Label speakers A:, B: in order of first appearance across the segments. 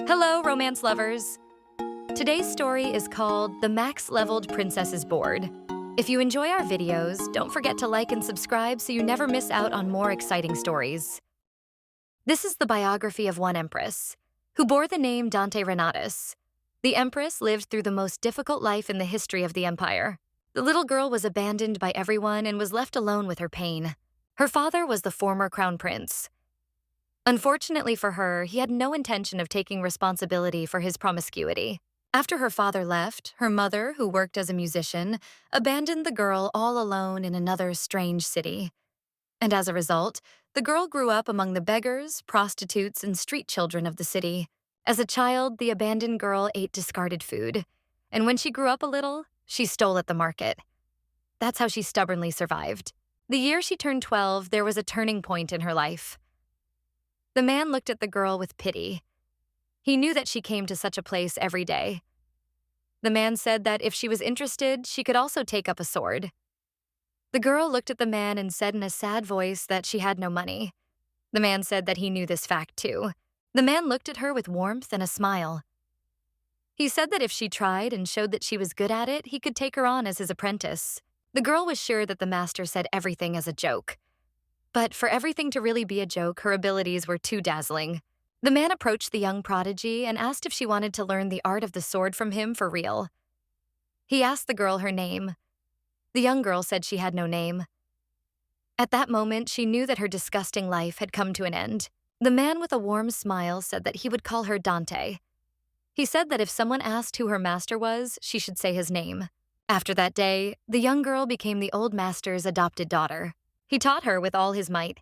A: Hello, romance lovers! Today's story is called The Max Leveled Princess's Board. If you enjoy our videos, don't forget to like and subscribe so you never miss out on more exciting stories. This is the biography of one empress, who bore the name Dante Renatus. The empress lived through the most difficult life in the history of the empire. The little girl was abandoned by everyone and was left alone with her pain. Her father was the former crown prince. Unfortunately for her, he had no intention of taking responsibility for his promiscuity. After her father left, her mother, who worked as a musician, abandoned the girl all alone in another strange city. And as a result, the girl grew up among the beggars, prostitutes, and street children of the city. As a child, the abandoned girl ate discarded food. And when she grew up a little, she stole at the market. That's how she stubbornly survived. The year she turned 12, there was a turning point in her life. The man looked at the girl with pity. He knew that she came to such a place every day. The man said that if she was interested, she could also take up a sword. The girl looked at the man and said in a sad voice that she had no money. The man said that he knew this fact too. The man looked at her with warmth and a smile. He said that if she tried and showed that she was good at it, he could take her on as his apprentice. The girl was sure that the master said everything as a joke. But for everything to really be a joke, her abilities were too dazzling. The man approached the young prodigy and asked if she wanted to learn the art of the sword from him for real. He asked the girl her name. The young girl said she had no name. At that moment, she knew that her disgusting life had come to an end. The man with a warm smile said that he would call her Dante. He said that if someone asked who her master was, she should say his name. After that day, the young girl became the old master's adopted daughter. He taught her with all his might.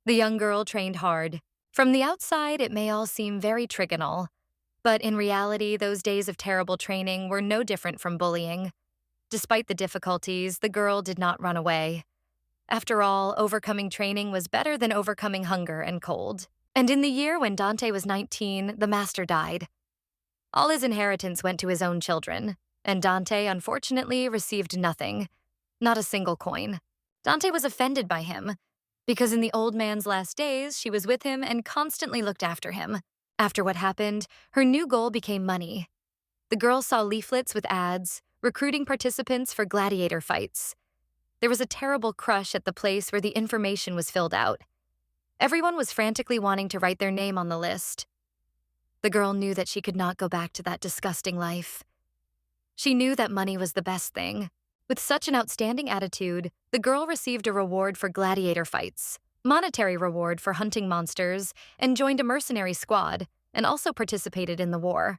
A: The young girl trained hard. From the outside, it may all seem very trigonal, but in reality, those days of terrible training were no different from bullying. Despite the difficulties, the girl did not run away. After all, overcoming training was better than overcoming hunger and cold. And in the year when Dante was 19, the master died. All his inheritance went to his own children, and Dante, unfortunately, received nothing, not a single coin. Dante was offended by him, because in the old man's last days, she was with him and constantly looked after him. After what happened, her new goal became money. The girl saw leaflets with ads, recruiting participants for gladiator fights. There was a terrible crush at the place where the information was filled out. Everyone was frantically wanting to write their name on the list. The girl knew that she could not go back to that disgusting life. She knew that money was the best thing. With such an outstanding attitude, the girl received a reward for gladiator fights, monetary reward for hunting monsters, and joined a mercenary squad, and also participated in the war.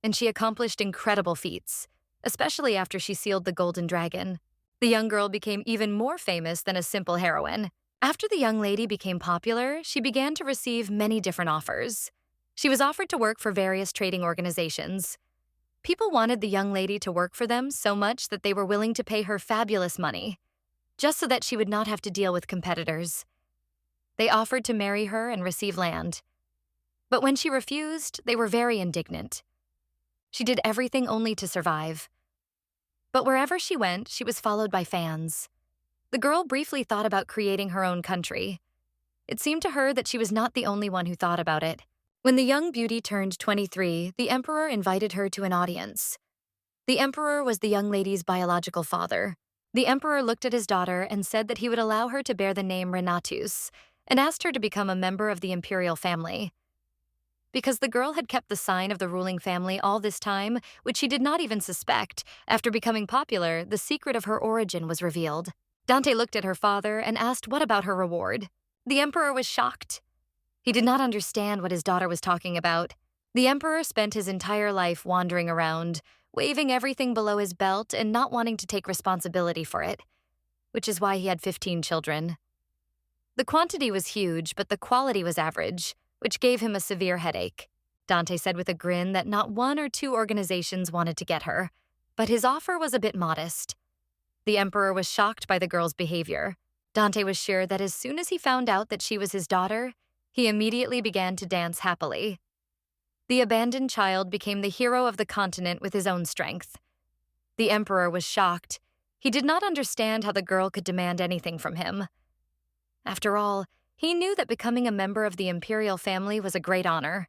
A: And she accomplished incredible feats, especially after she sealed the Golden Dragon. The young girl became even more famous than a simple heroine. After the young lady became popular, she began to receive many different offers. She was offered to work for various trading organizations. People wanted the young lady to work for them so much that they were willing to pay her fabulous money, just so that she would not have to deal with competitors. They offered to marry her and receive land. But when she refused, they were very indignant. She did everything only to survive. But wherever she went, she was followed by fans. The girl briefly thought about creating her own country. It seemed to her that she was not the only one who thought about it. When the young beauty turned 23, the emperor invited her to an audience. The emperor was the young lady's biological father. The emperor looked at his daughter and said that he would allow her to bear the name Renatus, and asked her to become a member of the imperial family. Because the girl had kept the sign of the ruling family all this time, which she did not even suspect, after becoming popular, the secret of her origin was revealed. Dante looked at her father and asked what about her reward. The emperor was shocked. He did not understand what his daughter was talking about. The emperor spent his entire life wandering around, waving everything below his belt and not wanting to take responsibility for it, which is why he had 15 children. The quantity was huge, but the quality was average, which gave him a severe headache. Dante said with a grin that not one or two organizations wanted to get her, but his offer was a bit modest. The emperor was shocked by the girl's behavior. Dante was sure that as soon as he found out that she was his daughter, he immediately began to dance happily. The abandoned child became the hero of the continent with his own strength. The emperor was shocked. He did not understand how the girl could demand anything from him. After all, he knew that becoming a member of the imperial family was a great honor.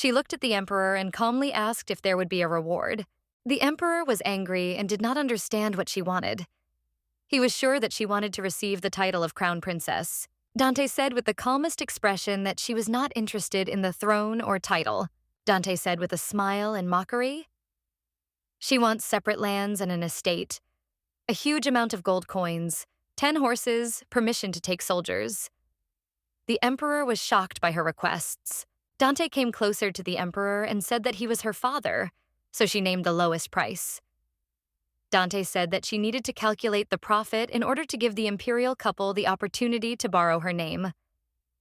A: She looked at the emperor and calmly asked if there would be a reward. The emperor was angry and did not understand what she wanted. He was sure that she wanted to receive the title of crown princess. Dante said with the calmest expression that she was not interested in the throne or title. Dante said with a smile and mockery, "She wants separate lands and an estate, a huge amount of gold coins, 10 horses, permission to take soldiers." The emperor was shocked by her requests. Dante came closer to the emperor and said that he was her father, so she named the lowest price. Dante said that she needed to calculate the profit in order to give the imperial couple the opportunity to borrow her name.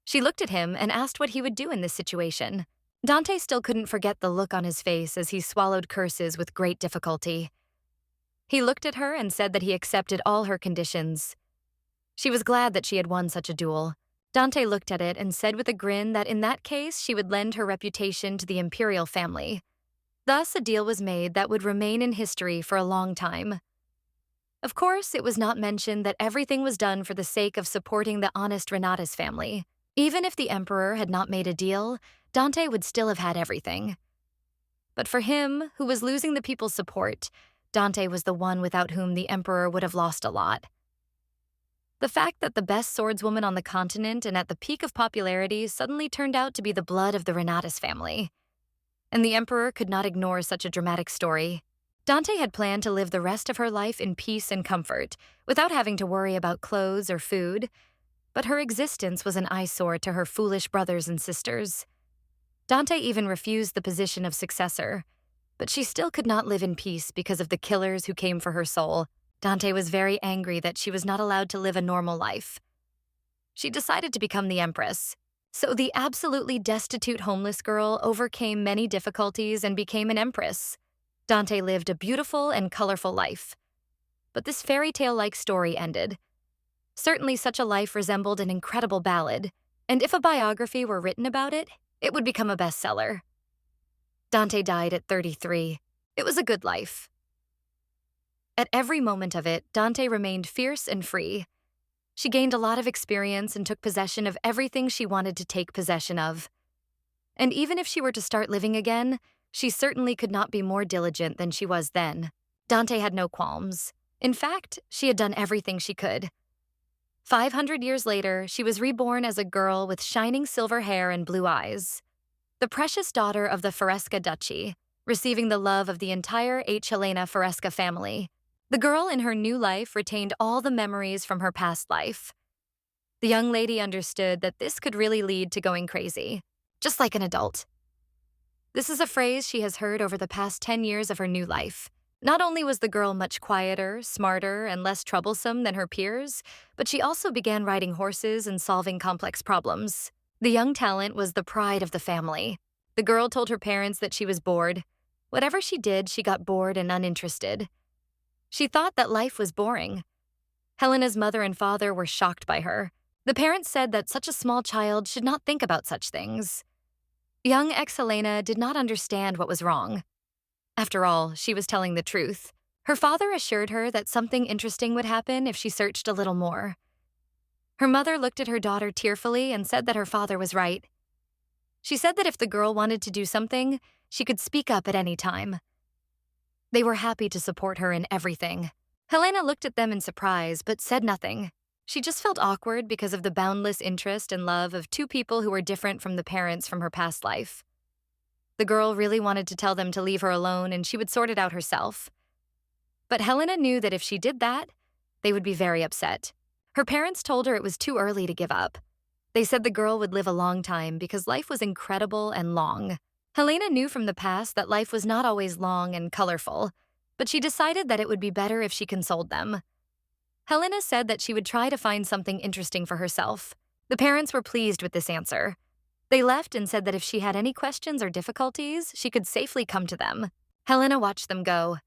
A: She looked at him and asked what he would do in this situation. Dante still couldn't forget the look on his face as he swallowed curses with great difficulty. He looked at her and said that he accepted all her conditions. She was glad that she had won such a duel. Dante looked at it and said with a grin that in that case she would lend her reputation to the imperial family. Thus, a deal was made that would remain in history for a long time. Of course, it was not mentioned that everything was done for the sake of supporting the honest Renatus family. Even if the emperor had not made a deal, Dante would still have had everything. But for him, who was losing the people's support, Dante was the one without whom the emperor would have lost a lot. The fact that the best swordswoman on the continent and at the peak of popularity suddenly turned out to be the blood of the Renatus family. And the emperor could not ignore such a dramatic story. Dante had planned to live the rest of her life in peace and comfort, without having to worry about clothes or food, but her existence was an eyesore to her foolish brothers and sisters. Dante even refused the position of successor, but she still could not live in peace because of the killers who came for her soul. Dante was very angry that she was not allowed to live a normal life. She decided to become the empress. So the absolutely destitute homeless girl overcame many difficulties and became an empress. Dante lived a beautiful and colorful life. But this fairy tale-like story ended. Certainly such a life resembled an incredible ballad, and if a biography were written about it, it would become a bestseller. Dante died at 33. It was a good life. At every moment of it, Dante remained fierce and free. She gained a lot of experience and took possession of everything she wanted to take possession of. And even if she were to start living again, she certainly could not be more diligent than she was then. Dante had no qualms. In fact, she had done everything she could. 500 years later, she was reborn as a girl with shining silver hair and blue eyes, the precious daughter of the Faresca Duchy, receiving the love of the entire H. Helena Faresca family. The girl in her new life retained all the memories from her past life. The young lady understood that this could really lead to going crazy, just like an adult. This is a phrase she has heard over the past 10 years of her new life. Not only was the girl much quieter, smarter, and less troublesome than her peers, but she also began riding horses and solving complex problems. The young talent was the pride of the family. The girl told her parents that she was bored. Whatever she did, she got bored and uninterested. She thought that life was boring. Helena's mother and father were shocked by her. The parents said that such a small child should not think about such things. Young ex-Helena did not understand what was wrong. After all, she was telling the truth. Her father assured her that something interesting would happen if she searched a little more. Her mother looked at her daughter tearfully and said that her father was right. She said that if the girl wanted to do something, she could speak up at any time. They were happy to support her in everything. Helena looked at them in surprise, but said nothing. She just felt awkward because of the boundless interest and love of two people who were different from the parents from her past life. The girl really wanted to tell them to leave her alone and she would sort it out herself. But Helena knew that if she did that, they would be very upset. Her parents told her it was too early to give up. They said the girl would live a long time because life was incredible and long. Helena knew from the past that life was not always long and colorful, but she decided that it would be better if she consoled them. Helena said that she would try to find something interesting for herself. The parents were pleased with this answer. They left and said that if she had any questions or difficulties, she could safely come to them. Helena watched them go.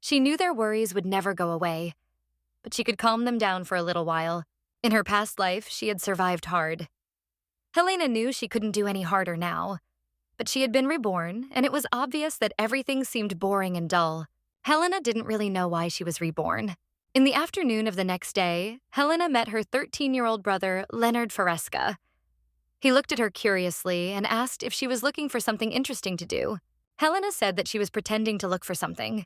A: She knew their worries would never go away, but she could calm them down for a little while. In her past life, she had survived hard. Helena knew she couldn't do any harder now. But she had been reborn, and it was obvious that everything seemed boring and dull. Helena didn't really know why she was reborn. In the afternoon of the next day, Helena met her 13-year-old brother, Leonard Faresca. He looked at her curiously and asked if she was looking for something interesting to do. Helena said that she was pretending to look for something.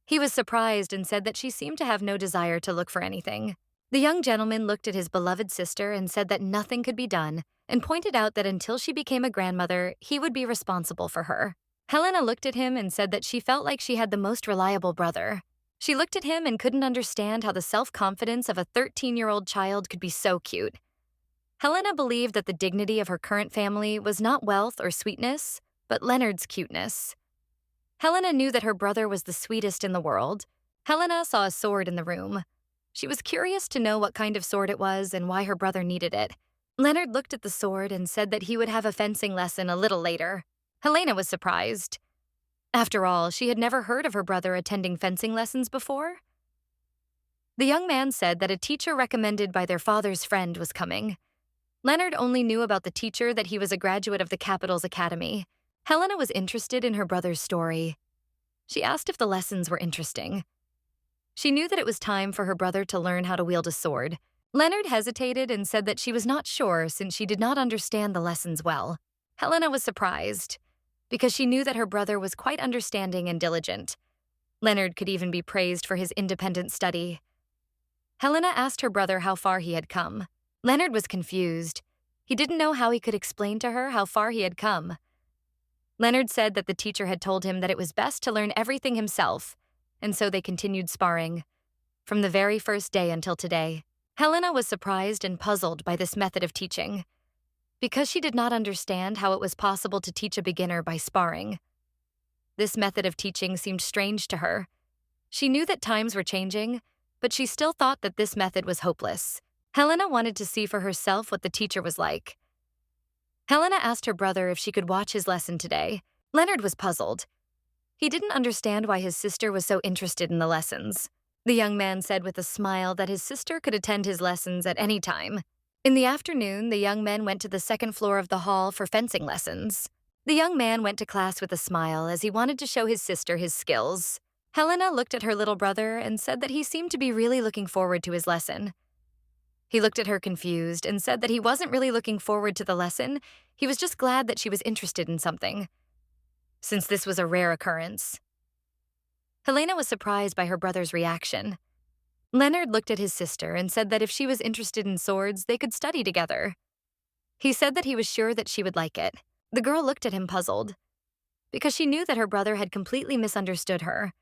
A: He was surprised and said that she seemed to have no desire to look for anything. The young gentleman looked at his beloved sister and said that nothing could be done, and pointed out that until she became a grandmother, he would be responsible for her. Helena looked at him and said that she felt like she had the most reliable brother. She looked at him and couldn't understand how the self-confidence of a 13-year-old child could be so cute. Helena believed that the dignity of her current family was not wealth or sweetness, but Leonard's cuteness. Helena knew that her brother was the sweetest in the world. Helena saw a sword in the room. She was curious to know what kind of sword it was and why her brother needed it. Leonard looked at the sword and said that he would have a fencing lesson a little later. Helena was surprised. After all, she had never heard of her brother attending fencing lessons before. The young man said that a teacher recommended by their father's friend was coming. Leonard only knew about the teacher that he was a graduate of the Capital's Academy. Helena was interested in her brother's story. She asked if the lessons were interesting. She knew that it was time for her brother to learn how to wield a sword. Leonard hesitated and said that she was not sure since she did not understand the lessons well. Helena was surprised, because she knew that her brother was quite understanding and diligent. Leonard could even be praised for his independent study. Helena asked her brother how far he had come. Leonard was confused. He didn't know how he could explain to her how far he had come. Leonard said that the teacher had told him that it was best to learn everything himself, and so they continued sparring, from the very first day until today. Helena was surprised and puzzled by this method of teaching, because she did not understand how it was possible to teach a beginner by sparring. This method of teaching seemed strange to her. She knew that times were changing, but she still thought that this method was hopeless. Helena wanted to see for herself what the teacher was like. Helena asked her brother if she could watch his lesson today. Leonard was puzzled. He didn't understand why his sister was so interested in the lessons. The young man said with a smile that his sister could attend his lessons at any time. In the afternoon, the young men went to the second floor of the hall for fencing lessons. The young man went to class with a smile as he wanted to show his sister his skills. Helena looked at her little brother and said that he seemed to be really looking forward to his lesson. He looked at her confused and said that he wasn't really looking forward to the lesson, he was just glad that she was interested in something, since this was a rare occurrence. Helena was surprised by her brother's reaction. Leonard looked at his sister and said that if she was interested in swords, they could study together. He said that he was sure that she would like it. The girl looked at him puzzled, because she knew that her brother had completely misunderstood her.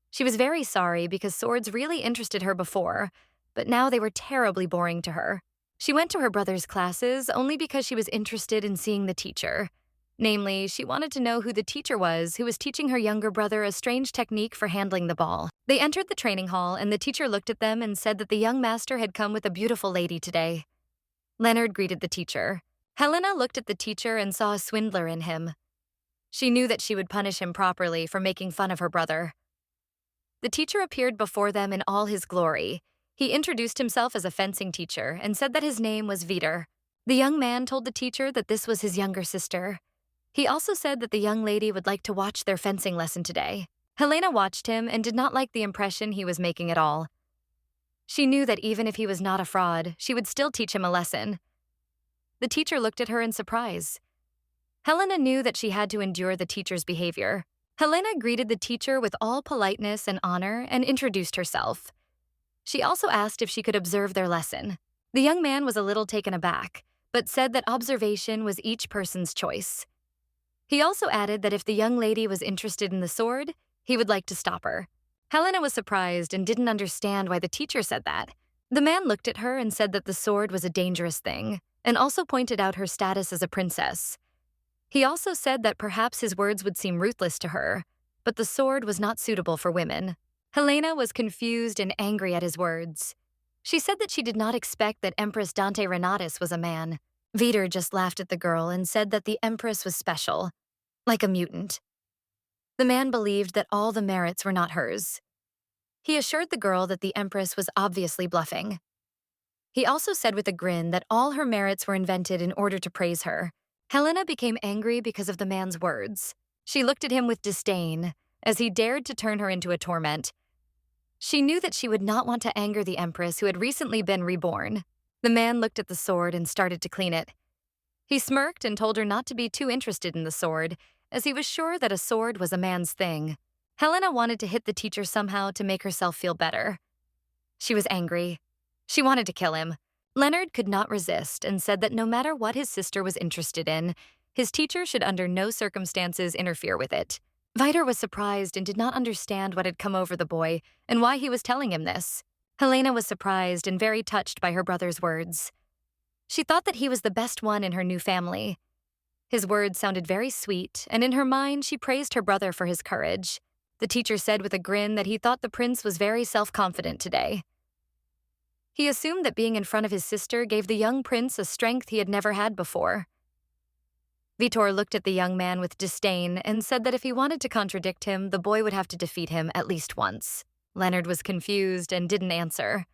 A: She was very sorry because swords really interested her before, but now they were terribly boring to her. She went to her brother's classes only because she was interested in seeing the teacher. Namely, she wanted to know who the teacher was who was teaching her younger brother a strange technique for handling the ball. They entered the training hall, and the teacher looked at them and said that the young master had come with a beautiful lady today. Leonard greeted the teacher. Helena looked at the teacher and saw a swindler in him. She knew that she would punish him properly for making fun of her brother. The teacher appeared before them in all his glory. He introduced himself as a fencing teacher and said that his name was Vider. The young man told the teacher that this was his younger sister. He also said that the young lady would like to watch their fencing lesson today. Helena watched him and did not like the impression he was making at all. She knew that even if he was not a fraud, she would still teach him a lesson. The teacher looked at her in surprise. Helena knew that she had to endure the teacher's behavior. Helena greeted the teacher with all politeness and honor and introduced herself. She also asked if she could observe their lesson. The young man was a little taken aback, but said that observation was each person's choice. He also added that if the young lady was interested in the sword, he would like to stop her. Helena was surprised and didn't understand why the teacher said that. The man looked at her and said that the sword was a dangerous thing, and also pointed out her status as a princess. He also said that perhaps his words would seem ruthless to her, but the sword was not suitable for women. Helena was confused and angry at his words. She said that she did not expect that Empress Dante Renatus was a man. Vider just laughed at the girl and said that the Empress was special, like a mutant. The man believed that all the merits were not hers. He assured the girl that the Empress was obviously bluffing. He also said with a grin that all her merits were invented in order to praise her. Helena became angry because of the man's words. She looked at him with disdain, as he dared to turn her into a torment. She knew that she would not want to anger the Empress who had recently been reborn. The man looked at the sword and started to clean it. He smirked and told her not to be too interested in the sword, as he was sure that a sword was a man's thing. Helena wanted to hit the teacher somehow to make herself feel better. She was angry. She wanted to kill him. Leonard could not resist and said that no matter what his sister was interested in, his teacher should under no circumstances interfere with it. Vitor was surprised and did not understand what had come over the boy and why he was telling him this. Helena was surprised and very touched by her brother's words. She thought that he was the best one in her new family. His words sounded very sweet, and in her mind she praised her brother for his courage. The teacher said with a grin that he thought the prince was very self-confident today. He assumed that being in front of his sister gave the young prince a strength he had never had before. Vitor looked at the young man with disdain and said that if he wanted to contradict him, the boy would have to defeat him at least once. Leonard was confused and didn't answer.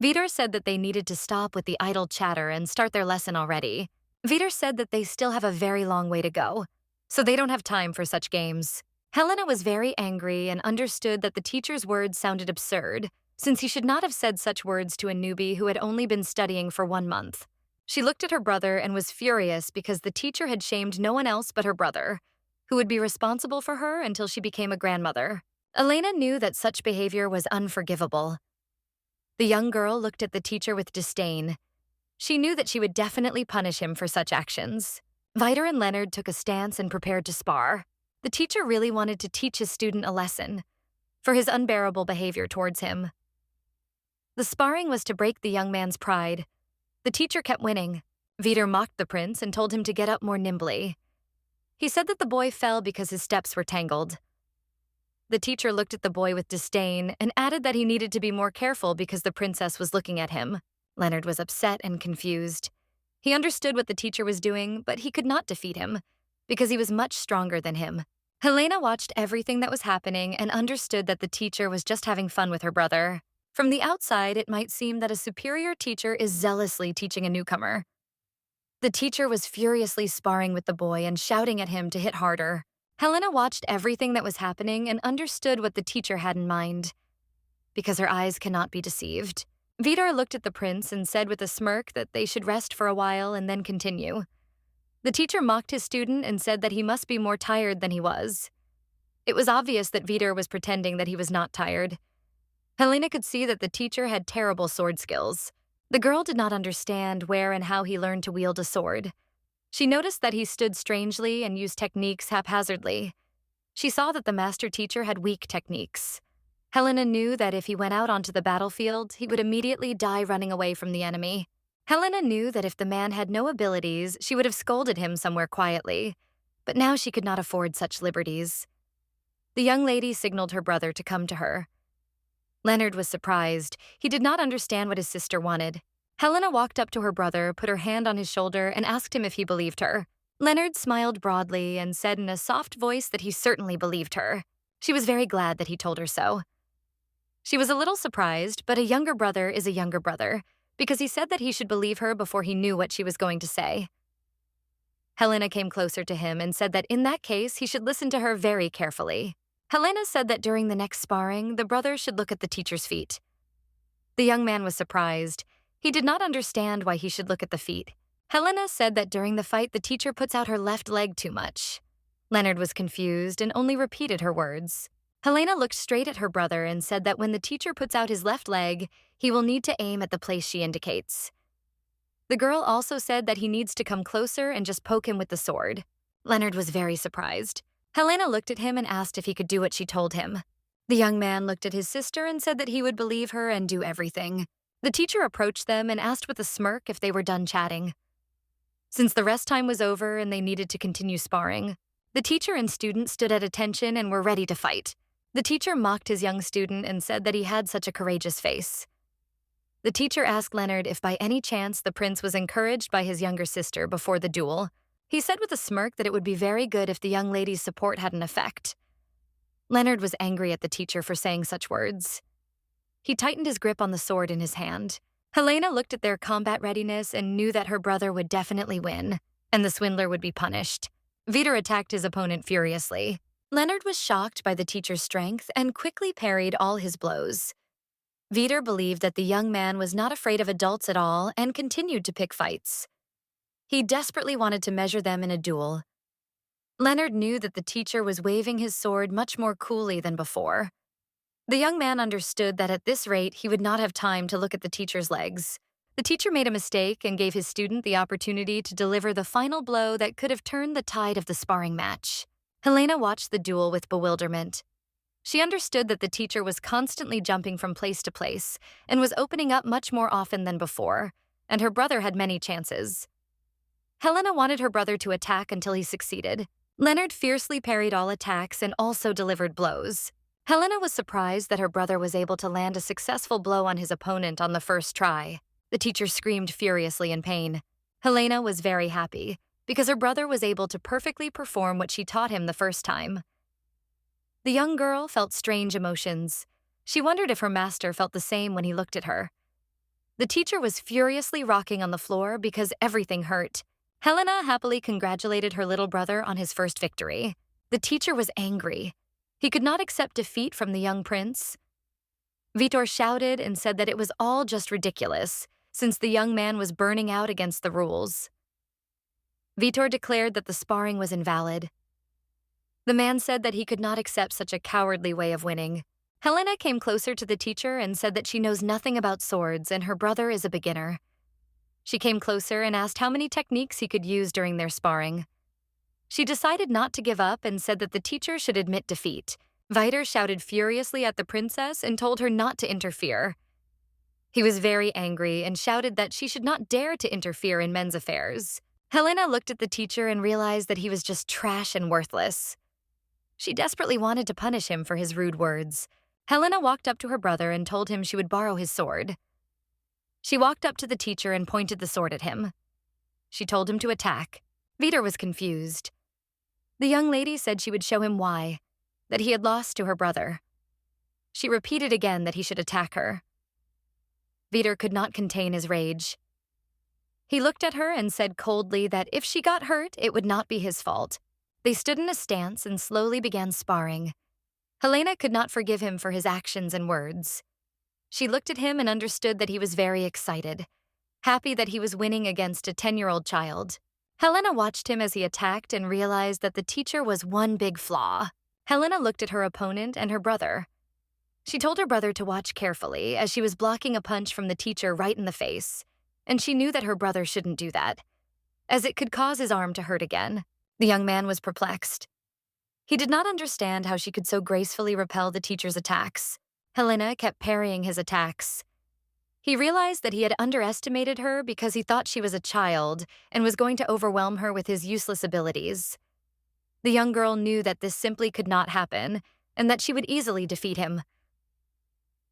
A: Vitor said that they needed to stop with the idle chatter and start their lesson already. Vitor said that they still have a very long way to go, so they don't have time for such games. Helena was very angry and understood that the teacher's words sounded absurd, since he should not have said such words to a newbie who had only been studying for 1 month. She looked at her brother and was furious because the teacher had shamed no one else but her brother, who would be responsible for her until she became a grandmother. Elena knew that such behavior was unforgivable. The young girl looked at the teacher with disdain. She knew that she would definitely punish him for such actions. Vitor and Leonard took a stance and prepared to spar. The teacher really wanted to teach his student a lesson for his unbearable behavior towards him. The sparring was to break the young man's pride. The teacher kept winning. Vitor mocked the prince and told him to get up more nimbly. He said that the boy fell because his steps were tangled. The teacher looked at the boy with disdain and added that he needed to be more careful because the princess was looking at him. Leonard was upset and confused. He understood what the teacher was doing, but he could not defeat him because he was much stronger than him. Helena watched everything that was happening and understood that the teacher was just having fun with her brother. From the outside, it might seem that a superior teacher is zealously teaching a newcomer. The teacher was furiously sparring with the boy and shouting at him to hit harder. Helena watched everything that was happening and understood what the teacher had in mind, because her eyes cannot be deceived. Vitor looked at the prince and said with a smirk that they should rest for a while and then continue. The teacher mocked his student and said that he must be more tired than he was. It was obvious that Vitor was pretending that he was not tired. Helena could see that the teacher had terrible sword skills. The girl did not understand where and how he learned to wield a sword. She noticed that he stood strangely and used techniques haphazardly. She saw that the master teacher had weak techniques. Helena knew that if he went out onto the battlefield, he would immediately die running away from the enemy. Helena knew that if the man had no abilities, she would have scolded him somewhere quietly, but now she could not afford such liberties. The young lady signaled her brother to come to her. Leonard was surprised. He did not understand what his sister wanted. Helena walked up to her brother, put her hand on his shoulder, and asked him if he believed her. Leonard smiled broadly and said in a soft voice that he certainly believed her. She was very glad that he told her so. She was a little surprised, but a younger brother is a younger brother, because he said that he should believe her before he knew what she was going to say. Helena came closer to him and said that in that case he should listen to her very carefully. Helena said that during the next sparring, the brother should look at the teacher's feet. The young man was surprised. He did not understand why he should look at the feet. Helena said that during the fight, the teacher puts out her left leg too much. Leonard was confused and only repeated her words. Helena looked straight at her brother and said that when the teacher puts out his left leg, he will need to aim at the place she indicates. The girl also said that he needs to come closer and just poke him with the sword. Leonard was very surprised. Helena looked at him and asked if he could do what she told him. The young man looked at his sister and said that he would believe her and do everything. The teacher approached them and asked with a smirk if they were done chatting. Since the rest time was over and they needed to continue sparring, the teacher and student stood at attention and were ready to fight. The teacher mocked his young student and said that he had such a courageous face. The teacher asked Leonard if by any chance the prince was encouraged by his younger sister before the duel. He said with a smirk that it would be very good if the young lady's support had an effect. Leonard was angry at the teacher for saying such words. He tightened his grip on the sword in his hand. Helena looked at their combat readiness and knew that her brother would definitely win, and the swindler would be punished. Vitor attacked his opponent furiously. Leonard was shocked by the teacher's strength and quickly parried all his blows. Vitor believed that the young man was not afraid of adults at all and continued to pick fights. He desperately wanted to measure them in a duel. Leonard knew that the teacher was waving his sword much more coolly than before. The young man understood that at this rate he would not have time to look at the teacher's legs. The teacher made a mistake and gave his student the opportunity to deliver the final blow that could have turned the tide of the sparring match. Helena watched the duel with bewilderment. She understood that the teacher was constantly jumping from place to place and was opening up much more often than before, and her brother had many chances. Helena wanted her brother to attack until he succeeded. Leonard fiercely parried all attacks and also delivered blows. Helena was surprised that her brother was able to land a successful blow on his opponent on the first try. The teacher screamed furiously in pain. Helena was very happy because her brother was able to perfectly perform what she taught him the first time. The young girl felt strange emotions. She wondered if her master felt the same when he looked at her. The teacher was furiously rocking on the floor because everything hurt. Helena happily congratulated her little brother on his first victory. The teacher was angry. He could not accept defeat from the young prince. Vitor shouted and said that it was all just ridiculous, since the young man was burning out against the rules. Vitor declared that the sparring was invalid. The man said that he could not accept such a cowardly way of winning. Helena came closer to the teacher and said that she knows nothing about swords and her brother is a beginner. She came closer and asked how many techniques he could use during their sparring. She decided not to give up and said that the teacher should admit defeat. Vitor shouted furiously at the princess and told her not to interfere. He was very angry and shouted that she should not dare to interfere in men's affairs. Helena looked at the teacher and realized that he was just trash and worthless. She desperately wanted to punish him for his rude words. Helena walked up to her brother and told him she would borrow his sword. She walked up to the teacher and pointed the sword at him. She told him to attack. Vitor was confused. The young lady said she would show him why, that he had lost to her brother. She repeated again that he should attack her. Vitor could not contain his rage. He looked at her and said coldly that if she got hurt, it would not be his fault. They stood in a stance and slowly began sparring. Helena could not forgive him for his actions and words. She looked at him and understood that he was very excited, happy that he was winning against a 10-year-old child. Helena watched him as he attacked and realized that the teacher was one big flaw. Helena looked at her opponent and her brother. She told her brother to watch carefully as she was blocking a punch from the teacher right in the face, and she knew that her brother shouldn't do that, as it could cause his arm to hurt again. The young man was perplexed. He did not understand how she could so gracefully repel the teacher's attacks. Helena kept parrying his attacks. He realized that he had underestimated her because he thought she was a child and was going to overwhelm her with his useless abilities. The young girl knew that this simply could not happen and that she would easily defeat him.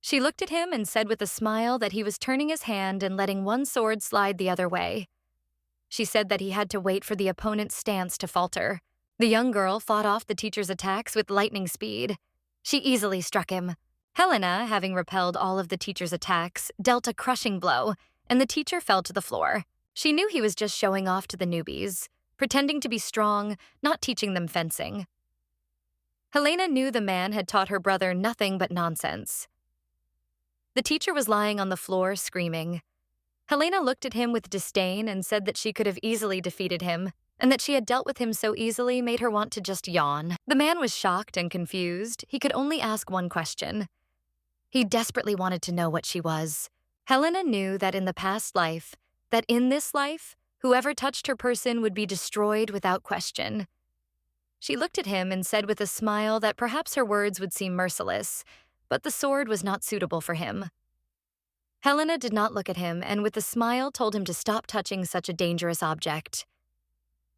A: She looked at him and said with a smile that he was turning his hand and letting one sword slide the other way. She said that he had to wait for the opponent's stance to falter. The young girl fought off the teacher's attacks with lightning speed. She easily struck him. Helena, having repelled all of the teacher's attacks, dealt a crushing blow, and the teacher fell to the floor. She knew he was just showing off to the newbies, pretending to be strong, not teaching them fencing. Helena knew the man had taught her brother nothing but nonsense. The teacher was lying on the floor, screaming. Helena looked at him with disdain and said that she could have easily defeated him, and that she had dealt with him so easily made her want to just yawn. The man was shocked and confused. He could only ask one question. He desperately wanted to know what she was. Helena knew that in the past life, that in this life, whoever touched her person would be destroyed without question. She looked at him and said with a smile that perhaps her words would seem merciless, but the sword was not suitable for him. Helena did not look at him and with a smile told him to stop touching such a dangerous object.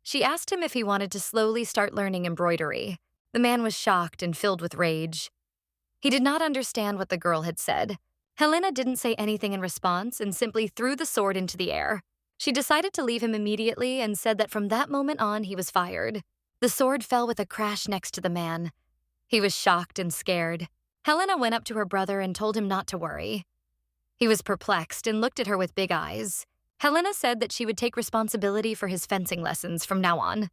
A: She asked him if he wanted to slowly start learning embroidery. The man was shocked and filled with rage. He did not understand what the girl had said. Helena didn't say anything in response and simply threw the sword into the air. She decided to leave him immediately and said that from that moment on he was fired. The sword fell with a crash next to the man. He was shocked and scared. Helena went up to her brother and told him not to worry. He was perplexed and looked at her with big eyes. Helena said that she would take responsibility for his fencing lessons from now on.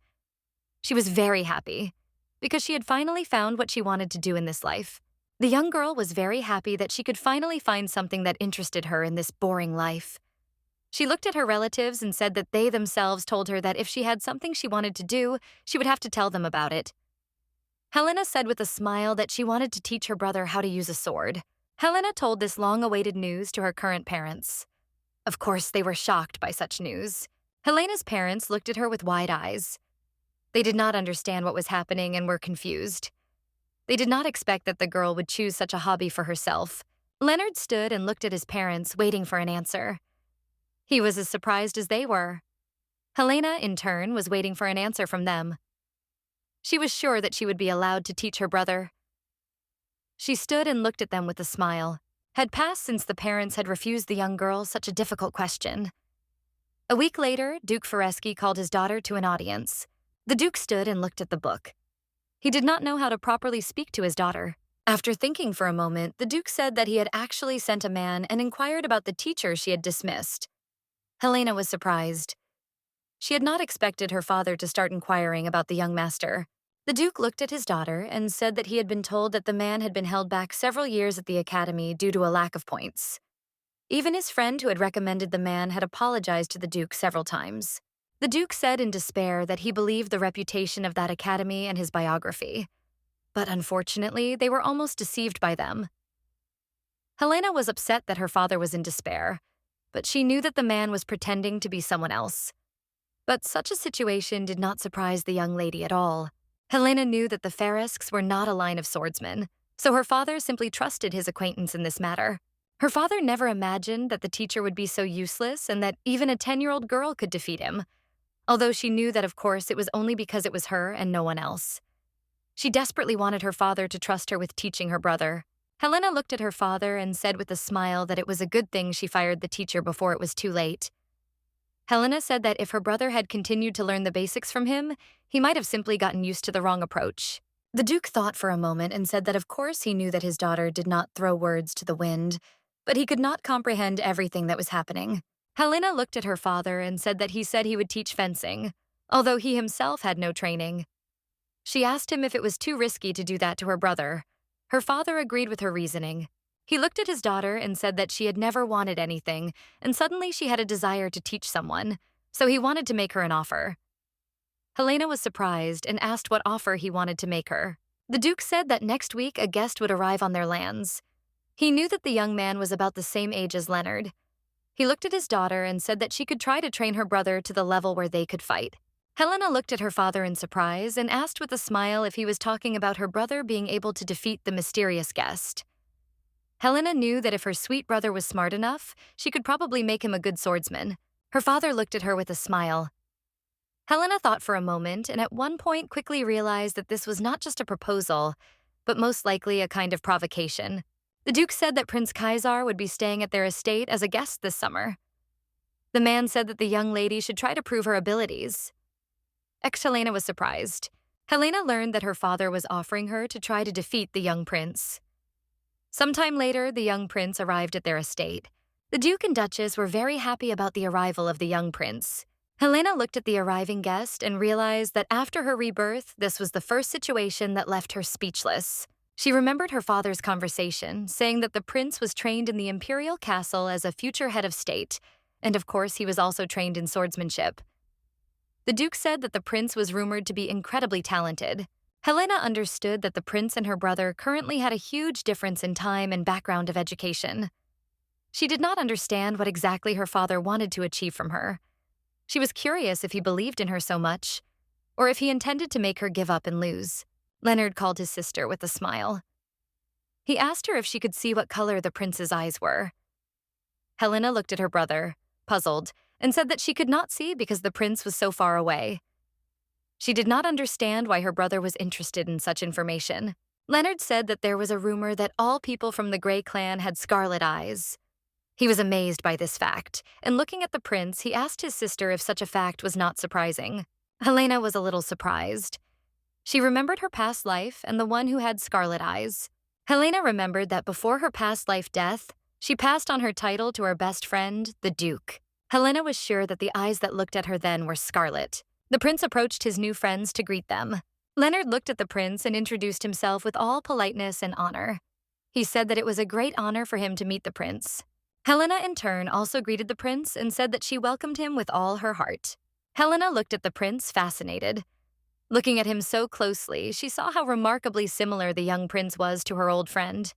A: She was very happy, because she had finally found what she wanted to do in this life. The young girl was very happy that she could finally find something that interested her in this boring life. She looked at her relatives and said that they themselves told her that if she had something she wanted to do, she would have to tell them about it. Helena said with a smile that she wanted to teach her brother how to use a sword. Helena told this long-awaited news to her current parents. Of course, they were shocked by such news. Helena's parents looked at her with wide eyes. They did not understand what was happening and were confused. They did not expect that the girl would choose such a hobby for herself. Leonard stood and looked at his parents, waiting for an answer. He was as surprised as they were. Helena, in turn, was waiting for an answer from them. She was sure that she would be allowed to teach her brother. She stood and looked at them with a smile. Had passed since the parents had refused the young girl such a difficult question. A week later, Duke Foresky called his daughter to an audience. The Duke stood and looked at the book. He did not know how to properly speak to his daughter. After thinking for a moment, the Duke said that he had actually sent a man and inquired about the teacher she had dismissed. Helena was surprised. She had not expected her father to start inquiring about the young master. The Duke looked at his daughter and said that he had been told that the man had been held back several years at the academy due to a lack of points. Even his friend who had recommended the man had apologized to the Duke several times. The Duke said in despair that he believed the reputation of that academy and his biography. But unfortunately, they were almost deceived by them. Helena was upset that her father was in despair, but she knew that the man was pretending to be someone else. But such a situation did not surprise the young lady at all. Helena knew that the Faresks were not a line of swordsmen, so her father simply trusted his acquaintance in this matter. Her father never imagined that the teacher would be so useless and that even a 10-year-old girl could defeat him, although she knew that, of course, it was only because it was her and no one else. She desperately wanted her father to trust her with teaching her brother. Helena looked at her father and said with a smile that it was a good thing she fired the teacher before it was too late. Helena said that if her brother had continued to learn the basics from him, he might have simply gotten used to the wrong approach. The Duke thought for a moment and said that of course he knew that his daughter did not throw words to the wind, but he could not comprehend everything that was happening. Helena looked at her father and said that he said he would teach fencing, although he himself had no training. She asked him if it was too risky to do that to her brother. Her father agreed with her reasoning. He looked at his daughter and said that she had never wanted anything, and suddenly she had a desire to teach someone, so he wanted to make her an offer. Helena was surprised and asked what offer he wanted to make her. The Duke said that next week a guest would arrive on their lands. He knew that the young man was about the same age as Leonard. He looked at his daughter and said that she could try to train her brother to the level where they could fight. Helena looked at her father in surprise and asked with a smile if he was talking about her brother being able to defeat the mysterious guest. Helena knew that if her sweet brother was smart enough, she could probably make him a good swordsman. Her father looked at her with a smile. Helena thought for a moment and at one point quickly realized that this was not just a proposal, but most likely a kind of provocation. The Duke said that Prince Kaisar would be staying at their estate as a guest this summer. The man said that the young lady should try to prove her abilities. Helena was surprised. Helena learned that her father was offering her to try to defeat the young prince. Sometime later, the young prince arrived at their estate. The Duke and Duchess were very happy about the arrival of the young prince. Helena looked at the arriving guest and realized that after her rebirth, this was the first situation that left her speechless. She remembered her father's conversation, saying that the prince was trained in the imperial castle as a future head of state, and of course he was also trained in swordsmanship. The Duke said that the prince was rumored to be incredibly talented. Helena understood that the prince and her brother currently had a huge difference in time and background of education. She did not understand what exactly her father wanted to achieve from her. She was curious if he believed in her so much, or if he intended to make her give up and lose. Leonard called his sister with a smile. He asked her if she could see what color the prince's eyes were. Helena looked at her brother, puzzled, and said that she could not see because the prince was so far away. She did not understand why her brother was interested in such information. Leonard said that there was a rumor that all people from the Grey clan had scarlet eyes. He was amazed by this fact, and looking at the prince, he asked his sister if such a fact was not surprising. Helena was a little surprised. She remembered her past life and the one who had scarlet eyes. Helena remembered that before her past life death, she passed on her title to her best friend, the Duke. Helena was sure that the eyes that looked at her then were scarlet. The prince approached his new friends to greet them. Leonard looked at the prince and introduced himself with all politeness and honor. He said that it was a great honor for him to meet the prince. Helena, in turn, also greeted the prince and said that she welcomed him with all her heart. Helena looked at the prince, fascinated. Looking at him so closely, she saw how remarkably similar the young prince was to her old friend.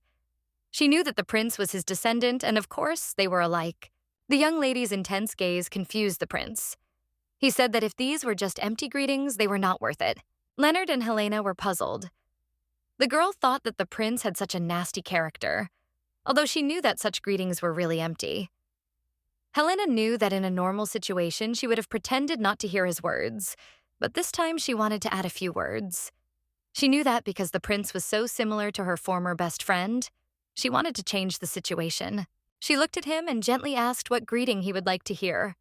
A: She knew that the prince was his descendant, and of course, they were alike. The young lady's intense gaze confused the prince. He said that if these were just empty greetings, they were not worth it. Leonard and Helena were puzzled. The girl thought that the prince had such a nasty character, although she knew that such greetings were really empty. Helena knew that in a normal situation, she would have pretended not to hear his words, but this time she wanted to add a few words. She knew that because the prince was so similar to her former best friend, she wanted to change the situation. She looked at him and gently asked what greeting he would like to hear.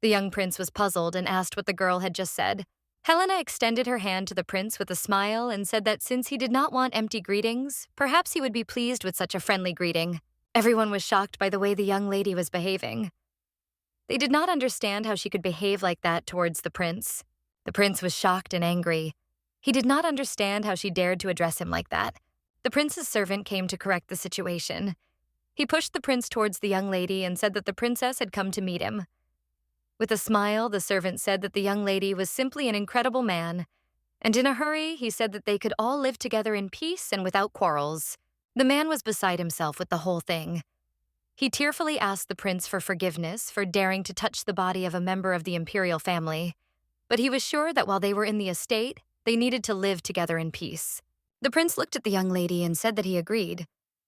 A: The young prince was puzzled and asked what the girl had just said. Helena extended her hand to the prince with a smile and said that since he did not want empty greetings, perhaps he would be pleased with such a friendly greeting. Everyone was shocked by the way the young lady was behaving. They did not understand how she could behave like that towards the prince. The prince was shocked and angry. He did not understand how she dared to address him like that. The prince's servant came to correct the situation. He pushed the prince towards the young lady and said that the princess had come to meet him. With a smile, the servant said that the young lady was simply an incredible man, and in a hurry, he said that they could all live together in peace and without quarrels. The man was beside himself with the whole thing. He tearfully asked the prince for forgiveness for daring to touch the body of a member of the imperial family, but he was sure that while they were in the estate, they needed to live together in peace. The prince looked at the young lady and said that he agreed.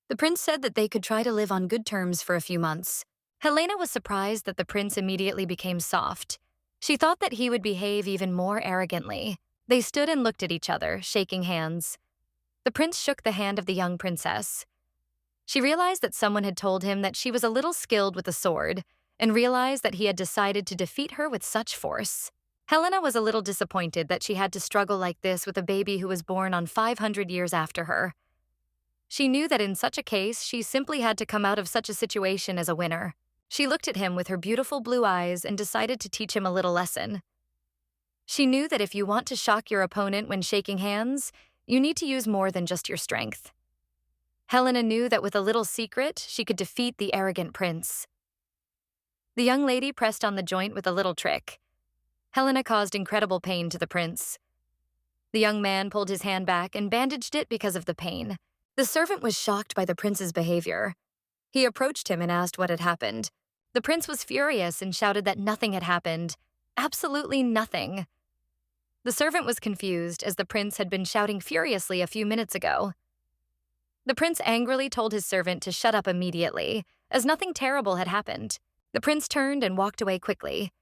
A: The prince said that they could try to live on good terms for a few months. Helena was surprised that the prince immediately became soft. She thought that he would behave even more arrogantly. They stood and looked at each other, shaking hands. The prince shook the hand of the young princess. She realized that someone had told him that she was a little skilled with a sword, and realized that he had decided to defeat her with such force. Helena was a little disappointed that she had to struggle like this with a baby who was born on 500 years after her. She knew that in such a case, she simply had to come out of such a situation as a winner. She looked at him with her beautiful blue eyes and decided to teach him a little lesson. She knew that if you want to shock your opponent when shaking hands, you need to use more than just your strength. Helena knew that with a little secret, she could defeat the arrogant prince. The young lady pressed on the joint with a little trick. Helena caused incredible pain to the prince. The young man pulled his hand back and bandaged it because of the pain. The servant was shocked by the prince's behavior. He approached him and asked what had happened. The prince was furious and shouted that nothing had happened. Absolutely nothing. The servant was confused as the prince had been shouting furiously a few minutes ago. The prince angrily told his servant to shut up immediately, as nothing terrible had happened. The prince turned and walked away quickly.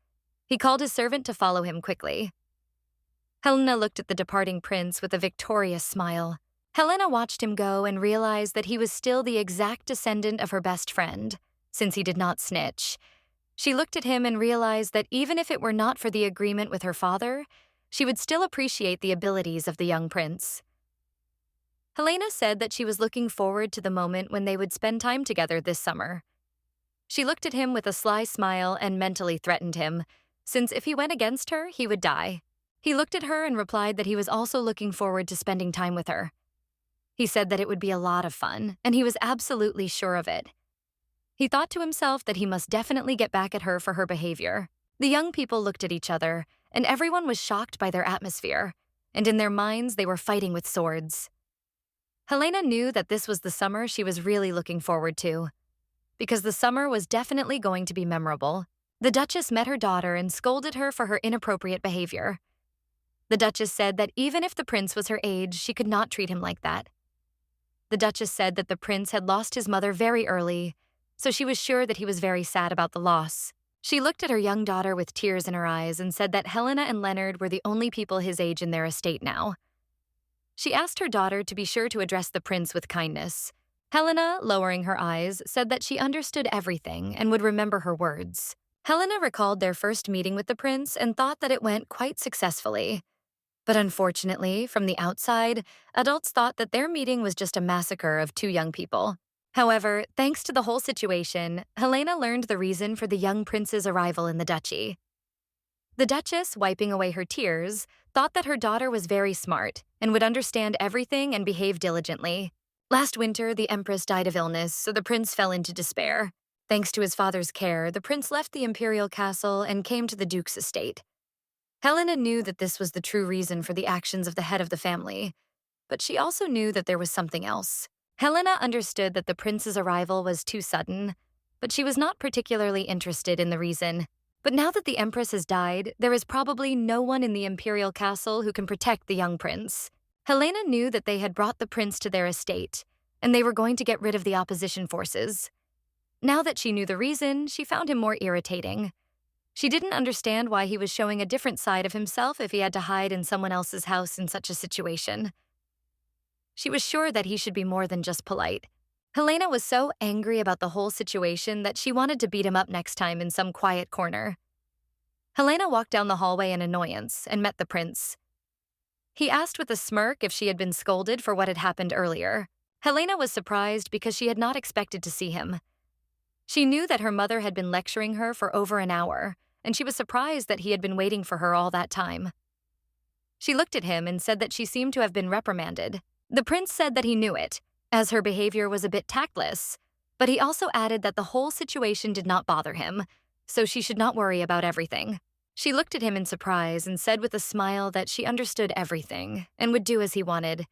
A: He called his servant to follow him quickly. Helena looked at the departing prince with a victorious smile. Helena watched him go and realized that he was still the exact descendant of her best friend, since he did not snitch. She looked at him and realized that even if it were not for the agreement with her father, she would still appreciate the abilities of the young prince. Helena said that she was looking forward to the moment when they would spend time together this summer. She looked at him with a sly smile and mentally threatened him, since if he went against her, he would die. He looked at her and replied that he was also looking forward to spending time with her. He said that it would be a lot of fun, and he was absolutely sure of it. He thought to himself that he must definitely get back at her for her behavior. The young people looked at each other, and everyone was shocked by their atmosphere, and in their minds they were fighting with swords. Helena knew that this was the summer she was really looking forward to, because the summer was definitely going to be memorable. The Duchess met her daughter and scolded her for her inappropriate behavior. The Duchess said that even if the prince was her age, she could not treat him like that. The Duchess said that the prince had lost his mother very early, so she was sure that he was very sad about the loss. She looked at her young daughter with tears in her eyes and said that Helena and Leonard were the only people his age in their estate now. She asked her daughter to be sure to address the prince with kindness. Helena, lowering her eyes, said that she understood everything and would remember her words. Helena recalled their first meeting with the prince and thought that it went quite successfully. But unfortunately, from the outside, adults thought that their meeting was just a massacre of two young people. However, thanks to the whole situation, Helena learned the reason for the young prince's arrival in the duchy. The Duchess, wiping away her tears, thought that her daughter was very smart and would understand everything and behave diligently. Last winter, the Empress died of illness, so the prince fell into despair. Thanks to his father's care, the prince left the imperial castle and came to the duke's estate. Helena knew that this was the true reason for the actions of the head of the family, but she also knew that there was something else. Helena understood that the prince's arrival was too sudden, but she was not particularly interested in the reason. But now that the Empress has died, there is probably no one in the imperial castle who can protect the young prince. Helena knew that they had brought the prince to their estate, and they were going to get rid of the opposition forces. Now that she knew the reason, she found him more irritating. She didn't understand why he was showing a different side of himself if he had to hide in someone else's house in such a situation. She was sure that he should be more than just polite. Helena was so angry about the whole situation that she wanted to beat him up next time in some quiet corner. Helena walked down the hallway in annoyance and met the prince. He asked with a smirk if she had been scolded for what had happened earlier. Helena was surprised because she had not expected to see him. She knew that her mother had been lecturing her for over an hour, and she was surprised that he had been waiting for her all that time. She looked at him and said that she seemed to have been reprimanded. The prince said that he knew it, as her behavior was a bit tactless, but he also added that the whole situation did not bother him, so she should not worry about everything. She looked at him in surprise and said with a smile that she understood everything and would do as he wanted,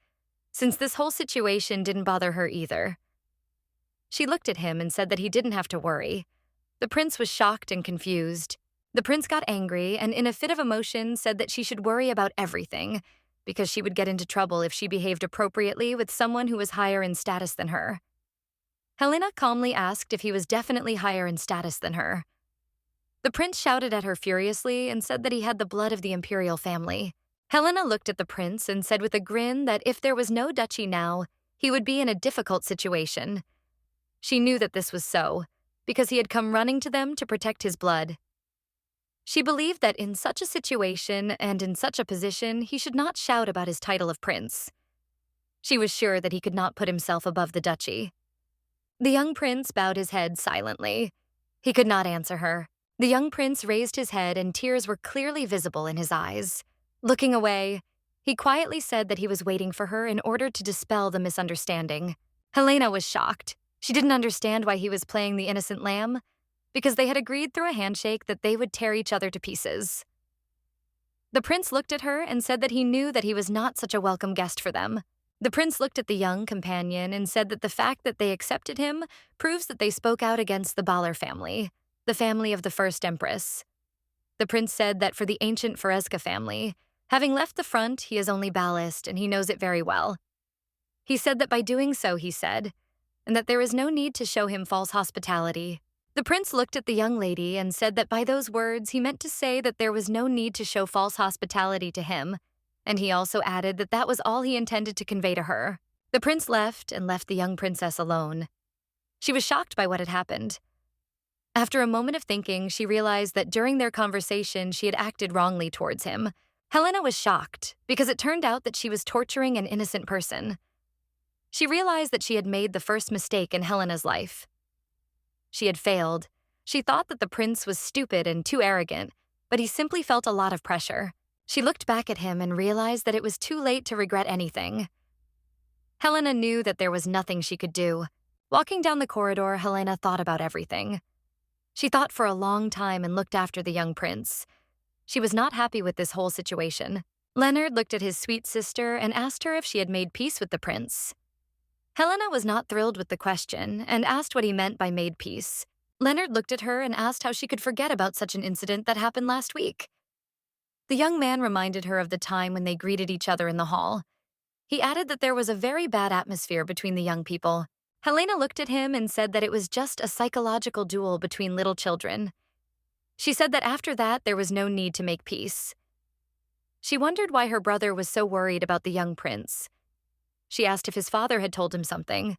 A: since this whole situation didn't bother her either. She looked at him and said that he didn't have to worry. The prince was shocked and confused. The prince got angry and, in a fit of emotion, said that she should worry about everything, because she would get into trouble if she behaved appropriately with someone who was higher in status than her. Helena calmly asked if he was definitely higher in status than her. The prince shouted at her furiously and said that he had the blood of the imperial family. Helena looked at the prince and said with a grin that if there was no duchy now, he would be in a difficult situation. She knew that this was so, because he had come running to them to protect his blood. She believed that in such a situation and in such a position, he should not shout about his title of prince. She was sure that he could not put himself above the duchy. The young prince bowed his head silently. He could not answer her. The young prince raised his head and tears were clearly visible in his eyes. Looking away, he quietly said that he was waiting for her in order to dispel the misunderstanding. Helena was shocked. She didn't understand why he was playing the innocent lamb, because they had agreed through a handshake that they would tear each other to pieces. The prince looked at her and said that he knew that he was not such a welcome guest for them. The prince looked at the young companion and said that the fact that they accepted him proves that they spoke out against the Baller family, the family of the first empress. The prince said that for the ancient Foresca family, having left the front, he is only ballast and he knows it very well. He said that by doing so, he said, and that there is no need to show him false hospitality. The prince looked at the young lady and said that by those words he meant to say that there was no need to show false hospitality to him, and he also added that that was all he intended to convey to her. The prince left and left the young princess alone. She was shocked by what had happened. After a moment of thinking, she realized that during their conversation she had acted wrongly towards him. Helena was shocked because it turned out that she was torturing an innocent person. She realized that she had made the first mistake in Helena's life. She had failed. She thought that the prince was stupid and too arrogant, but he simply felt a lot of pressure. She looked back at him and realized that it was too late to regret anything. Helena knew that there was nothing she could do. Walking down the corridor, Helena thought about everything. She thought for a long time and looked after the young prince. She was not happy with this whole situation. Leonard looked at his sweet sister and asked her if she had made peace with the prince. Helena was not thrilled with the question and asked what he meant by made peace. Leonard looked at her and asked how she could forget about such an incident that happened last week. The young man reminded her of the time when they greeted each other in the hall. He added that there was a very bad atmosphere between the young people. Helena looked at him and said that it was just a psychological duel between little children. She said that after that, there was no need to make peace. She wondered why her brother was so worried about the young prince. She asked if his father had told him something.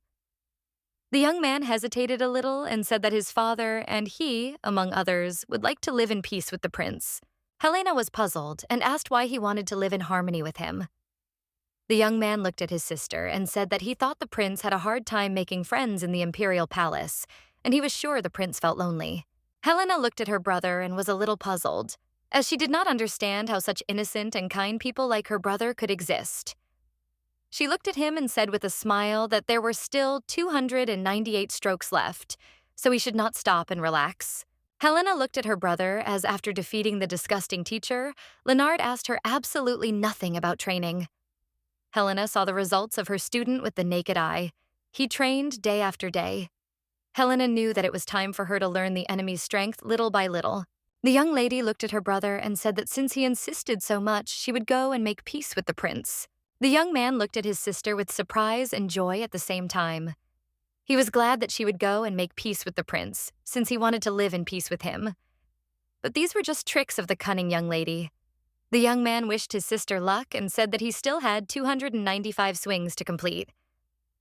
A: The young man hesitated a little and said that his father and he, among others, would like to live in peace with the prince. Helena was puzzled and asked why he wanted to live in harmony with him. The young man looked at his sister and said that he thought the prince had a hard time making friends in the imperial palace, and he was sure the prince felt lonely. Helena looked at her brother and was a little puzzled, as she did not understand how such innocent and kind people like her brother could exist. She looked at him and said with a smile that there were still 298 strokes left, so he should not stop and relax. Helena looked at her brother as, after defeating the disgusting teacher, Leonard asked her absolutely nothing about training. Helena saw the results of her student with the naked eye. He trained day after day. Helena knew that it was time for her to learn the enemy's strength little by little. The young lady looked at her brother and said that since he insisted so much, she would go and make peace with the prince. The young man looked at his sister with surprise and joy at the same time. He was glad that she would go and make peace with the prince, since he wanted to live in peace with him. But these were just tricks of the cunning young lady. The young man wished his sister luck and said that he still had 295 swings to complete.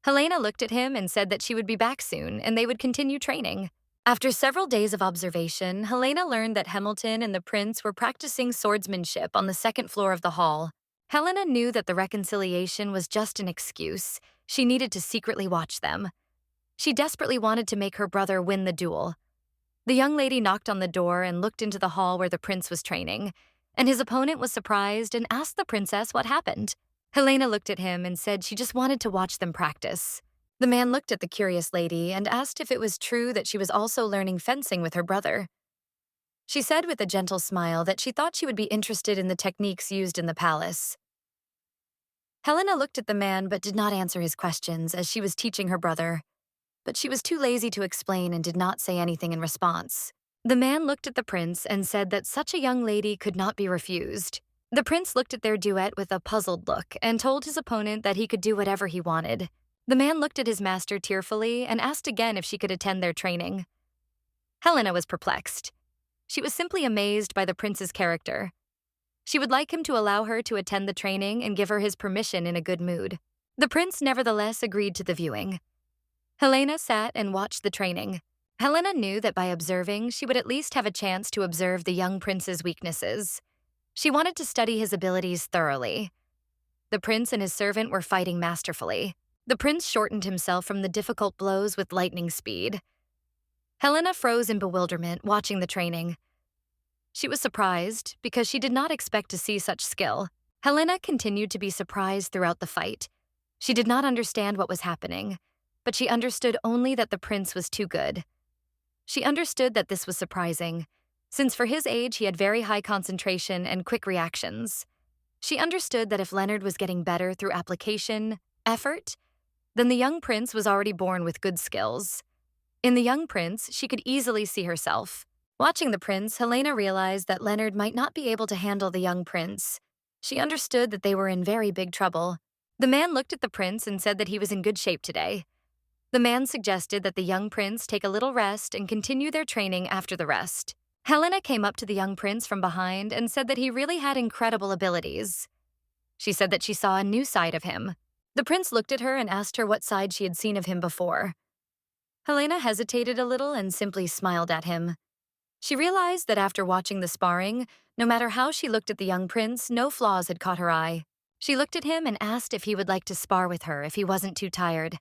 A: Helena looked at him and said that she would be back soon and they would continue training. After several days of observation, Helena learned that Hamilton and the prince were practicing swordsmanship on the second floor of the hall. Helena knew that the reconciliation was just an excuse. She needed to secretly watch them. She desperately wanted to make her brother win the duel. The young lady knocked on the door and looked into the hall where the prince was training, and his opponent was surprised and asked the princess what happened. Helena looked at him and said she just wanted to watch them practice. The man looked at the curious lady and asked if it was true that she was also learning fencing with her brother. She said with a gentle smile that she thought she would be interested in the techniques used in the palace. Helena looked at the man but did not answer his questions as she was teaching her brother. But she was too lazy to explain and did not say anything in response. The man looked at the prince and said that such a young lady could not be refused. The prince looked at their duet with a puzzled look and told his opponent that he could do whatever he wanted. The man looked at his master tearfully and asked again if she could attend their training. Helena was perplexed. She was simply amazed by the prince's character. She would like him to allow her to attend the training and give her his permission in a good mood. The prince nevertheless agreed to the viewing. Helena sat and watched the training. Helena knew that by observing, she would at least have a chance to observe the young prince's weaknesses. She wanted to study his abilities thoroughly. The prince and his servant were fighting masterfully. The prince shortened himself from the difficult blows with lightning speed. Helena froze in bewilderment, watching the training. She was surprised because she did not expect to see such skill. Helena continued to be surprised throughout the fight. She did not understand what was happening, but she understood only that the prince was too good. She understood that this was surprising, since for his age he had very high concentration and quick reactions. She understood that if Leonard was getting better through application, effort, then the young prince was already born with good skills. In the young prince, she could easily see herself. Watching the prince, Helena realized that Leonard might not be able to handle the young prince. She understood that they were in very big trouble. The man looked at the prince and said that he was in good shape today. The man suggested that the young prince take a little rest and continue their training after the rest. Helena came up to the young prince from behind and said that he really had incredible abilities. She said that she saw a new side of him. The prince looked at her and asked her what side she had seen of him before. Helena hesitated a little and simply smiled at him. She realized that after watching the sparring, no matter how she looked at the young prince, no flaws had caught her eye. She looked at him and asked if he would like to spar with her if he wasn't too tired.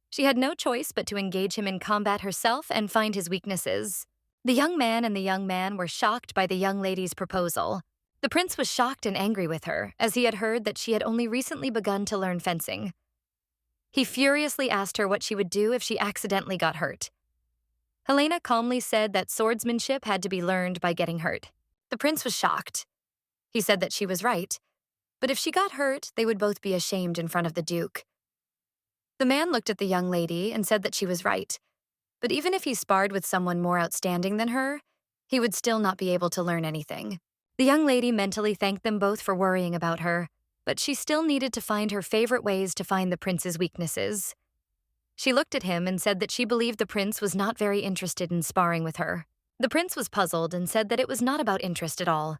A: She had no choice but to engage him in combat herself and find his weaknesses. The young man and the young man were shocked by the young lady's proposal. The prince was shocked and angry with her, as he had heard that she had only recently begun to learn fencing. He furiously asked her what she would do if she accidentally got hurt. Helena calmly said that swordsmanship had to be learned by getting hurt. The prince was shocked. He said that she was right, but if she got hurt, they would both be ashamed in front of the duke. The man looked at the young lady and said that she was right, but even if he sparred with someone more outstanding than her, he would still not be able to learn anything. The young lady mentally thanked them both for worrying about her, but she still needed to find her favorite ways to find the prince's weaknesses. She looked at him and said that she believed the prince was not very interested in sparring with her. The prince was puzzled and said that it was not about interest at all.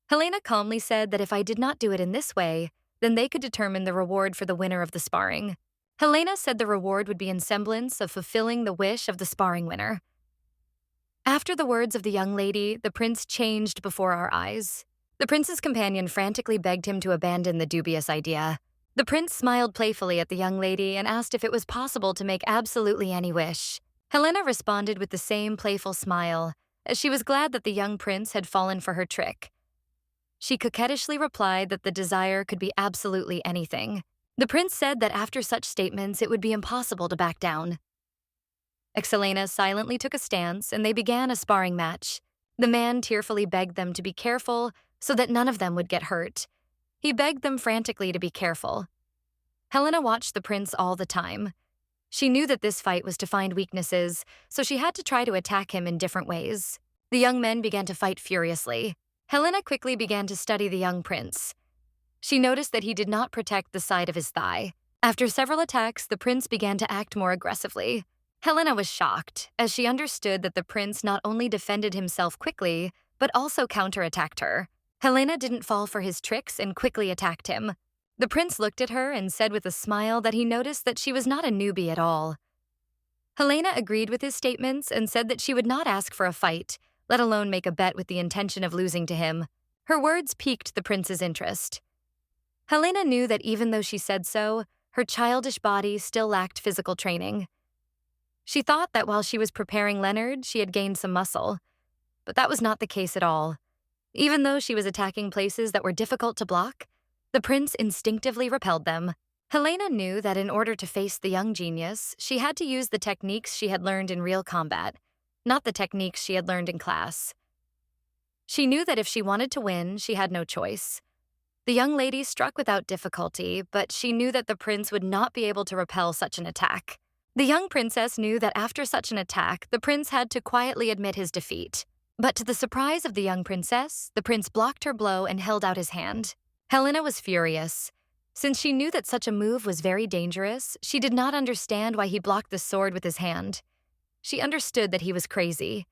A: Helena calmly said that if I did not do it in this way, then they could determine the reward for the winner of the sparring. Helena said the reward would be in semblance of fulfilling the wish of the sparring winner. After the words of the young lady, the prince changed before our eyes. The prince's companion frantically begged him to abandon the dubious idea. The prince smiled playfully at the young lady and asked if it was possible to make absolutely any wish. Helena responded with the same playful smile, as she was glad that the young prince had fallen for her trick. She coquettishly replied that the desire could be absolutely anything. The prince said that after such statements, it would be impossible to back down. Xelena silently took a stance, and they began a sparring match. The man tearfully begged them to be careful so that none of them would get hurt. He begged them frantically to be careful. Helena watched the prince all the time. She knew that this fight was to find weaknesses, so she had to try to attack him in different ways. The young men began to fight furiously. Helena quickly began to study the young prince. She noticed that he did not protect the side of his thigh. After several attacks, the prince began to act more aggressively. Helena was shocked, as she understood that the prince not only defended himself quickly, but also counterattacked her. Helena didn't fall for his tricks and quickly attacked him. The prince looked at her and said with a smile that he noticed that she was not a newbie at all. Helena agreed with his statements and said that she would not ask for a fight, let alone make a bet with the intention of losing to him. Her words piqued the prince's interest. Helena knew that even though she said so, her childish body still lacked physical training. She thought that while she was preparing Leonard, she had gained some muscle. But that was not the case at all. Even though she was attacking places that were difficult to block, the prince instinctively repelled them. Helena knew that in order to face the young genius, she had to use the techniques she had learned in real combat, not the techniques she had learned in class. She knew that if she wanted to win, she had no choice. The young lady struck without difficulty, but she knew that the prince would not be able to repel such an attack. The young princess knew that after such an attack, the prince had to quietly admit his defeat. But to the surprise of the young princess, the prince blocked her blow and held out his hand. Helena was furious. Since she knew that such a move was very dangerous, she did not understand why he blocked the sword with his hand. She understood that he was crazy.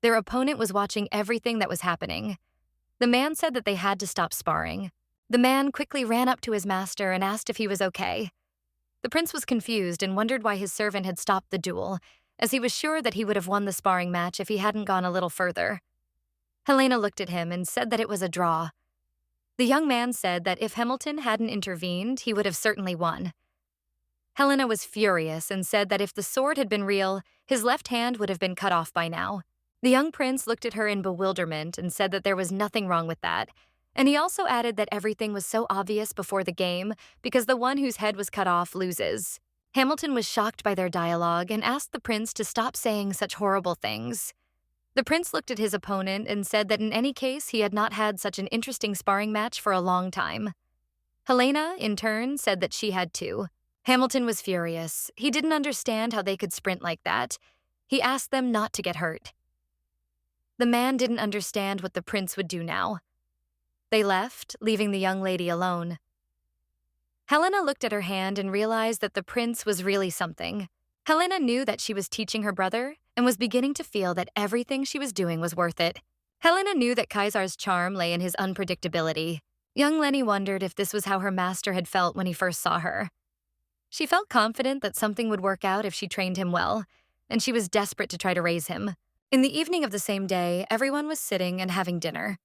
A: Their opponent was watching everything that was happening. The man said that they had to stop sparring. The man quickly ran up to his master and asked if he was okay. The prince was confused and wondered why his servant had stopped the duel, as he was sure that he would have won the sparring match if he hadn't gone a little further. Helena looked at him and said that it was a draw. The young man said that if Hamilton hadn't intervened, he would have certainly won. Helena was furious and said that if the sword had been real, his left hand would have been cut off by now. The young prince looked at her in bewilderment and said that there was nothing wrong with that, and he also added that everything was so obvious before the game because the one whose head was cut off loses. Hamilton was shocked by their dialogue and asked the prince to stop saying such horrible things. The prince looked at his opponent and said that in any case he had not had such an interesting sparring match for a long time. Helena, in turn, said that she had too. Hamilton was furious. He didn't understand how they could sprint like that. He asked them not to get hurt. The man didn't understand what the prince would do now. They left, leaving the young lady alone. Helena looked at her hand and realized that the prince was really something. Helena knew that she was teaching her brother and was beginning to feel that everything she was doing was worth it. Helena knew that Caesar's charm lay in his unpredictability. Young Lenny wondered if this was how her master had felt when he first saw her. She felt confident that something would work out if she trained him well, and she was desperate to try to raise him. In the evening of the same day, everyone was sitting and having dinner.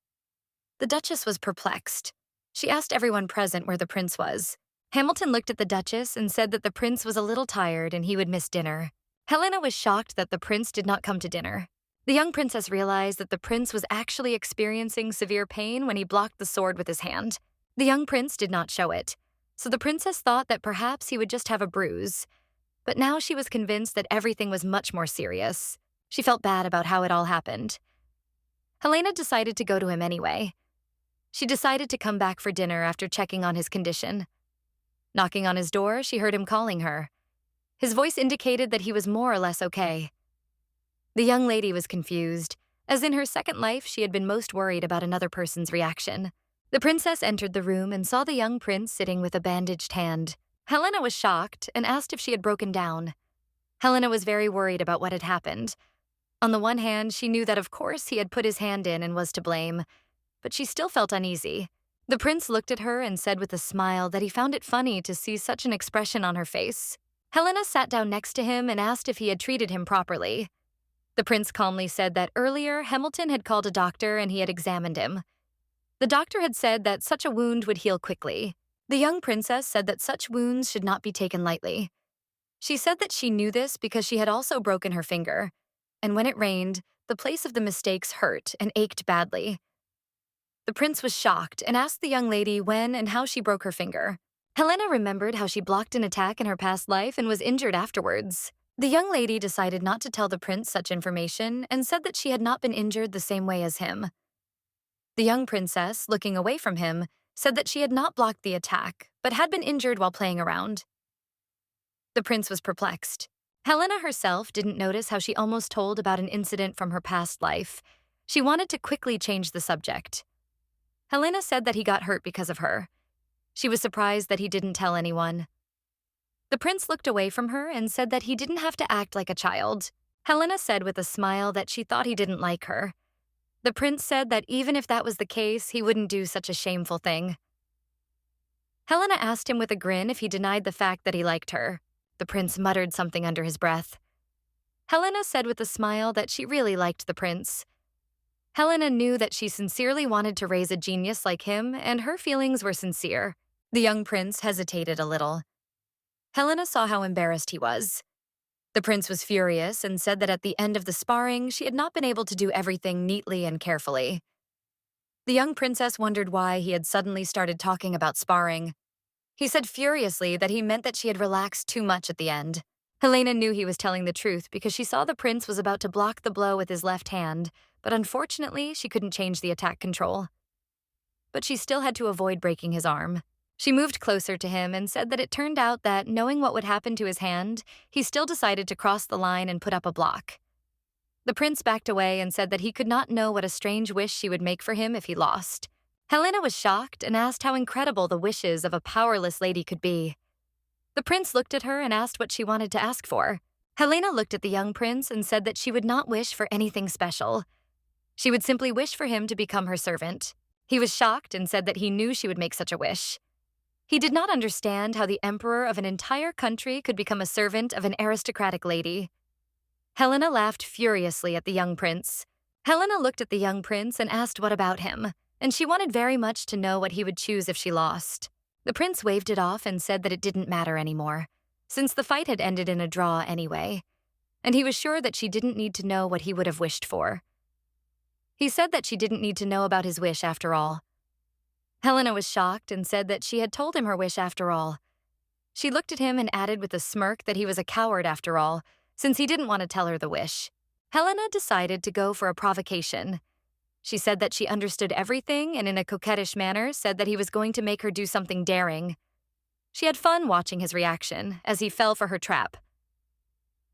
A: The Duchess was perplexed. She asked everyone present where the prince was. Hamilton looked at the Duchess and said that the prince was a little tired and he would miss dinner. Helena was shocked that the prince did not come to dinner. The young princess realized that the prince was actually experiencing severe pain when he blocked the sword with his hand. The young prince did not show it, so the princess thought that perhaps he would just have a bruise. But now she was convinced that everything was much more serious. She felt bad about how it all happened. Helena decided to go to him anyway. She decided to come back for dinner after checking on his condition. Knocking on his door, she heard him calling her. His voice indicated that he was more or less okay. The young lady was confused, as in her second life she had been most worried about another person's reaction. The princess entered the room and saw the young prince sitting with a bandaged hand. Helena was shocked and asked if she had broken down. Helena was very worried about what had happened. On the one hand, she knew that of course he had put his hand in and was to blame, but she still felt uneasy. The prince looked at her and said with a smile that he found it funny to see such an expression on her face. Helena sat down next to him and asked if he had treated him properly. The prince calmly said that earlier Hamilton had called a doctor and he had examined him. The doctor had said that such a wound would heal quickly. The young princess said that such wounds should not be taken lightly. She said that she knew this because she had also broken her finger, and when it rained, the place of the mistakes hurt and ached badly. The prince was shocked and asked the young lady when and how she broke her finger. Helena remembered how she blocked an attack in her past life and was injured afterwards. The young lady decided not to tell the prince such information and said that she had not been injured the same way as him. The young princess, looking away from him, said that she had not blocked the attack, but had been injured while playing around. The prince was perplexed. Helena herself didn't notice how she almost told about an incident from her past life. She wanted to quickly change the subject. Helena said that he got hurt because of her. She was surprised that he didn't tell anyone. The prince looked away from her and said that he didn't have to act like a child. Helena said with a smile that she thought he didn't like her. The prince said that even if that was the case, he wouldn't do such a shameful thing. Helena asked him with a grin if he denied the fact that he liked her. The prince muttered something under his breath. Helena said with a smile that she really liked the prince. Helena knew that she sincerely wanted to raise a genius like him, and her feelings were sincere. The young prince hesitated a little. Helena saw how embarrassed he was. The prince was furious and said that at the end of the sparring, she had not been able to do everything neatly and carefully. The young princess wondered why he had suddenly started talking about sparring. He said furiously that he meant that she had relaxed too much at the end. Helena knew he was telling the truth because she saw the prince was about to block the blow with his left hand, but unfortunately, she couldn't change the attack control. But she still had to avoid breaking his arm. She moved closer to him and said that it turned out that, knowing what would happen to his hand, he still decided to cross the line and put up a block. The prince backed away and said that he could not know what a strange wish she would make for him if he lost. Helena was shocked and asked how incredible the wishes of a powerless lady could be. The prince looked at her and asked what she wanted to ask for. Helena looked at the young prince and said that she would not wish for anything special. She would simply wish for him to become her servant. He was shocked and said that he knew she would make such a wish. He did not understand how the emperor of an entire country could become a servant of an aristocratic lady. Helena laughed furiously at the young prince. Helena looked at the young prince and asked what about him, and she wanted very much to know what he would choose if she lost. The prince waved it off and said that it didn't matter anymore, since the fight had ended in a draw anyway, and he was sure that she didn't need to know what he would have wished for. He said that she didn't need to know about his wish after all. Helena was shocked and said that she had told him her wish after all. She looked at him and added with a smirk that he was a coward after all, since he didn't want to tell her the wish. Helena decided to go for a provocation. She said that she understood everything and in a coquettish manner said that he was going to make her do something daring. She had fun watching his reaction as he fell for her trap.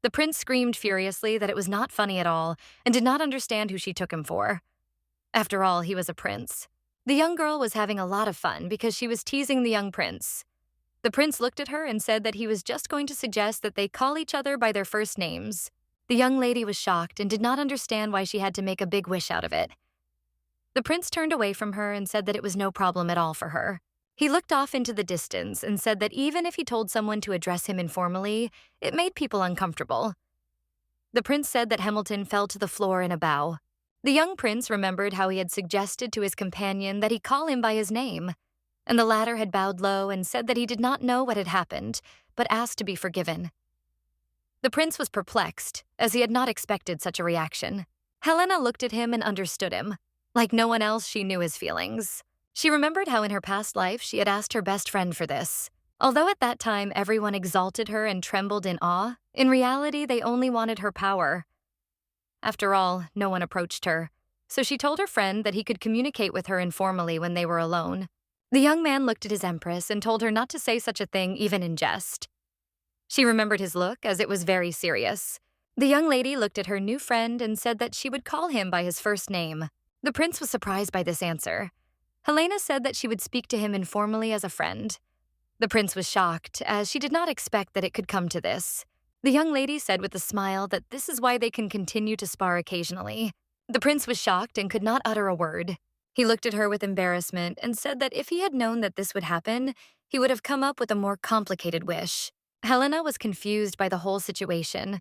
A: The prince screamed furiously that it was not funny at all and did not understand who she took him for. After all, he was a prince. The young girl was having a lot of fun because she was teasing the young prince. The prince looked at her and said that he was just going to suggest that they call each other by their first names. The young lady was shocked and did not understand why she had to make a big wish out of it. The prince turned away from her and said that it was no problem at all for her. He looked off into the distance and said that even if he told someone to address him informally, it made people uncomfortable. The prince said that Hamilton fell to the floor in a bow. The young prince remembered how he had suggested to his companion that he call him by his name, and the latter had bowed low and said that he did not know what had happened, but asked to be forgiven. The prince was perplexed, as he had not expected such a reaction. Helena looked at him and understood him. Like no one else, she knew his feelings. She remembered how in her past life she had asked her best friend for this. Although at that time everyone exalted her and trembled in awe, in reality they only wanted her power. After all, no one approached her, so she told her friend that he could communicate with her informally when they were alone. The young man looked at his empress and told her not to say such a thing even in jest. She remembered his look, as it was very serious. The young lady looked at her new friend and said that she would call him by his first name. The prince was surprised by this answer. Helena said that she would speak to him informally as a friend. The prince was shocked, as she did not expect that it could come to this. The young lady said with a smile that this is why they can continue to spar occasionally. The prince was shocked and could not utter a word. He looked at her with embarrassment and said that if he had known that this would happen, he would have come up with a more complicated wish. Helena was confused by the whole situation.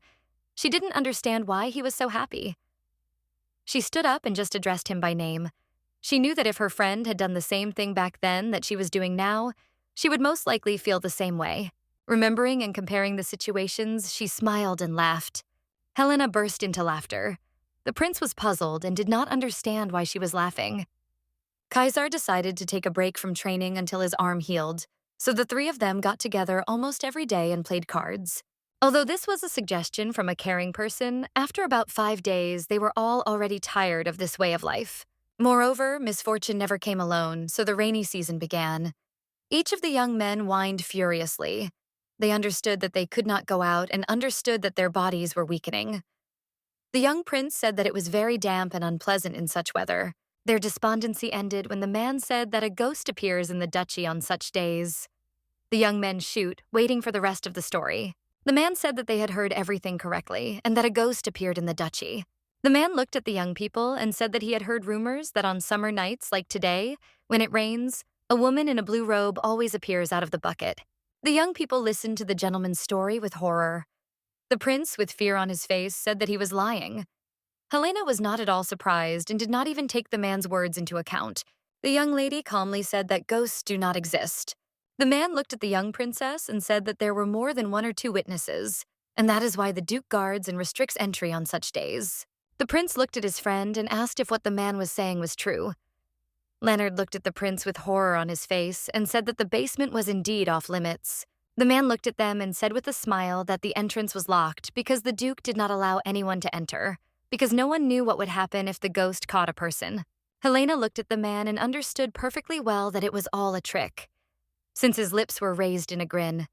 A: She didn't understand why he was so happy. She stood up and just addressed him by name. She knew that if her friend had done the same thing back then that she was doing now, she would most likely feel the same way. Remembering and comparing the situations, she smiled and laughed. Helena burst into laughter. The prince was puzzled and did not understand why she was laughing. Kaisar decided to take a break from training until his arm healed, so the three of them got together almost every day and played cards. Although this was a suggestion from a caring person, after about 5 days, they were all already tired of this way of life. Moreover, misfortune never came alone, so the rainy season began. Each of the young men whined furiously. They understood that they could not go out and understood that their bodies were weakening. The young prince said that it was very damp and unpleasant in such weather. Their despondency ended when the man said that a ghost appears in the duchy on such days. The young men shoot, waiting for the rest of the story. The man said that they had heard everything correctly and that a ghost appeared in the duchy. The man looked at the young people and said that he had heard rumors that on summer nights like today, when it rains, a woman in a blue robe always appears out of the bucket. The young people listened to the gentleman's story with horror. The prince, with fear on his face, said that he was lying. Helena was not at all surprised and did not even take the man's words into account. The young lady calmly said that ghosts do not exist. The man looked at the young princess and said that there were more than one or two witnesses, and that is why the duke guards and restricts entry on such days. The prince looked at his friend and asked if what the man was saying was true. Leonard looked at the prince with horror on his face and said that the basement was indeed off limits. The man looked at them and said with a smile that the entrance was locked because the duke did not allow anyone to enter, because no one knew what would happen if the ghost caught a person. Helena looked at the man and understood perfectly well that it was all a trick, since his lips were raised in a grin.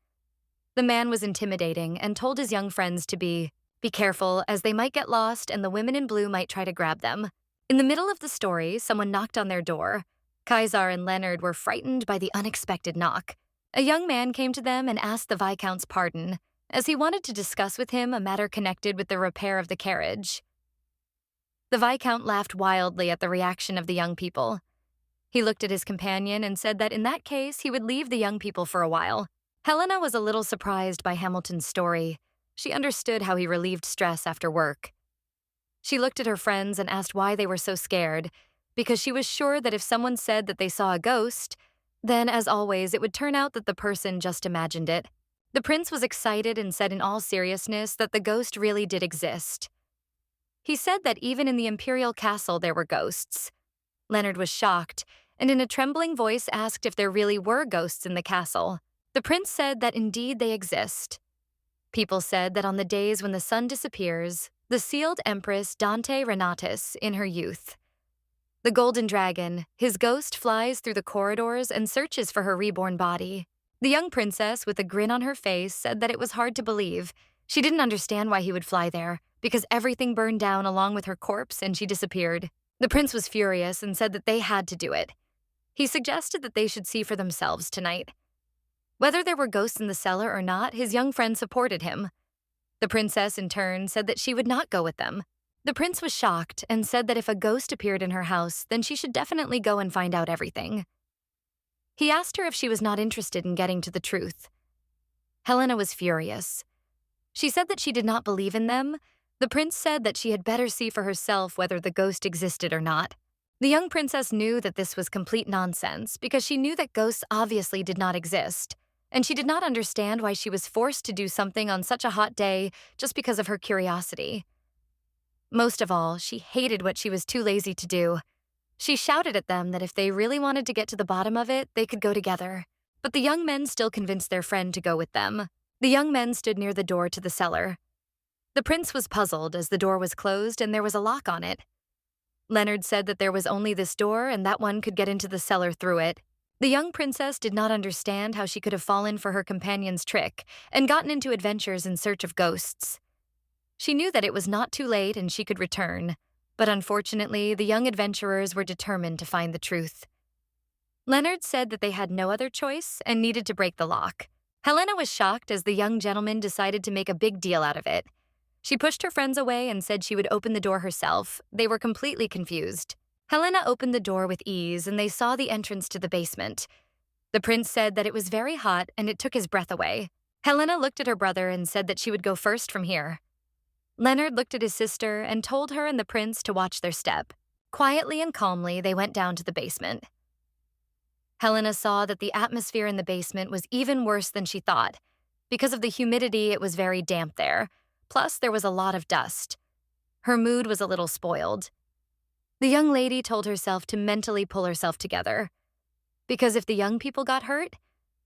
A: The man was intimidating and told his young friends to be careful, as they might get lost and the women in blue might try to grab them. In the middle of the story, someone knocked on their door. Kaisar and Leonard were frightened by the unexpected knock. A young man came to them and asked the Viscount's pardon, as he wanted to discuss with him a matter connected with the repair of the carriage. The Viscount laughed wildly at the reaction of the young people. He looked at his companion and said that in that case he would leave the young people for a while. Helena was a little surprised by Hamilton's story. She understood how he relieved stress after work. She looked at her friends and asked why they were so scared, because she was sure that if someone said that they saw a ghost, then, as always, it would turn out that the person just imagined it. The prince was excited and said in all seriousness that the ghost really did exist. He said that even in the imperial castle there were ghosts. Leonard was shocked, and in a trembling voice asked if there really were ghosts in the castle. The prince said that indeed they exist. People said that on the days when the sun disappears, the sealed empress Dante Renatus in her youth, the golden dragon, his ghost flies through the corridors and searches for her reborn body. The young princess, with a grin on her face, said that it was hard to believe. She didn't understand why he would fly there, because everything burned down along with her corpse and she disappeared. The prince was furious and said that they had to do it. He suggested that they should see for themselves tonight. Whether there were ghosts in the cellar or not, his young friend supported him. The princess, in turn, said that she would not go with them. The prince was shocked and said that if a ghost appeared in her house, then she should definitely go and find out everything. He asked her if she was not interested in getting to the truth. Helena was furious. She said that she did not believe in them. The prince said that she had better see for herself whether the ghost existed or not. The young princess knew that this was complete nonsense because she knew that ghosts obviously did not exist, and she did not understand why she was forced to do something on such a hot day just because of her curiosity. Most of all, she hated what she was too lazy to do. She shouted at them that if they really wanted to get to the bottom of it, they could go together. But the young men still convinced their friend to go with them. The young men stood near the door to the cellar. The prince was puzzled as the door was closed and there was a lock on it. Leonard said that there was only this door and that one could get into the cellar through it. The young princess did not understand how she could have fallen for her companion's trick and gotten into adventures in search of ghosts. She knew that it was not too late and she could return, but unfortunately, the young adventurers were determined to find the truth. Leonard said that they had no other choice and needed to break the lock. Helena was shocked as the young gentleman decided to make a big deal out of it. She pushed her friends away and said she would open the door herself. They were completely confused. Helena opened the door with ease and they saw the entrance to the basement. The prince said that it was very hot and it took his breath away. Helena looked at her brother and said that she would go first from here. Leonard looked at his sister and told her and the prince to watch their step. Quietly and calmly, they went down to the basement. Helena saw that the atmosphere in the basement was even worse than she thought. Because of the humidity, it was very damp there. Plus, there was a lot of dust. Her mood was a little spoiled. The young lady told herself to mentally pull herself together, because if the young people got hurt,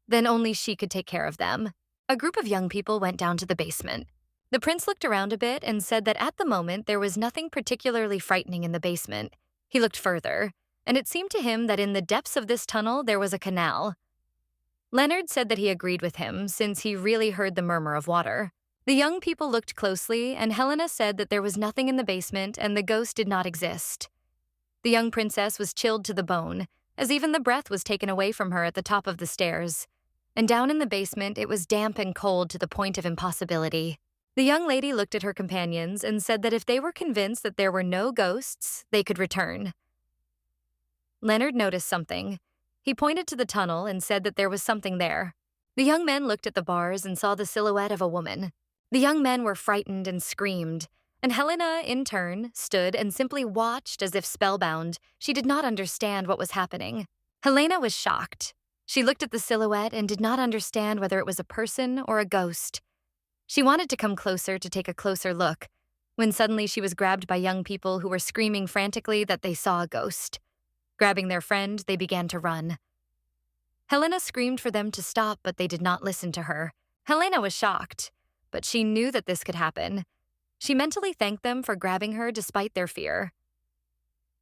A: then only she could take care of them. A group of young people went down to the basement. The prince looked around a bit and said that at the moment there was nothing particularly frightening in the basement. He looked further, and it seemed to him that in the depths of this tunnel there was a canal. Leonard said that he agreed with him since he really heard the murmur of water. The young people looked closely, and Helena said that there was nothing in the basement and the ghost did not exist. The young princess was chilled to the bone, as even the breath was taken away from her at the top of the stairs. And down in the basement, it was damp and cold to the point of impossibility. The young lady looked at her companions and said that if they were convinced that there were no ghosts, they could return. Leonard noticed something. He pointed to the tunnel and said that there was something there. The young men looked at the bars and saw the silhouette of a woman. The young men were frightened and screamed, and Helena, in turn, stood and simply watched as if spellbound. She did not understand what was happening. Helena was shocked. She looked at the silhouette and did not understand whether it was a person or a ghost. She wanted to come closer to take a closer look, when suddenly she was grabbed by young people who were screaming frantically that they saw a ghost. Grabbing their friend, they began to run. Helena screamed for them to stop, but they did not listen to her. Helena was shocked, but she knew that this could happen. She mentally thanked them for grabbing her despite their fear.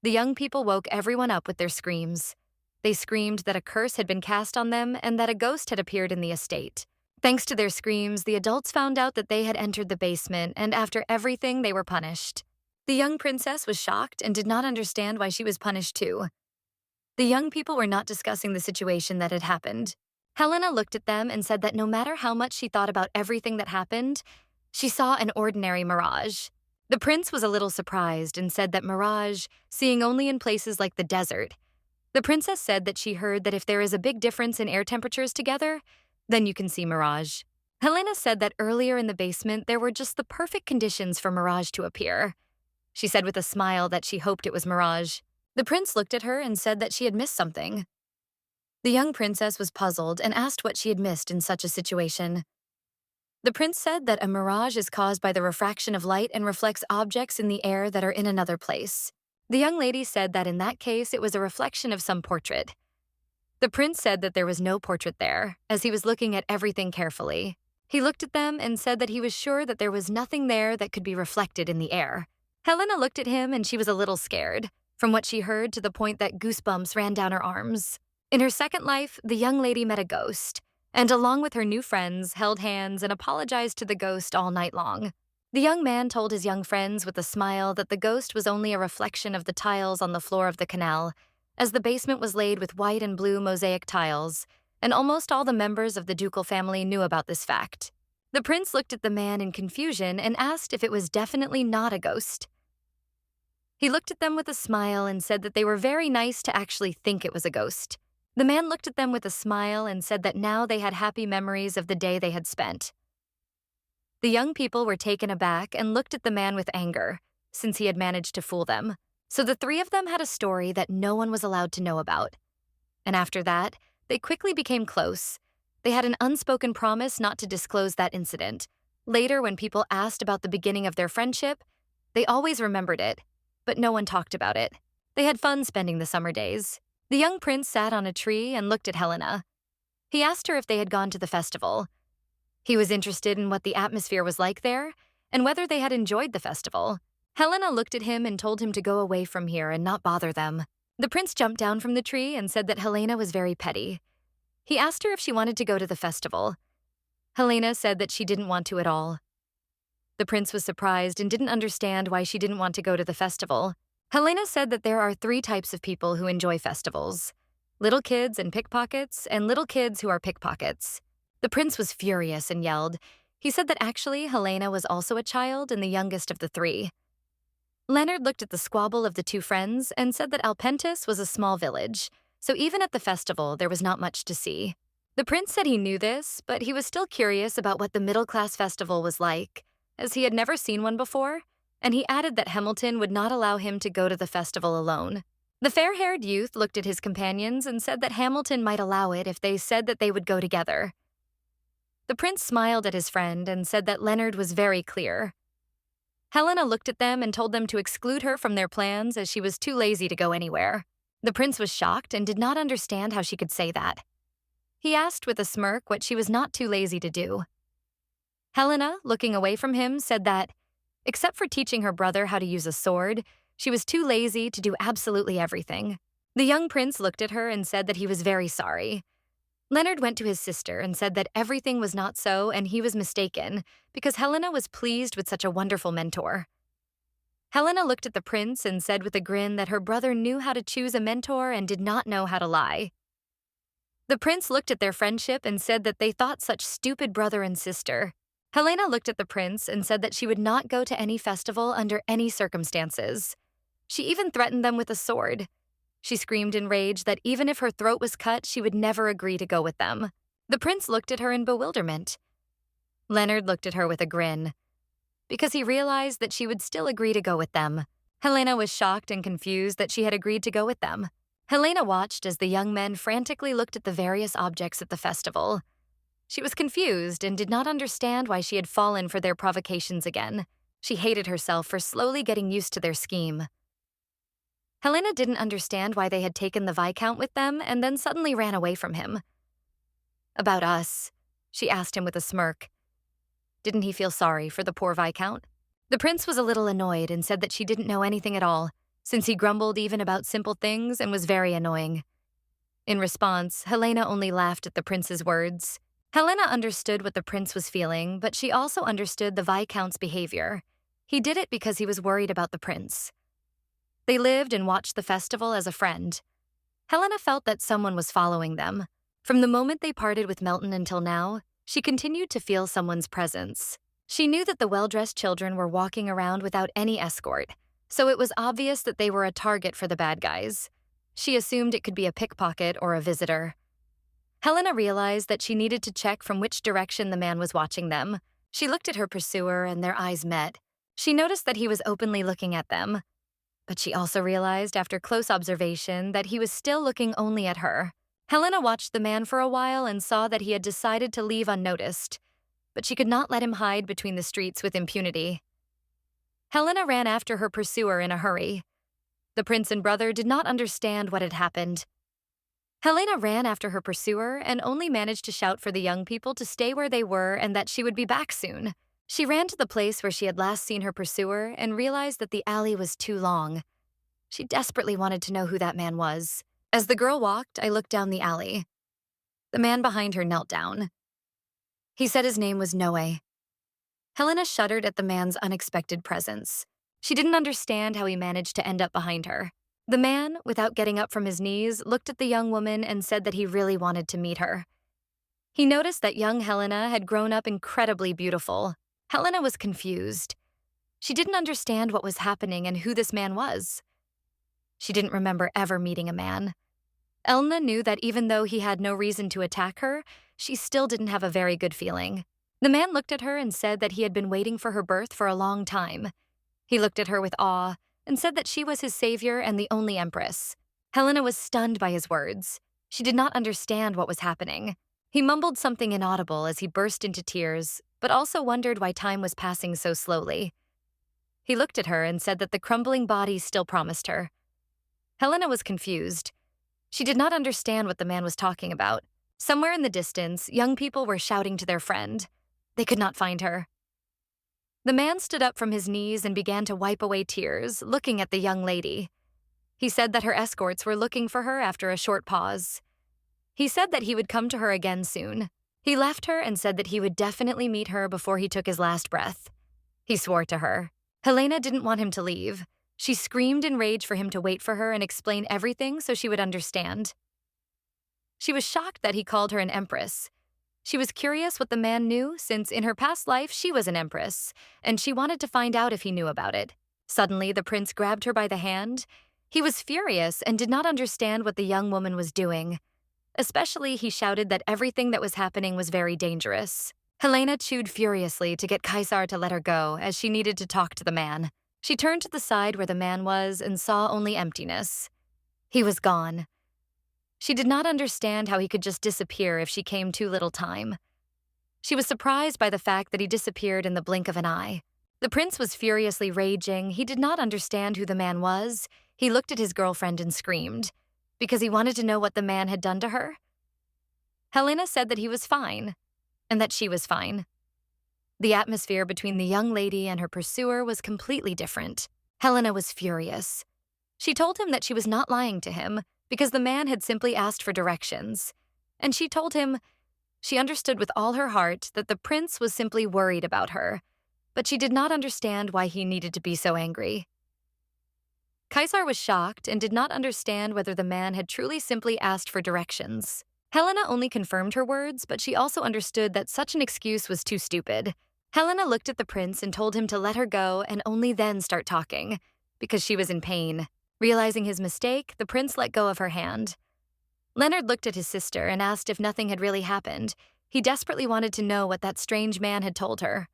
A: The young people woke everyone up with their screams. They screamed that a curse had been cast on them and that a ghost had appeared in the estate. Thanks to their screams, the adults found out that they had entered the basement, and after everything, they were punished. The young princess was shocked and did not understand why she was punished too. The young people were not discussing the situation that had happened. Helena looked at them and said that no matter how much she thought about everything that happened, she saw an ordinary mirage. The prince was a little surprised and said that mirage, seeing only in places like the desert. The princess said that she heard that if there is a big difference in air temperatures together, then you can see mirage. Helena said that earlier in the basement there were just the perfect conditions for mirage to appear. She said with a smile that she hoped it was mirage. The prince looked at her and said that she had missed something. The young princess was puzzled and asked what she had missed in such a situation. The prince said that a mirage is caused by the refraction of light and reflects objects in the air that are in another place. The young lady said that in that case it was a reflection of some portrait. The prince said that there was no portrait there, as he was looking at everything carefully. He looked at them and said that he was sure that there was nothing there that could be reflected in the air. Helena looked at him and she was a little scared, from what she heard to the point that goosebumps ran down her arms. In her second life, the young lady met a ghost, and along with her new friends, held hands and apologized to the ghost all night long. The young man told his young friends with a smile that the ghost was only a reflection of the tiles on the floor of the canal, as the basement was laid with white and blue mosaic tiles, and almost all the members of the ducal family knew about this fact. The prince looked at the man in confusion and asked if it was definitely not a ghost. He looked at them with a smile and said that they were very nice to actually think it was a ghost. The man looked at them with a smile and said that now they had happy memories of the day they had spent. The young people were taken aback and looked at the man with anger, since he had managed to fool them. So the three of them had a story that no one was allowed to know about. And after that, they quickly became close. They had an unspoken promise not to disclose that incident. Later, when people asked about the beginning of their friendship, they always remembered it, but no one talked about it. They had fun spending the summer days. The young prince sat on a tree and looked at Helena. He asked her if they had gone to the festival. He was interested in what the atmosphere was like there and whether they had enjoyed the festival. Helena looked at him and told him to go away from here and not bother them. The prince jumped down from the tree and said that Helena was very petty. He asked her if she wanted to go to the festival. Helena said that she didn't want to at all. The prince was surprised and didn't understand why she didn't want to go to the festival. Helena said that there are 3 types of people who enjoy festivals: little kids and pickpockets, and little kids who are pickpockets. The prince was furious and yelled. He said that actually Helena was also a child and the youngest of the 3. Leonard looked at the squabble of the 2 friends and said that Alpentis was a small village, so even at the festival there was not much to see. The prince said he knew this, but he was still curious about what the middle-class festival was like, as he had never seen one before, and he added that Hamilton would not allow him to go to the festival alone. The fair-haired youth looked at his companions and said that Hamilton might allow it if they said that they would go together. The prince smiled at his friend and said that Leonard was very clear. Helena looked at them and told them to exclude her from their plans as she was too lazy to go anywhere. The prince was shocked and did not understand how she could say that. He asked with a smirk what she was not too lazy to do. Helena, looking away from him, said that, except for teaching her brother how to use a sword, she was too lazy to do absolutely everything. The young prince looked at her and said that he was very sorry. Leonard went to his sister and said that everything was not so and he was mistaken because Helena was pleased with such a wonderful mentor. Helena looked at the prince and said with a grin that her brother knew how to choose a mentor and did not know how to lie. The prince looked at their friendship and said that they thought such stupid brother and sister. Helena looked at the prince and said that she would not go to any festival under any circumstances. She even threatened them with a sword. She screamed in rage that even if her throat was cut, she would never agree to go with them. The prince looked at her in bewilderment. Leonard looked at her with a grin, because he realized that she would still agree to go with them. Helena was shocked and confused that she had agreed to go with them. Helena watched as the young men frantically looked at the various objects at the festival. She was confused and did not understand why she had fallen for their provocations again. She hated herself for slowly getting used to their scheme. Helena didn't understand why they had taken the Viscount with them and then suddenly ran away from him. About us, she asked him with a smirk. Didn't he feel sorry for the poor Viscount? The prince was a little annoyed and said that she didn't know anything at all, since he grumbled even about simple things and was very annoying. In response, Helena only laughed at the prince's words. Helena understood what the prince was feeling, but she also understood the Viscount's behavior. He did it because he was worried about the prince. They lived and watched the festival as a friend. Helena felt that someone was following them. From the moment they parted with Melton until now, she continued to feel someone's presence. She knew that the well-dressed children were walking around without any escort, so it was obvious that they were a target for the bad guys. She assumed it could be a pickpocket or a visitor. Helena realized that she needed to check from which direction the man was watching them. She looked at her pursuer and their eyes met. She noticed that he was openly looking at them. But she also realized after close observation that he was still looking only at her. Helena watched the man for a while and saw that he had decided to leave unnoticed, but she could not let him hide between the streets with impunity. Helena ran after her pursuer in a hurry. The prince and brother did not understand what had happened. Helena ran after her pursuer and only managed to shout for the young people to stay where they were and that she would be back soon. She ran to the place where she had last seen her pursuer and realized that the alley was too long. She desperately wanted to know who that man was. As the girl walked, I looked down the alley. The man behind her knelt down. He said his name was Noe. Helena shuddered at the man's unexpected presence. She didn't understand how he managed to end up behind her. The man, without getting up from his knees, looked at the young woman and said that he really wanted to meet her. He noticed that young Helena had grown up incredibly beautiful. Helena was confused. She didn't understand what was happening and who this man was. She didn't remember ever meeting a man. Elna knew that even though he had no reason to attack her, she still didn't have a very good feeling. The man looked at her and said that he had been waiting for her birth for a long time. He looked at her with awe and said that she was his savior and the only empress. Helena was stunned by his words. She did not understand what was happening. He mumbled something inaudible as he burst into tears, but also wondered why time was passing so slowly. He looked at her and said that the crumbling body still promised her. Helena was confused. She did not understand what the man was talking about. Somewhere in the distance, young people were shouting to their friend. They could not find her. The man stood up from his knees and began to wipe away tears, looking at the young lady. He said that her escorts were looking for her after a short pause. He said that he would come to her again soon. He left her and said that he would definitely meet her before he took his last breath. He swore to her. Helena didn't want him to leave. She screamed in rage for him to wait for her and explain everything so she would understand. She was shocked that he called her an empress. She was curious what the man knew, since in her past life she was an empress, and she wanted to find out if he knew about it. Suddenly, the prince grabbed her by the hand. He was furious and did not understand what the young woman was doing. Especially, he shouted that everything that was happening was very dangerous. Helena chewed furiously to get Caesar to let her go, as she needed to talk to the man. She turned to the side where the man was and saw only emptiness. He was gone. She did not understand how he could just disappear if she came too little time. She was surprised by the fact that he disappeared in the blink of an eye. The prince was furiously raging. He did not understand who the man was. He looked at his girlfriend and screamed, because he wanted to know what the man had done to her. Helena said that he was fine, and that she was fine. The atmosphere between the young lady and her pursuer was completely different. Helena was furious. She told him that she was not lying to him because the man had simply asked for directions. And she told him she understood with all her heart that the prince was simply worried about her, but she did not understand why he needed to be so angry. Kaisar was shocked and did not understand whether the man had truly simply asked for directions. Helena only confirmed her words, but she also understood that such an excuse was too stupid. Helena looked at the prince and told him to let her go and only then start talking, because she was in pain. Realizing his mistake, the prince let go of her hand. Leonard looked at his sister and asked if nothing had really happened. He desperately wanted to know what that strange man had told her.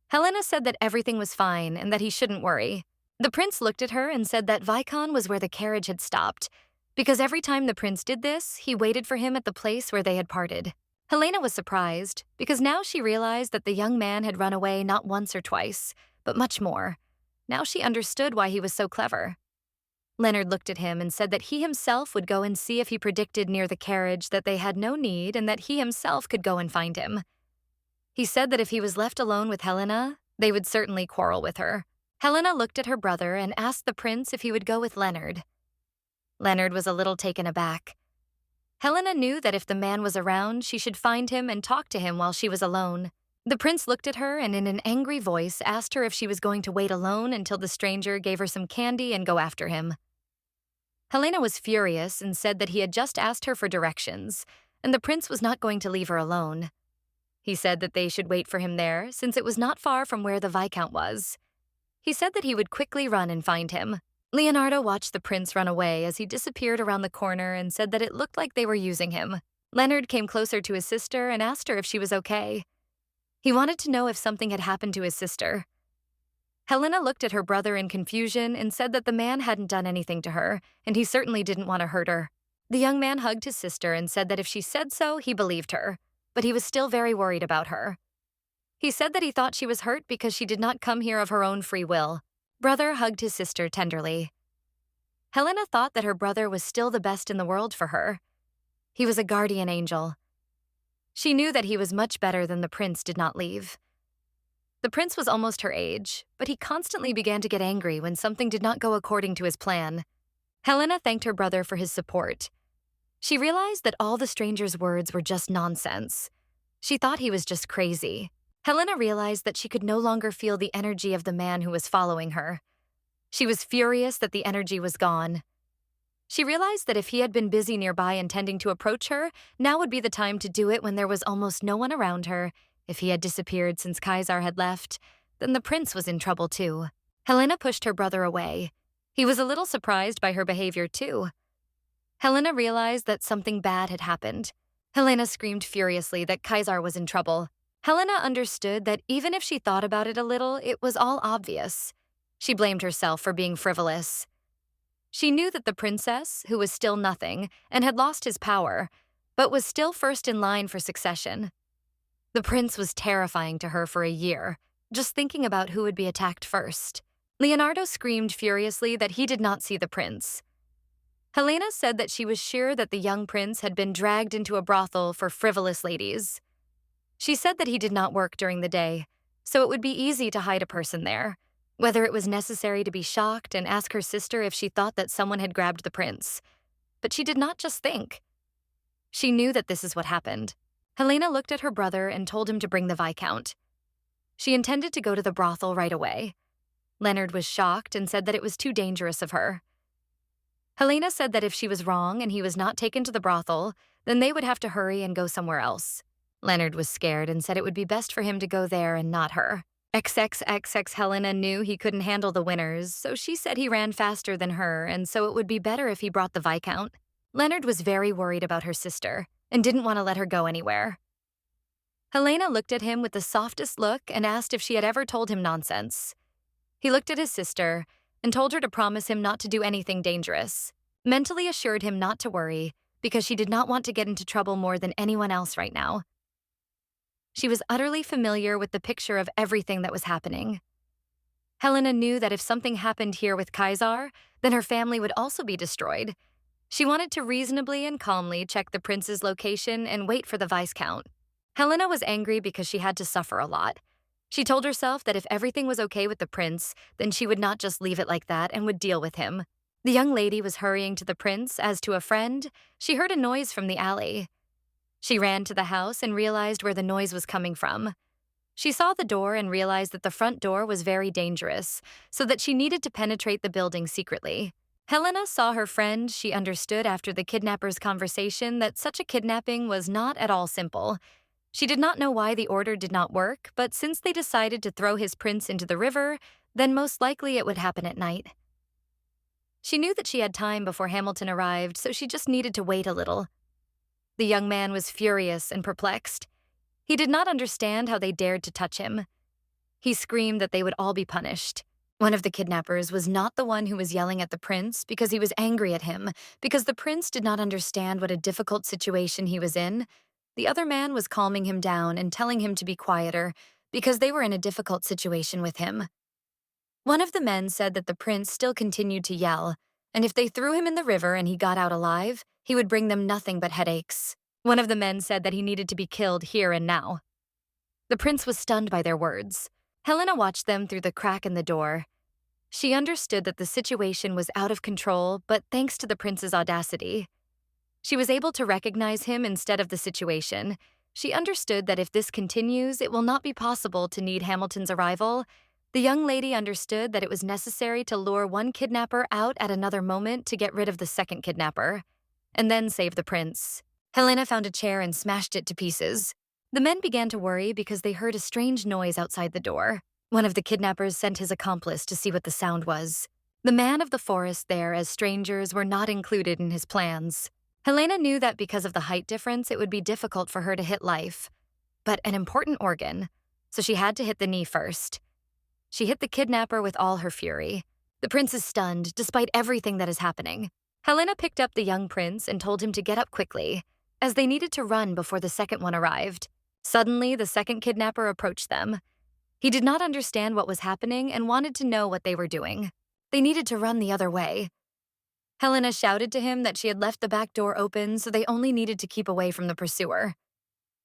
A: Helena said that everything was fine and that he shouldn't worry. The prince looked at her and said that Vicon was where the carriage had stopped, because every time the prince did this, he waited for him at the place where they had parted. Helena was surprised, because now she realized that the young man had run away not once or twice, but much more. Now she understood why he was so clever. Leonard looked at him and said that he himself would go and see if he predicted near the carriage that they had no need and that he himself could go and find him. He said that if he was left alone with Helena, they would certainly quarrel with her. Helena looked at her brother and asked the prince if he would go with Leonard. Leonard was a little taken aback. Helena knew that if the man was around, she should find him and talk to him while she was alone. The prince looked at her and in an angry voice asked her if she was going to wait alone until the stranger gave her some candy and go after him. Helena was furious and said that he had just asked her for directions, and the prince was not going to leave her alone. He said that they should wait for him there, since it was not far from where the Viscount was. He said that he would quickly run and find him. Leonardo watched the prince run away as he disappeared around the corner and said that it looked like they were using him. Leonard came closer to his sister and asked her if she was okay. He wanted to know if something had happened to his sister. Helena looked at her brother in confusion and said that the man hadn't done anything to her, and he certainly didn't want to hurt her. The young man hugged his sister and said that if she said so, he believed her, but he was still very worried about her. He said that he thought she was hurt because she did not come here of her own free will. Brother hugged his sister tenderly. Helena thought that her brother was still the best in the world for her. He was a guardian angel. She knew that he was much better than the prince did not leave. The prince was almost her age, but he constantly began to get angry when something did not go according to his plan. Helena thanked her brother for his support. She realized that all the stranger's words were just nonsense. She thought he was just crazy. Helena realized that she could no longer feel the energy of the man who was following her. She was furious that the energy was gone. She realized that if he had been busy nearby intending to approach her, now would be the time to do it when there was almost no one around her. If he had disappeared since Kaisar had left, then the prince was in trouble too. Helena pushed her brother away. He was a little surprised by her behavior too. Helena realized that something bad had happened. Helena screamed furiously that Kaisar was in trouble. Helena understood that even if she thought about it a little, it was all obvious. She blamed herself for being frivolous. She knew that the princess, who was still nothing and had lost his power, but was still first in line for succession. The prince was terrifying to her for a year, just thinking about who would be attacked first. Leonardo screamed furiously that he did not see the prince. Helena said that she was sure that the young prince had been dragged into a brothel for frivolous ladies. She said that he did not work during the day, so it would be easy to hide a person there, whether it was necessary to be shocked and ask her sister if she thought that someone had grabbed the prince. But she did not just think. She knew that this is what happened. Helena looked at her brother and told him to bring the Viscount. She intended to go to the brothel right away. Leonard was shocked and said that it was too dangerous of her. Helena said that if she was wrong and he was not taken to the brothel, then they would have to hurry and go somewhere else. Leonard was scared and said it would be best for him to go there and not her. XXXX Helena knew he couldn't handle the winners, so she said he ran faster than her and so it would be better if he brought the Viscount. Leonard was very worried about her sister and didn't want to let her go anywhere. Helena looked at him with the softest look and asked if she had ever told him nonsense. He looked at his sister and told her to promise him not to do anything dangerous, mentally assured him not to worry because she did not want to get into trouble more than anyone else right now. She was utterly familiar with the picture of everything that was happening. Helena knew that if something happened here with Kaisar, then her family would also be destroyed. She wanted to reasonably and calmly check the prince's location and wait for the Viscount. Helena was angry because she had to suffer a lot. She told herself that if everything was okay with the prince, then she would not just leave it like that and would deal with him. The young lady was hurrying to the prince as to a friend. She heard a noise from the alley. She ran to the house and realized where the noise was coming from. She saw the door and realized that the front door was very dangerous, so that she needed to penetrate the building secretly. Helena saw her friend. She understood after the kidnapper's conversation that such a kidnapping was not at all simple. She did not know why the order did not work, but since they decided to throw his prince into the river, then most likely it would happen at night. She knew that she had time before Hamilton arrived, so she just needed to wait a little. The young man was furious and perplexed. He did not understand how they dared to touch him. He screamed that they would all be punished. One of the kidnappers was not the one who was yelling at the prince because he was angry at him, because the prince did not understand what a difficult situation he was in. The other man was calming him down and telling him to be quieter because they were in a difficult situation with him. One of the men said that the prince still continued to yell, and if they threw him in the river and he got out alive, he would bring them nothing but headaches. One of the men said that he needed to be killed here and now. The prince was stunned by their words. Helena watched them through the crack in the door. She understood that the situation was out of control, but thanks to the prince's audacity, she was able to recognize him instead of the situation. She understood that if this continues, it will not be possible to need Hamilton's arrival. The young lady understood that it was necessary to lure one kidnapper out at another moment to get rid of the second kidnapper, and then save the prince. Helena found a chair and smashed it to pieces. The men began to worry because they heard a strange noise outside the door. One of the kidnappers sent his accomplice to see what the sound was. The man of the forest there as strangers were not included in his plans. Helena knew that because of the height difference, it would be difficult for her to hit life, but an important organ, so she had to hit the knee first. She hit the kidnapper with all her fury. The prince is stunned, despite everything that is happening. Helena picked up the young prince and told him to get up quickly, as they needed to run before the second one arrived. Suddenly, the second kidnapper approached them. He did not understand what was happening and wanted to know what they were doing. They needed to run the other way. Helena shouted to him that she had left the back door open, so they only needed to keep away from the pursuer.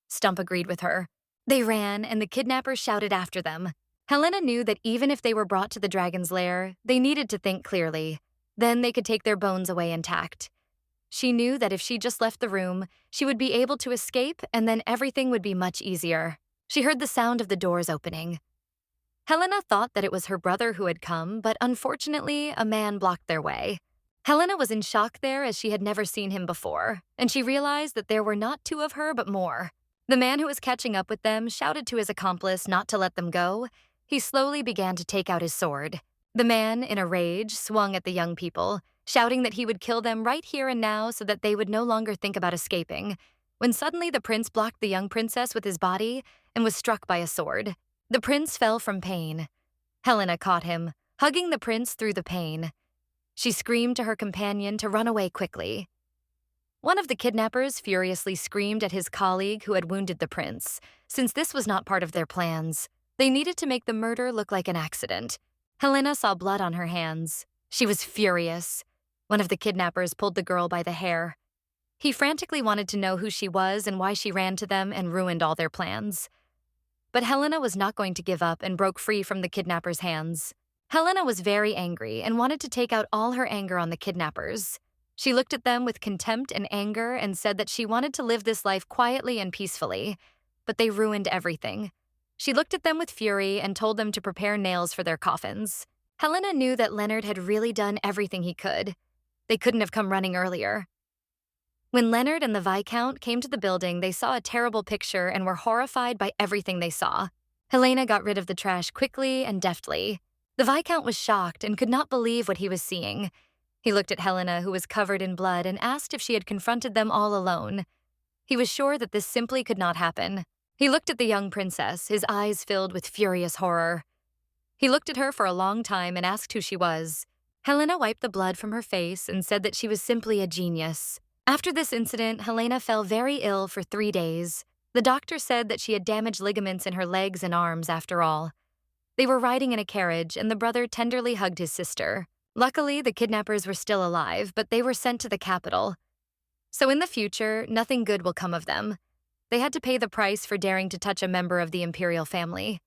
A: Stump agreed with her. They ran, and the kidnapper shouted after them. Helena knew that even if they were brought to the dragon's lair, they needed to think clearly. Then they could take their bones away intact. She knew that if she just left the room, she would be able to escape, and then everything would be much easier. She heard the sound of the doors opening. Helena thought that it was her brother who had come, but unfortunately, a man blocked their way. Helena was in shock there as she had never seen him before, and she realized that there were not two of her but more. The man who was catching up with them shouted to his accomplice not to let them go. He slowly began to take out his sword. The man, in a rage, swung at the young people, shouting that he would kill them right here and now so that they would no longer think about escaping, when suddenly the prince blocked the young princess with his body and was struck by a sword. The prince fell from pain. Helena caught him, hugging the prince through the pain. She screamed to her companion to run away quickly. One of the kidnappers furiously screamed at his colleague who had wounded the prince, since this was not part of their plans. They needed to make the murder look like an accident. Helena saw blood on her hands. She was furious. One of the kidnappers pulled the girl by the hair. He frantically wanted to know who she was and why she ran to them and ruined all their plans. But Helena was not going to give up and broke free from the kidnapper's hands. Helena was very angry and wanted to take out all her anger on the kidnappers. She looked at them with contempt and anger and said that she wanted to live this life quietly and peacefully, but they ruined everything. She looked at them with fury and told them to prepare nails for their coffins. Helena knew that Leonard had really done everything he could. They couldn't have come running earlier. When Leonard and the Viscount came to the building, they saw a terrible picture and were horrified by everything they saw. Helena got rid of the trash quickly and deftly. The Viscount was shocked and could not believe what he was seeing. He looked at Helena, who was covered in blood, and asked if she had confronted them all alone. He was sure that this simply could not happen. He looked at the young princess, his eyes filled with furious horror. He looked at her for a long time and asked who she was. Helena wiped the blood from her face and said that she was simply a genius. After this incident, Helena fell very ill for 3 days. The doctor said that she had damaged ligaments in her legs and arms after all. They were riding in a carriage, and the brother tenderly hugged his sister. Luckily, the kidnappers were still alive, but they were sent to the capital. So in the future, nothing good will come of them. They had to pay the price for daring to touch a member of the imperial family.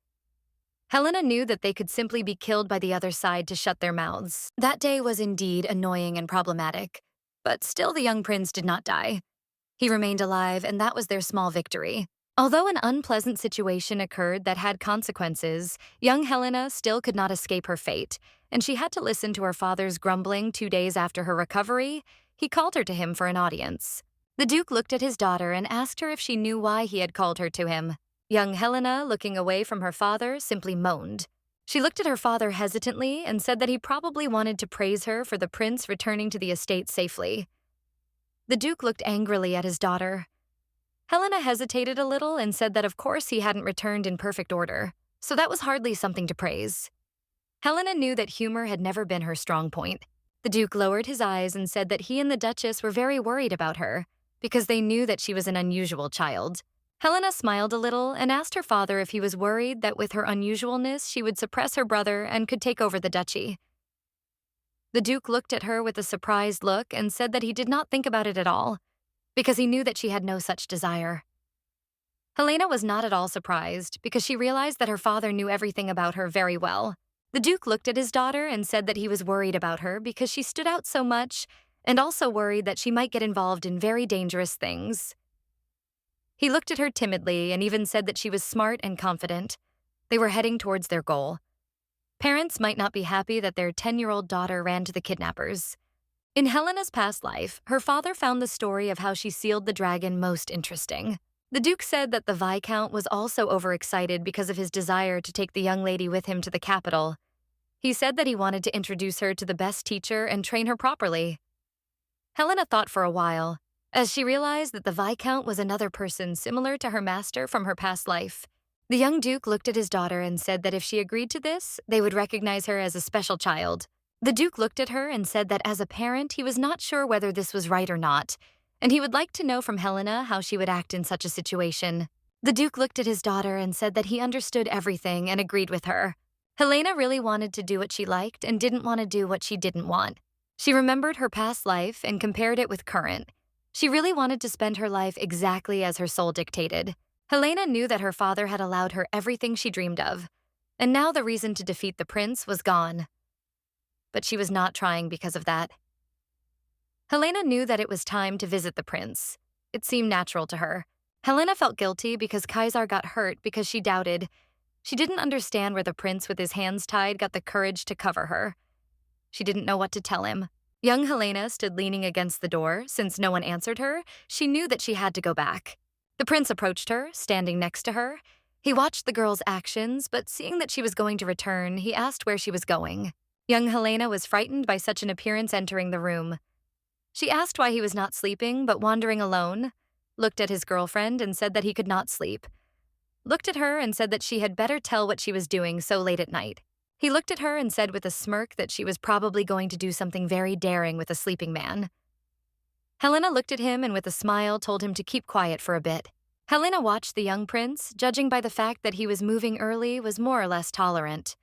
A: Helena knew that they could simply be killed by the other side to shut their mouths. That day was indeed annoying and problematic, but still the young prince did not die. He remained alive, and that was their small victory. Although an unpleasant situation occurred that had consequences, young Helena still could not escape her fate, and she had to listen to her father's grumbling 2 days after her recovery. He called her to him for an audience. The Duke looked at his daughter and asked her if she knew why he had called her to him. Young Helena, looking away from her father, simply moaned. She looked at her father hesitantly and said that he probably wanted to praise her for the prince returning to the estate safely. The Duke looked angrily at his daughter. Helena hesitated a little and said that of course he hadn't returned in perfect order, so that was hardly something to praise. Helena knew that humor had never been her strong point. The Duke lowered his eyes and said that he and the Duchess were very worried about her, because they knew that she was an unusual child. Helena smiled a little and asked her father if he was worried that with her unusualness she would suppress her brother and could take over the duchy. The Duke looked at her with a surprised look and said that he did not think about it at all, because he knew that she had no such desire. Helena was not at all surprised because she realized that her father knew everything about her very well. The Duke looked at his daughter and said that he was worried about her because she stood out so much and also worried that she might get involved in very dangerous things. He looked at her timidly and even said that she was smart and confident. They were heading towards their goal. Parents might not be happy that their 10-year-old daughter ran to the kidnappers. In Helena's past life, her father found the story of how she sealed the dragon most interesting. The Duke said that the Viscount was also overexcited because of his desire to take the young lady with him to the capital. He said that he wanted to introduce her to the best teacher and train her properly. Helena thought for a while, as she realized that the Viscount was another person similar to her master from her past life. The young Duke looked at his daughter and said that if she agreed to this, they would recognize her as a special child. The Duke looked at her and said that as a parent, he was not sure whether this was right or not, and he would like to know from Helena how she would act in such a situation. The Duke looked at his daughter and said that he understood everything and agreed with her. Helena really wanted to do what she liked and didn't want to do what she didn't want. She remembered her past life and compared it with current. She really wanted to spend her life exactly as her soul dictated. Helena knew that her father had allowed her everything she dreamed of, and now the reason to defeat the prince was gone. But she was not trying because of that. Helena knew that it was time to visit the prince. It seemed natural to her. Helena felt guilty because Kaisar got hurt because she doubted. She didn't understand where the prince with his hands tied got the courage to cover her. She didn't know what to tell him. Young Helena stood leaning against the door. Since no one answered her, she knew that she had to go back. The prince approached her, standing next to her. He watched the girl's actions, but seeing that she was going to return, he asked where she was going. Young Helena was frightened by such an appearance entering the room. She asked why he was not sleeping, but wandering alone, looked at his girlfriend and said that he could not sleep, looked at her and said that she had better tell what she was doing so late at night. He looked at her and said with a smirk that she was probably going to do something very daring with a sleeping man. Helena looked at him and with a smile told him to keep quiet for a bit. Helena watched the young prince, judging by the fact that he was moving early, was more or less tolerant.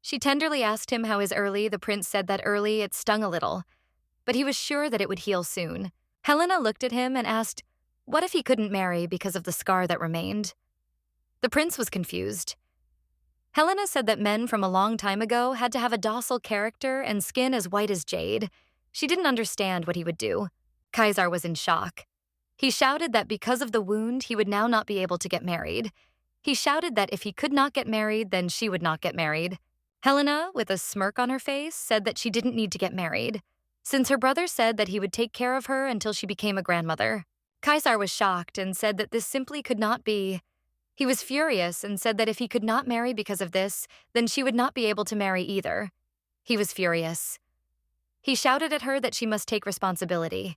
A: She tenderly asked him how his early. The prince said that early it stung a little, but he was sure that it would heal soon. Helena looked at him and asked, what if he couldn't marry because of the scar that remained? The prince was confused. Helena said that men from a long time ago had to have a docile character and skin as white as jade. She didn't understand what he would do. Kaisar was in shock. He shouted that because of the wound, he would now not be able to get married. He shouted that if he could not get married, then she would not get married. Helena, with a smirk on her face, said that she didn't need to get married, since her brother said that he would take care of her until she became a grandmother. Kaisar was shocked and said that this simply could not be. He was furious and said that if he could not marry because of this, then she would not be able to marry either. He was furious. He shouted at her that she must take responsibility.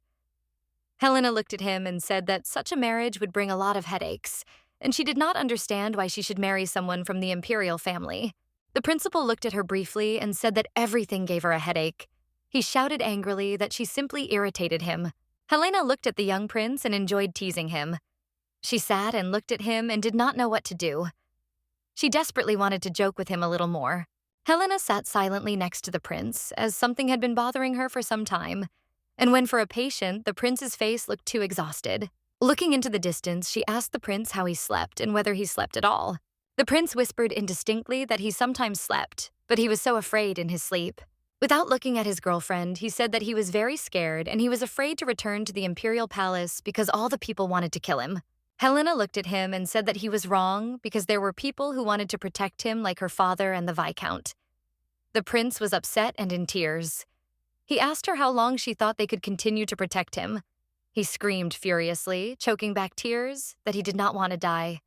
A: Helena looked at him and said that such a marriage would bring a lot of headaches, and she did not understand why she should marry someone from the imperial family. The principal looked at her briefly and said that everything gave her a headache. He shouted angrily that she simply irritated him. Helena looked at the young prince and enjoyed teasing him. She sat and looked at him and did not know what to do. She desperately wanted to joke with him a little more. Helena sat silently next to the prince, as something had been bothering her for some time. And when for a patient, the prince's face looked too exhausted. Looking into the distance, she asked the prince how he slept and whether he slept at all. The prince whispered indistinctly that he sometimes slept, but he was so afraid in his sleep. Without looking at his girlfriend, he said that he was very scared and he was afraid to return to the imperial palace because all the people wanted to kill him. Helena looked at him and said that he was wrong because there were people who wanted to protect him like her father and the Viscount. The prince was upset and in tears. He asked her how long she thought they could continue to protect him. He screamed furiously, choking back tears, that he did not want to die.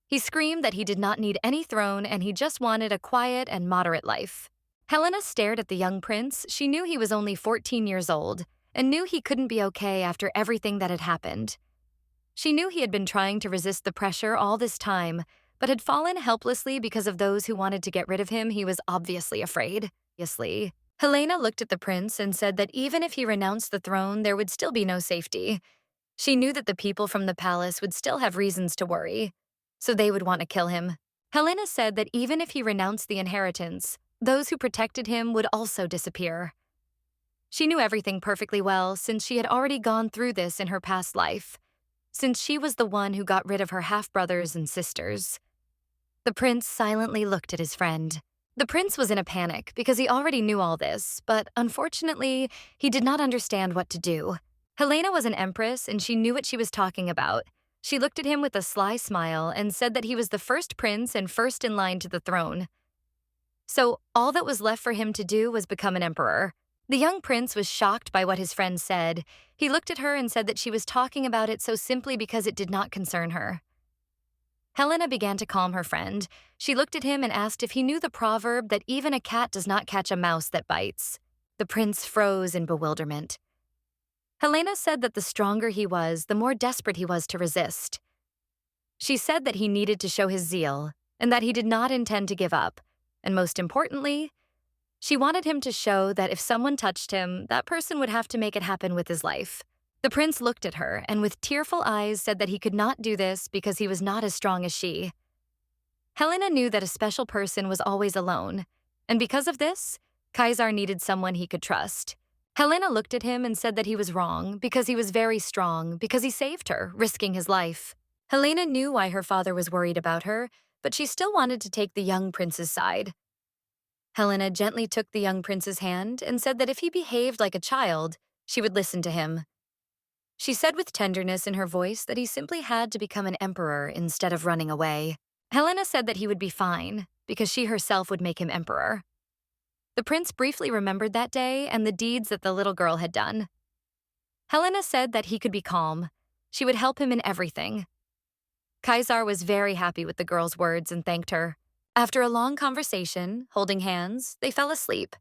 A: He screamed that he did not need any throne and he just wanted a quiet and moderate life. Helena stared at the young prince. She knew he was only 14 years old and knew he couldn't be okay after everything that had happened. She knew he had been trying to resist the pressure all this time, but had fallen helplessly because of those who wanted to get rid of him. He was obviously afraid. Helena looked at the prince and said that even if he renounced the throne, there would still be no safety. She knew that the people from the palace would still have reasons to worry, so they would want to kill him. Helena said that even if he renounced the inheritance, those who protected him would also disappear. She knew everything perfectly well since she had already gone through this in her past life, since she was the one who got rid of her half-brothers and sisters. The prince silently looked at his friend. The prince was in a panic because he already knew all this, but unfortunately, he did not understand what to do. Helena was an empress and she knew what she was talking about. She looked at him with a sly smile and said that he was the first prince and first in line to the throne. So all that was left for him to do was become an emperor. The young prince was shocked by what his friend said. He looked at her and said that she was talking about it so simply because it did not concern her. Helena began to calm her friend. She looked at him and asked if he knew the proverb that even a cat does not catch a mouse that bites. The prince froze in bewilderment. Helena said that the stronger he was, the more desperate he was to resist. She said that he needed to show his zeal and that he did not intend to give up, and most importantly, she wanted him to show that if someone touched him, that person would have to make it happen with his life. The prince looked at her and with tearful eyes said that he could not do this because he was not as strong as she. Helena knew that a special person was always alone, and because of this, Caesar needed someone he could trust. Helena looked at him and said that he was wrong because he was very strong, because he saved her, risking his life. Helena knew why her father was worried about her, but she still wanted to take the young prince's side. Helena gently took the young prince's hand and said that if he behaved like a child, she would listen to him. She said with tenderness in her voice that he simply had to become an emperor instead of running away. Helena said that he would be fine, because she herself would make him emperor. The prince briefly remembered that day and the deeds that the little girl had done. Helena said that he could be calm. She would help him in everything. Caesar was very happy with the girl's words and thanked her. After a long conversation, holding hands, they fell asleep.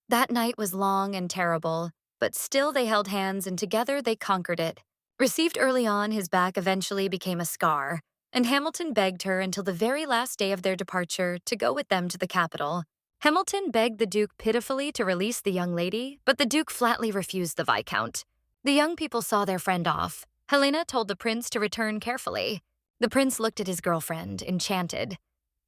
A: That night was long and terrible, but still they held hands and together they conquered it. Received early on, his back eventually became a scar, and Hamilton begged her until the very last day of their departure to go with them to the capital. Hamilton begged the Duke pitifully to release the young lady, but the Duke flatly refused the Viscount. The young people saw their friend off. Helena told the prince to return carefully. The prince looked at his girlfriend, enchanted.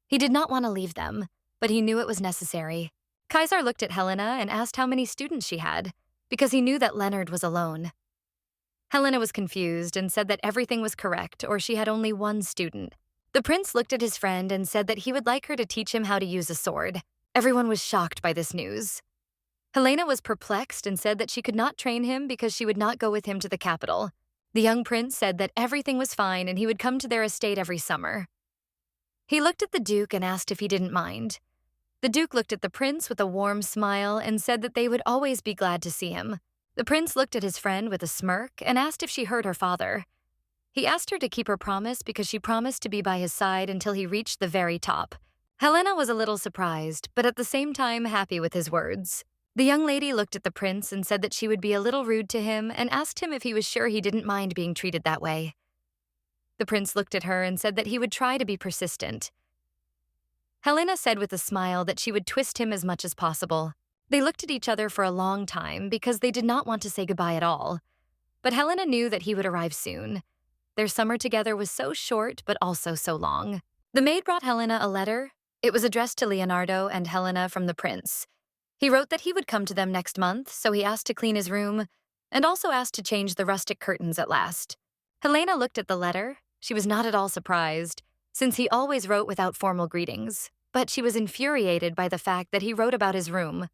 A: He did not want to leave them, but he knew it was necessary. Caesar looked at Helena and asked how many students she had, because he knew that Leonard was alone. Helena was confused and said that everything was correct, or she had only one student. The prince looked at his friend and said that he would like her to teach him how to use a sword. Everyone was shocked by this news. Helena was perplexed and said that she could not train him because she would not go with him to the capital. The young prince said that everything was fine and he would come to their estate every summer. He looked at the Duke and asked if he didn't mind. The Duke looked at the prince with a warm smile and said that they would always be glad to see him. The prince looked at his friend with a smirk and asked if she heard her father. He asked her to keep her promise because she promised to be by his side until he reached the very top. Helena was a little surprised, but at the same time happy with his words. The young lady looked at the prince and said that she would be a little rude to him and asked him if he was sure he didn't mind being treated that way. The prince looked at her and said that he would try to be persistent. Helena said with a smile that she would twist him as much as possible. They looked at each other for a long time because they did not want to say goodbye at all. But Helena knew that he would arrive soon. Their summer together was so short but also so long. The maid brought Helena a letter. It was addressed to Leonardo and Helena from the prince. He wrote that he would come to them next month, so he asked to clean his room and also asked to change the rustic curtains at last. Helena looked at the letter. She was not at all surprised, since he always wrote without formal greetings, but she was infuriated by the fact that he wrote about his room,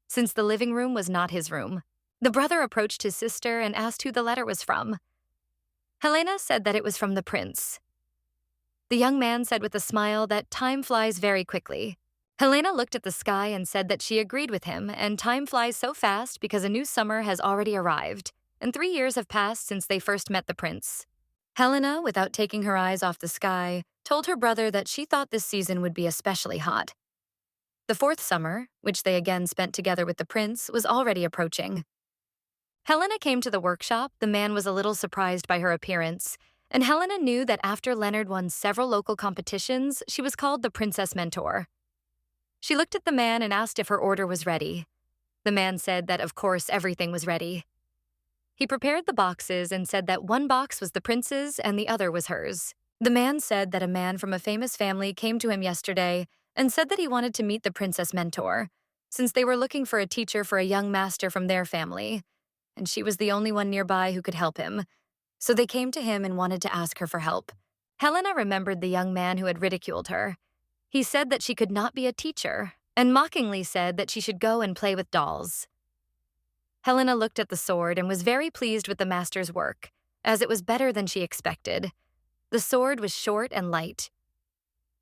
A: since the living room was not his room. The brother approached his sister and asked who the letter was from. Helena said that it was from the prince. The young man said with a smile that time flies very quickly. Helena looked at the sky and said that she agreed with him, and time flies so fast because a new summer has already arrived, and 3 years have passed since they first met the prince. Helena, without taking her eyes off the sky, told her brother that she thought this season would be especially hot. The 4th summer, which they again spent together with the prince, was already approaching. Helena came to the workshop. The man was a little surprised by her appearance, and Helena knew that after Leonard won several local competitions, she was called the Princess Mentor. She looked at the man and asked if her order was ready. The man said that, of course, everything was ready. He prepared the boxes and said that one box was the prince's and the other was hers. The man said that a man from a famous family came to him yesterday and said that he wanted to meet the Princess Mentor, since they were looking for a teacher for a young master from their family, and she was the only one nearby who could help him. So they came to him and wanted to ask her for help. Helena remembered the young man who had ridiculed her. He said that she could not be a teacher, and mockingly said that she should go and play with dolls. Helena looked at the sword and was very pleased with the master's work, as it was better than she expected. The sword was short and light.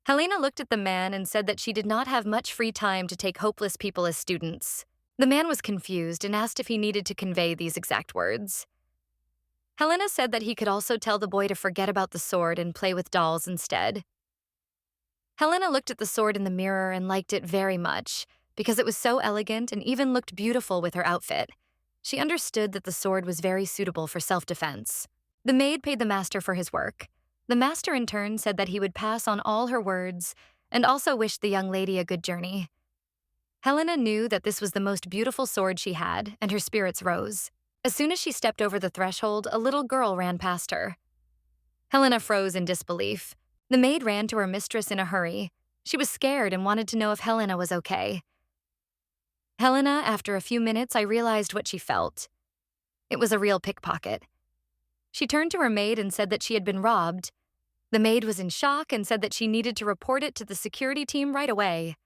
A: Helena looked at the man and said that she did not have much free time to take hopeless people as students. The man was confused and asked if he needed to convey these exact words. Helena said that he could also tell the boy to forget about the sword and play with dolls instead. Helena looked at the sword in the mirror and liked it very much, because it was so elegant and even looked beautiful with her outfit. She understood that the sword was very suitable for self-defense. The maid paid the master for his work. The master in turn said that he would pass on all her words and also wished the young lady a good journey. Helena knew that this was the most beautiful sword she had, and her spirits rose. As soon as she stepped over the threshold, a little girl ran past her. Helena froze in disbelief. The maid ran to her mistress in a hurry. She was scared and wanted to know if Helena was okay. Helena, after a few minutes, I realized what she felt. It was a real pickpocket. She turned to her maid and said that she had been robbed. The maid was in shock and said that she needed to report it to the security team right away.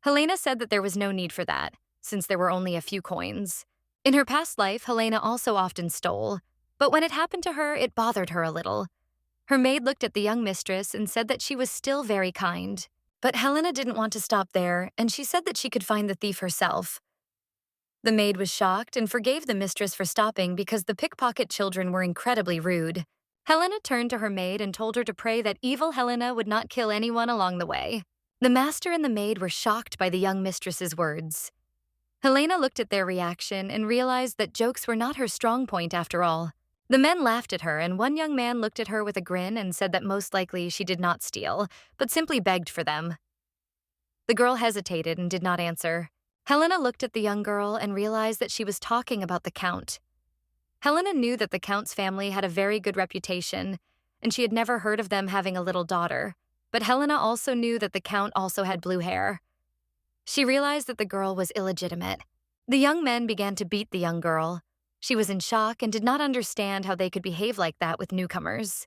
A: Helena said that there was no need for that, since there were only a few coins. In her past life, Helena also often stole, but when it happened to her, it bothered her a little. Her maid looked at the young mistress and said that she was still very kind. But Helena didn't want to stop there, and she said that she could find the thief herself. The maid was shocked and forgave the mistress for stopping because the pickpocket children were incredibly rude. Helena turned to her maid and told her to pray that evil Helena would not kill anyone along the way. The master and the maid were shocked by the young mistress's words. Helena looked at their reaction and realized that jokes were not her strong point after all. The men laughed at her, and one young man looked at her with a grin and said that most likely she did not steal, but simply begged for them. The girl hesitated and did not answer. Helena looked at the young girl and realized that she was talking about the Count. Helena knew that the Count's family had a very good reputation, and she had never heard of them having a little daughter, but Helena also knew that the Count also had blue hair. She realized that the girl was illegitimate. The young men began to beat the young girl. She was in shock and did not understand how they could behave like that with newcomers.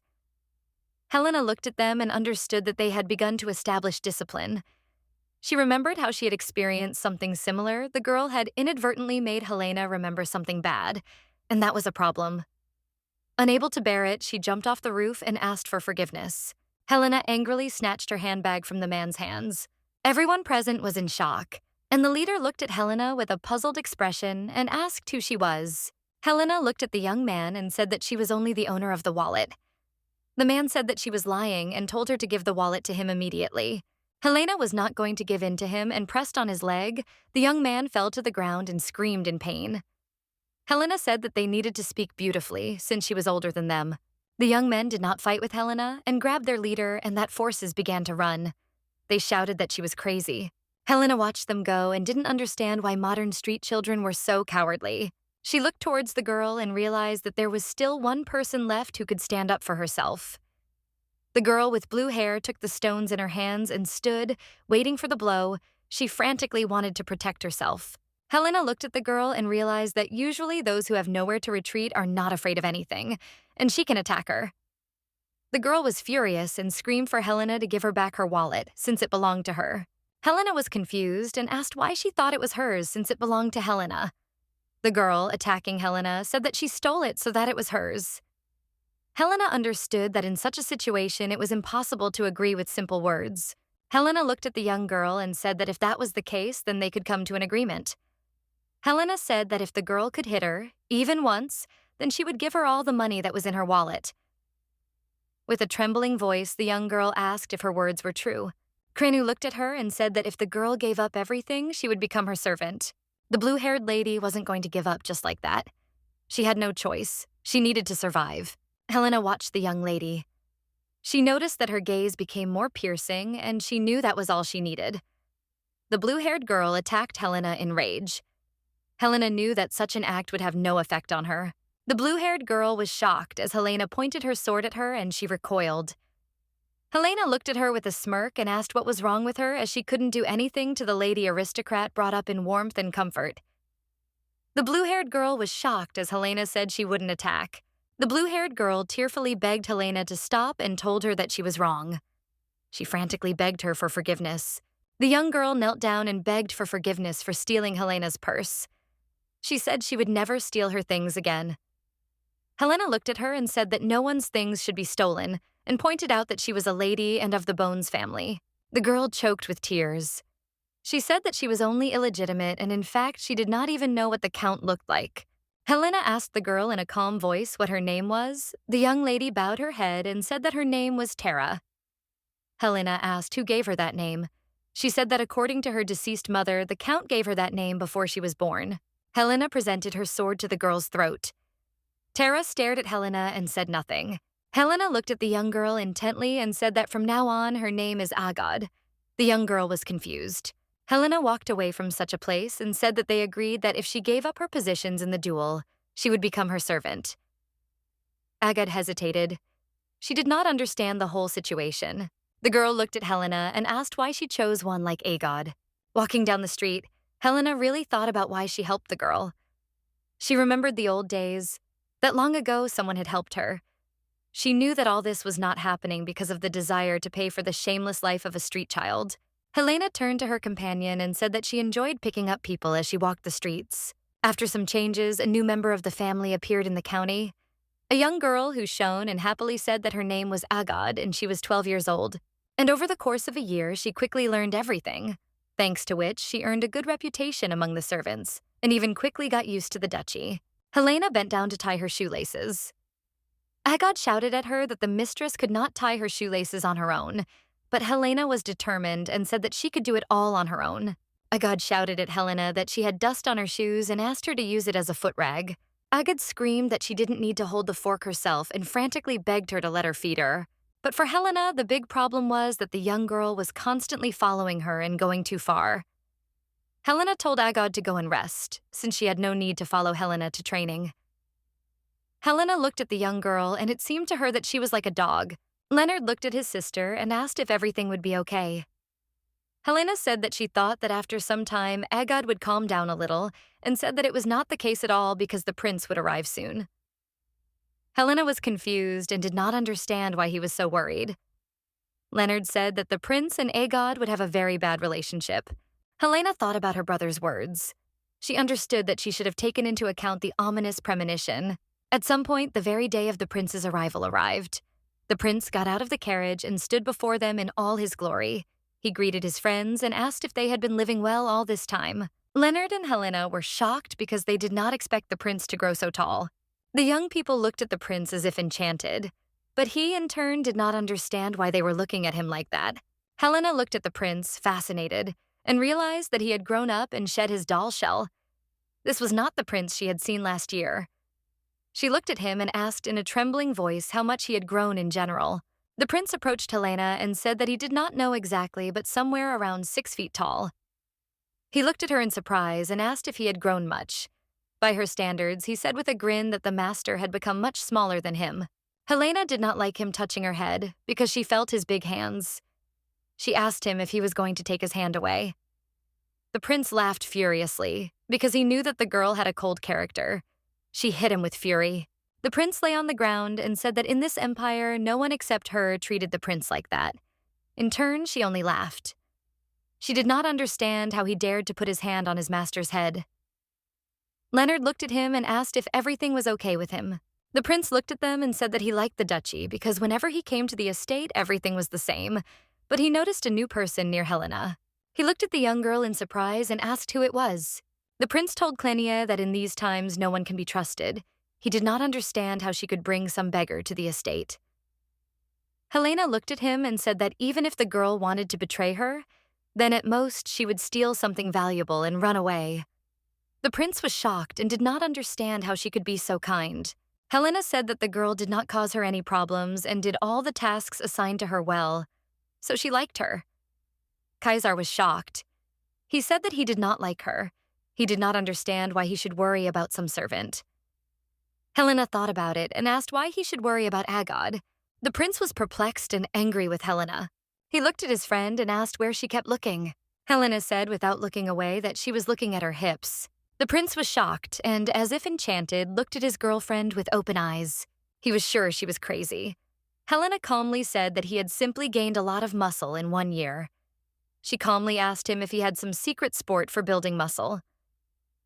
A: Helena looked at them and understood that they had begun to establish discipline. She remembered how she had experienced something similar. The girl had inadvertently made Helena remember something bad, and that was a problem. Unable to bear it, she jumped off the roof and asked for forgiveness. Helena angrily snatched her handbag from the man's hands. Everyone present was in shock, and the leader looked at Helena with a puzzled expression and asked who she was. Helena looked at the young man and said that she was only the owner of the wallet. The man said that she was lying and told her to give the wallet to him immediately. Helena was not going to give in to him and pressed on his leg. The young man fell to the ground and screamed in pain. Helena said that they needed to speak beautifully since she was older than them. The young men did not fight with Helena and grabbed their leader, and that forces began to run. They shouted that she was crazy. Helena watched them go and didn't understand why modern street children were so cowardly. She looked towards the girl and realized that there was still one person left who could stand up for herself. The girl with blue hair took the stones in her hands and stood, waiting for the blow. She frantically wanted to protect herself. Helena looked at the girl and realized that usually those who have nowhere to retreat are not afraid of anything, and she can attack her. The girl was furious and screamed for Helena to give her back her wallet, since it belonged to her. Helena was confused and asked why she thought it was hers since it belonged to Helena. The girl, attacking Helena, said that she stole it so that it was hers. Helena understood that in such a situation it was impossible to agree with simple words. Helena looked at the young girl and said that if that was the case, then they could come to an agreement. Helena said that if the girl could hit her, even once, then she would give her all the money that was in her wallet. With a trembling voice, the young girl asked if her words were true. Krenu looked at her and said that if the girl gave up everything, she would become her servant. The blue-haired lady wasn't going to give up just like that. She had no choice. She needed to survive. Helena watched the young lady. She noticed that her gaze became more piercing, and she knew that was all she needed. The blue-haired girl attacked Helena in rage. Helena knew that such an act would have no effect on her. The blue-haired girl was shocked as Helena pointed her sword at her and she recoiled. Helena looked at her with a smirk and asked what was wrong with her as she couldn't do anything to the lady aristocrat brought up in warmth and comfort. The blue-haired girl was shocked as Helena said she wouldn't attack. The blue-haired girl tearfully begged Helena to stop and told her that she was wrong. She frantically begged her for forgiveness. The young girl knelt down and begged for forgiveness for stealing Helena's purse. She said she would never steal her things again. Helena looked at her and said that no one's things should be stolen, and pointed out that she was a lady and of the Bones family. The girl choked with tears. She said that she was only illegitimate, and in fact, she did not even know what the Count looked like. Helena asked the girl in a calm voice what her name was. The young lady bowed her head and said that her name was Tara. Helena asked who gave her that name. She said that according to her deceased mother, the Count gave her that name before she was born. Helena presented her sword to the girl's throat. Tara stared at Helena and said nothing. Helena looked at the young girl intently and said that from now on her name is Agad. The young girl was confused. Helena walked away from such a place and said that they agreed that if she gave up her positions in the duel, she would become her servant. Agad hesitated. She did not understand the whole situation. The girl looked at Helena and asked why she chose one like Agad. Walking down the street, Helena really thought about why she helped the girl. She remembered the old days, that long ago someone had helped her. She knew that all this was not happening because of the desire to pay for the shameless life of a street child. Helena turned to her companion and said that she enjoyed picking up people as she walked the streets. After some changes, a new member of the family appeared in the county. A young girl who shone and happily said that her name was Agad and she was 12 years old. And over the course of a year, she quickly learned everything, thanks to which she earned a good reputation among the servants and even quickly got used to the duchy. Helena bent down to tie her shoelaces. Agad shouted at her that the mistress could not tie her shoelaces on her own, but Helena was determined and said that she could do it all on her own. Agad shouted at Helena that she had dust on her shoes and asked her to use it as a foot rag. Agad screamed that she didn't need to hold the fork herself and frantically begged her to let her feed her. But for Helena, the big problem was that the young girl was constantly following her and going too far. Helena told Agad to go and rest, since she had no need to follow Helena to training. Helena looked at the young girl, and it seemed to her that she was like a dog. Leonard looked at his sister and asked if everything would be okay. Helena said that she thought that after some time, Agad would calm down a little, and said that it was not the case at all because the prince would arrive soon. Helena was confused and did not understand why he was so worried. Leonard said that the prince and Agad would have a very bad relationship. Helena thought about her brother's words. She understood that she should have taken into account the ominous premonition. At some point, the very day of the prince's arrival arrived. The prince got out of the carriage and stood before them in all his glory. He greeted his friends and asked if they had been living well all this time. Leonard and Helena were shocked because they did not expect the prince to grow so tall. The young people looked at the prince as if enchanted, but he, in turn, did not understand why they were looking at him like that. Helena looked at the prince, fascinated, and realized that he had grown up and shed his doll shell. This was not the prince she had seen last year. She looked at him and asked in a trembling voice how much he had grown in general. The prince approached Helena and said that he did not know exactly, but somewhere around 6 feet tall. He looked at her in surprise and asked if he had grown much. By her standards, he said with a grin that the master had become much smaller than him. Helena did not like him touching her head because she felt his big hands. She asked him if he was going to take his hand away. The prince laughed furiously because he knew that the girl had a cold character. She hit him with fury. The prince lay on the ground and said that in this empire, no one except her treated the prince like that. In turn, she only laughed. She did not understand how he dared to put his hand on his master's head. Leonard looked at him and asked if everything was okay with him. The prince looked at them and said that he liked the duchy because whenever he came to the estate, everything was the same, but he noticed a new person near Helena. He looked at the young girl in surprise and asked who it was. The prince told Klenia that in these times no one can be trusted. He did not understand how she could bring some beggar to the estate. Helena looked at him and said that even if the girl wanted to betray her, then at most she would steal something valuable and run away. The prince was shocked and did not understand how she could be so kind. Helena said that the girl did not cause her any problems and did all the tasks assigned to her well, so she liked her. Kaisar was shocked. He said that he did not like her. He did not understand why he should worry about some servant. Helena thought about it and asked why he should worry about Agod. The prince was perplexed and angry with Helena. He looked at his friend and asked where she kept looking. Helena said without looking away that she was looking at her hips. The prince was shocked and, as if enchanted, looked at his girlfriend with open eyes. He was sure she was crazy. Helena calmly said that he had simply gained a lot of muscle in 1 year. She calmly asked him if he had some secret sport for building muscle.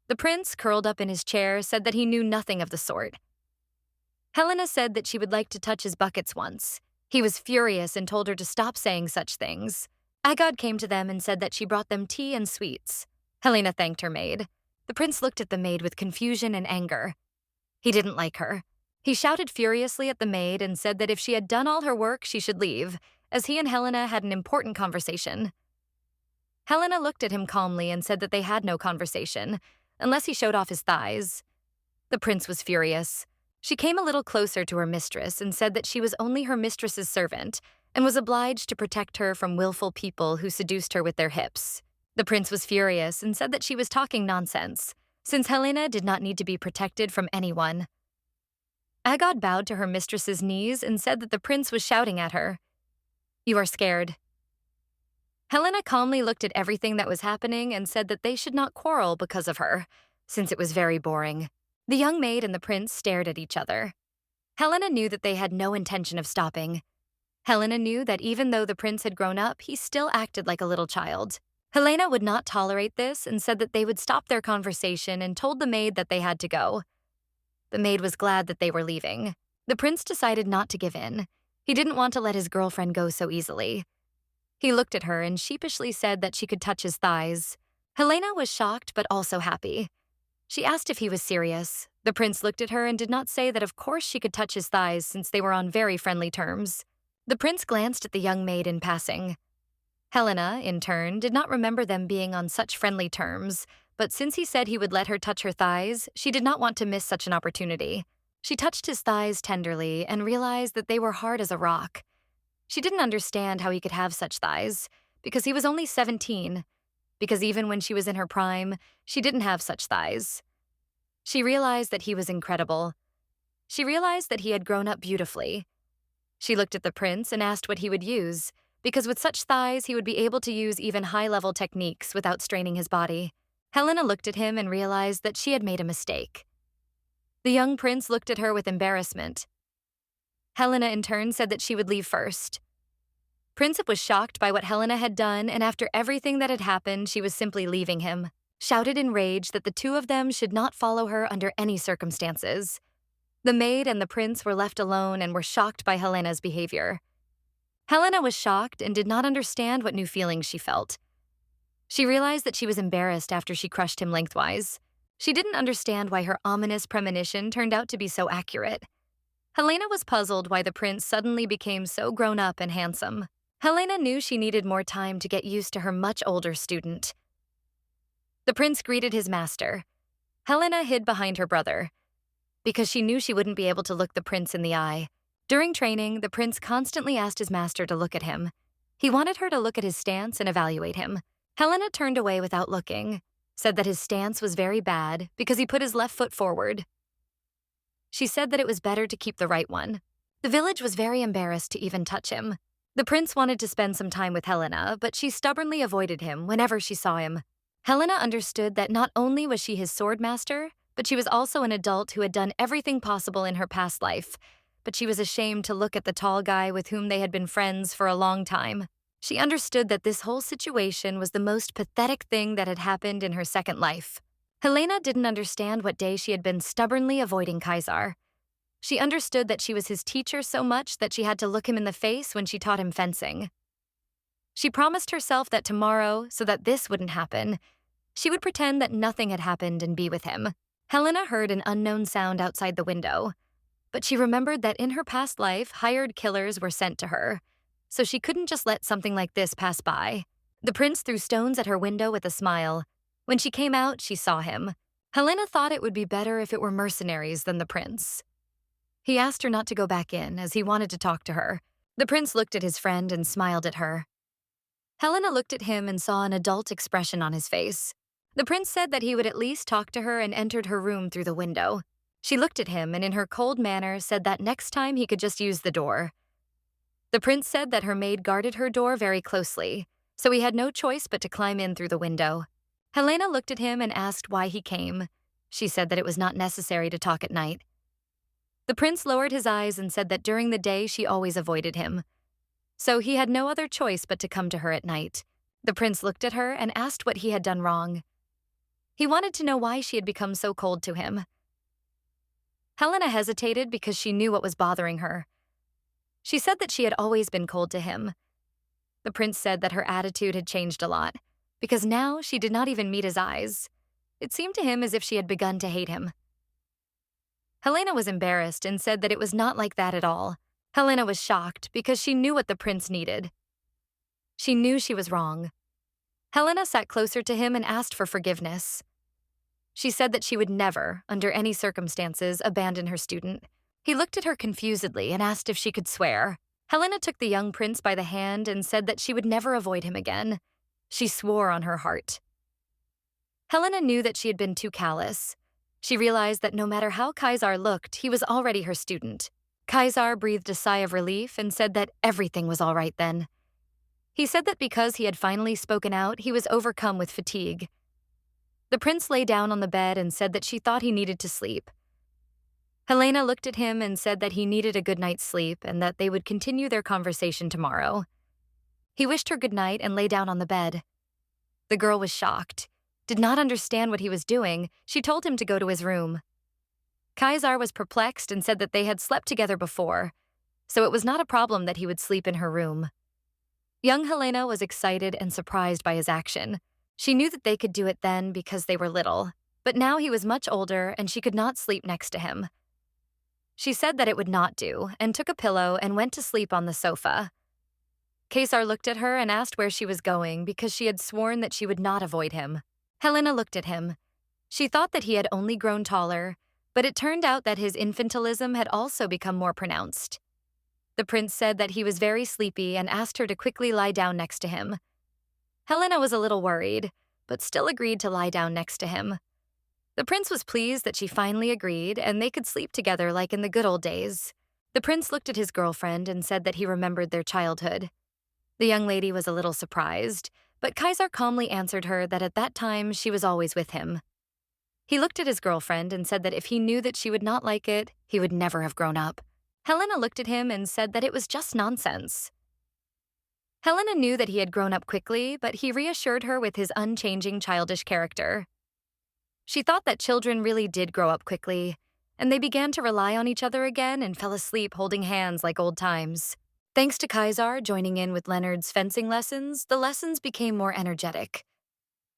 A: The prince, curled up in his chair, said that he knew nothing of the sort. Helena said that she would like to touch his buckets once. He was furious and told her to stop saying such things. Agod came to them and said that she brought them tea and sweets. Helena thanked her maid. The prince looked at the maid with confusion and anger. He didn't like her. He shouted furiously at the maid and said that if she had done all her work, she should leave, as he and Helena had an important conversation. Helena looked at him calmly and said that they had no conversation, unless he showed off his thighs. The prince was furious. She came a little closer to her mistress and said that she was only her mistress's servant and was obliged to protect her from willful people who seduced her with their hips. The prince was furious and said that she was talking nonsense, since Helena did not need to be protected from anyone. Agod bowed to her mistress's knees and said that the prince was shouting at her. "You are scared." Helena calmly looked at everything that was happening and said that they should not quarrel because of her, since it was very boring. The young maid and the prince stared at each other. Helena knew that they had no intention of stopping. Helena knew that even though the prince had grown up, he still acted like a little child. Helena would not tolerate this and said that they would stop their conversation and told the maid that they had to go. The maid was glad that they were leaving. The prince decided not to give in. He didn't want to let his girlfriend go so easily. He looked at her and sheepishly said that she could touch his thighs. Helena was shocked but also happy. She asked if he was serious. The prince looked at her and did not say that of course she could touch his thighs since they were on very friendly terms. The prince glanced at the young maid in passing. Helena, in turn, did not remember them being on such friendly terms, but since he said he would let her touch her thighs, she did not want to miss such an opportunity. She touched his thighs tenderly and realized that they were hard as a rock. She didn't understand how he could have such thighs, because he was only 17, because even when she was in her prime, she didn't have such thighs. She realized that he was incredible. She realized that he had grown up beautifully. She looked at the prince and asked what he would use, because with such thighs, he would be able to use even high-level techniques without straining his body. Helena looked at him and realized that she had made a mistake. The young prince looked at her with embarrassment. Helena, in turn, said that she would leave first. Princip was shocked by what Helena had done, and after everything that had happened, she was simply leaving him, shouted in rage that the two of them should not follow her under any circumstances. The maid and the prince were left alone and were shocked by Helena's behavior. Helena was shocked and did not understand what new feelings she felt. She realized that she was embarrassed after she crushed him lengthwise. She didn't understand why her ominous premonition turned out to be so accurate. Helena was puzzled why the prince suddenly became so grown up and handsome. Helena knew she needed more time to get used to her much older student. The prince greeted his master. Helena hid behind her brother, because she knew she wouldn't be able to look the prince in the eye. During training, the prince constantly asked his master to look at him. He wanted her to look at his stance and evaluate him. Helena turned away without looking, said that his stance was very bad because he put his left foot forward. She said that it was better to keep the right one. The village was very embarrassed to even touch him. The prince wanted to spend some time with Helena, but she stubbornly avoided him whenever she saw him. Helena understood that not only was she his sword master, but she was also an adult who had done everything possible in her past life. But she was ashamed to look at the tall guy with whom they had been friends for a long time. She understood that this whole situation was the most pathetic thing that had happened in her second life. Helena didn't understand what day she had been stubbornly avoiding Kaisar. She understood that she was his teacher so much that she had to look him in the face when she taught him fencing. She promised herself that tomorrow, so that this wouldn't happen, she would pretend that nothing had happened and be with him. Helena heard an unknown sound outside the window, but she remembered that in her past life, hired killers were sent to her, so she couldn't just let something like this pass by. The prince threw stones at her window with a smile. When she came out, she saw him. Helena thought it would be better if it were mercenaries than the prince. He asked her not to go back in, as he wanted to talk to her. The prince looked at his friend and smiled at her. Helena looked at him and saw an adult expression on his face. The prince said that he would at least talk to her and entered her room through the window. She looked at him and in her cold manner said that next time he could just use the door. The prince said that her maid guarded her door very closely, so he had no choice but to climb in through the window. Helena looked at him and asked why he came. She said that it was not necessary to talk at night. The prince lowered his eyes and said that during the day she always avoided him, so he had no other choice but to come to her at night. The prince looked at her and asked what he had done wrong. He wanted to know why she had become so cold to him. Helena hesitated because she knew what was bothering her. She said that she had always been cold to him. The prince said that her attitude had changed a lot, because now she did not even meet his eyes. It seemed to him as if she had begun to hate him. Helena was embarrassed and said that it was not like that at all. Helena was shocked because she knew what the prince needed. She knew she was wrong. Helena sat closer to him and asked for forgiveness. She said that she would never, under any circumstances, abandon her student. He looked at her confusedly and asked if she could swear. Helena took the young prince by the hand and said that she would never avoid him again. She swore on her heart. Helena knew that she had been too callous. She realized that no matter how Kaisar looked, he was already her student. Kaisar breathed a sigh of relief and said that everything was all right then. He said that because he had finally spoken out, he was overcome with fatigue. The prince lay down on the bed and said that she thought he needed to sleep. Helena looked at him and said that he needed a good night's sleep and that they would continue their conversation tomorrow. He wished her good night and lay down on the bed. The girl was shocked, did not understand what he was doing. She told him to go to his room. Kaisar was perplexed and said that they had slept together before, so it was not a problem that he would sleep in her room. Young Helena was excited and surprised by his action. She knew that they could do it then because they were little, but now he was much older and she could not sleep next to him. She said that it would not do and took a pillow and went to sleep on the sofa. Kaisar looked at her and asked where she was going because she had sworn that she would not avoid him. Helena looked at him. She thought that he had only grown taller, but it turned out that his infantilism had also become more pronounced. The prince said that he was very sleepy and asked her to quickly lie down next to him. Helena was a little worried, but still agreed to lie down next to him. The prince was pleased that she finally agreed and they could sleep together like in the good old days. The prince looked at his girlfriend and said that he remembered their childhood. The young lady was a little surprised, but Kaisar calmly answered her that at that time she was always with him. He looked at his girlfriend and said that if he knew that she would not like it, he would never have grown up. Helena looked at him and said that it was just nonsense. Helena knew that he had grown up quickly, but he reassured her with his unchanging childish character. She thought that children really did grow up quickly, and they began to rely on each other again and fell asleep holding hands like old times. Thanks to Kaisar joining in with Leonard's fencing lessons, the lessons became more energetic.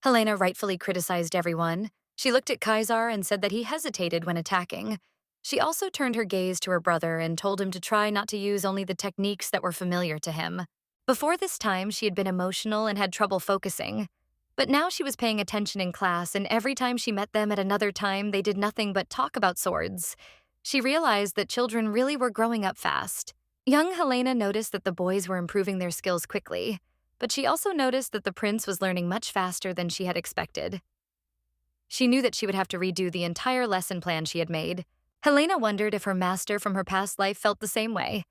A: Helena rightfully criticized everyone. She looked at Kaisar and said that he hesitated when attacking. She also turned her gaze to her brother and told him to try not to use only the techniques that were familiar to him. Before this time, she had been emotional and had trouble focusing. But now she was paying attention in class, and every time she met them at another time, they did nothing but talk about swords. She realized that children really were growing up fast. Young Helena noticed that the boys were improving their skills quickly, but she also noticed that the prince was learning much faster than she had expected. She knew that she would have to redo the entire lesson plan she had made, Helena wondered if her master from her past life felt the same way.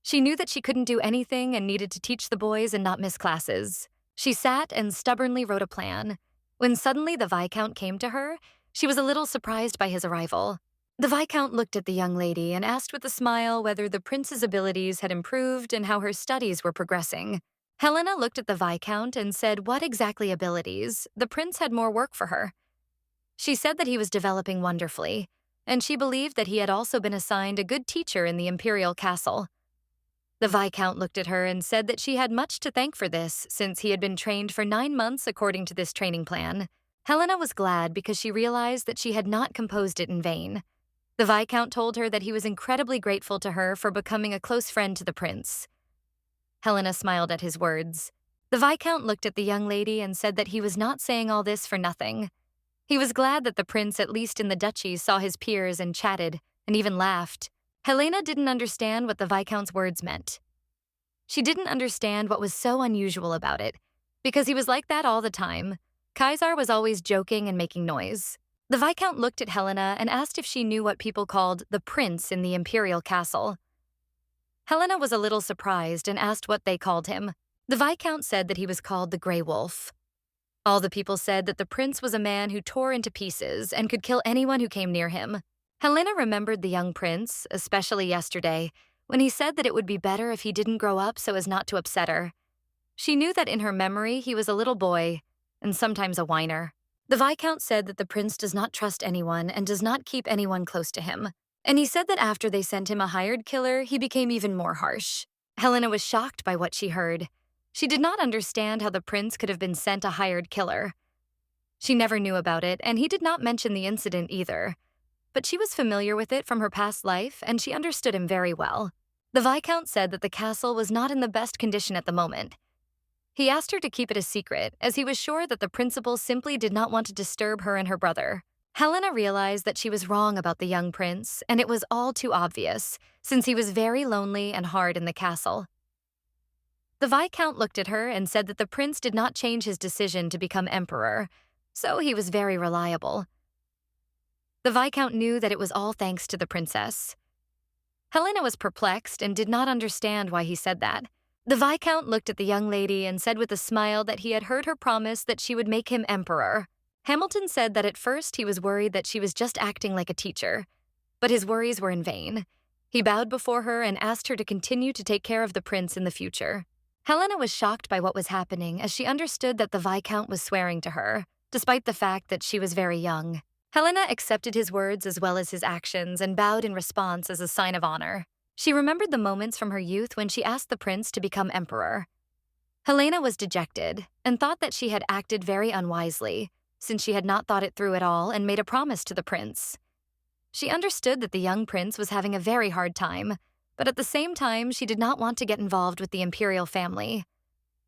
A: She knew that she couldn't do anything and needed to teach the boys and not miss classes. She sat and stubbornly wrote a plan. When suddenly the Viscount came to her, she was a little surprised by his arrival. The Viscount looked at the young lady and asked with a smile whether the prince's abilities had improved and how her studies were progressing. Helena looked at the Viscount and said what exactly abilities. The prince had more work for her. She said that he was developing wonderfully, and she believed that he had also been assigned a good teacher in the imperial castle. The Viscount looked at her and said that she had much to thank for this, since he had been trained for 9 months according to this training plan. Helena was glad because she realized that she had not composed it in vain. The Viscount told her that he was incredibly grateful to her for becoming a close friend to the prince. Helena smiled at his words. The Viscount looked at the young lady and said that he was not saying all this for nothing. He was glad that the prince, at least in the duchy, saw his peers and chatted, and even laughed. Helena didn't understand what the Viscount's words meant. She didn't understand what was so unusual about it, because he was like that all the time. Kaisar was always joking and making noise. The Viscount looked at Helena and asked if she knew what people called the prince in the imperial castle. Helena was a little surprised and asked what they called him. The Viscount said that he was called the Grey Wolf. All the people said that the prince was a man who tore into pieces and could kill anyone who came near him. Helena remembered the young prince, especially yesterday, when he said that it would be better if he didn't grow up so as not to upset her. She knew that in her memory he was a little boy, and sometimes a whiner. The Viscount said that the prince does not trust anyone and does not keep anyone close to him. And he said that after they sent him a hired killer, he became even more harsh. Helena was shocked by what she heard. She did not understand how the prince could have been sent a hired killer. She never knew about it, and he did not mention the incident either. But she was familiar with it from her past life, and she understood him very well. The Viscount said that the castle was not in the best condition at the moment. He asked her to keep it a secret, as he was sure that the principal simply did not want to disturb her and her brother. Helena realized that she was wrong about the young prince, and it was all too obvious, since he was very lonely and hard in the castle. The Viscount looked at her and said that the prince did not change his decision to become emperor, so he was very reliable. The Viscount knew that it was all thanks to the princess. Helena was perplexed and did not understand why he said that. The Viscount looked at the young lady and said with a smile that he had heard her promise that she would make him emperor. Hamilton said that at first he was worried that she was just acting like a teacher, but his worries were in vain. He bowed before her and asked her to continue to take care of the prince in the future. Helena was shocked by what was happening as she understood that the Viscount was swearing to her, despite the fact that she was very young. Helena accepted his words as well as his actions and bowed in response as a sign of honor. She remembered the moments from her youth when she asked the prince to become emperor. Helena was dejected and thought that she had acted very unwisely, since she had not thought it through at all and made a promise to the prince. She understood that the young prince was having a very hard time, but at the same time, she did not want to get involved with the imperial family.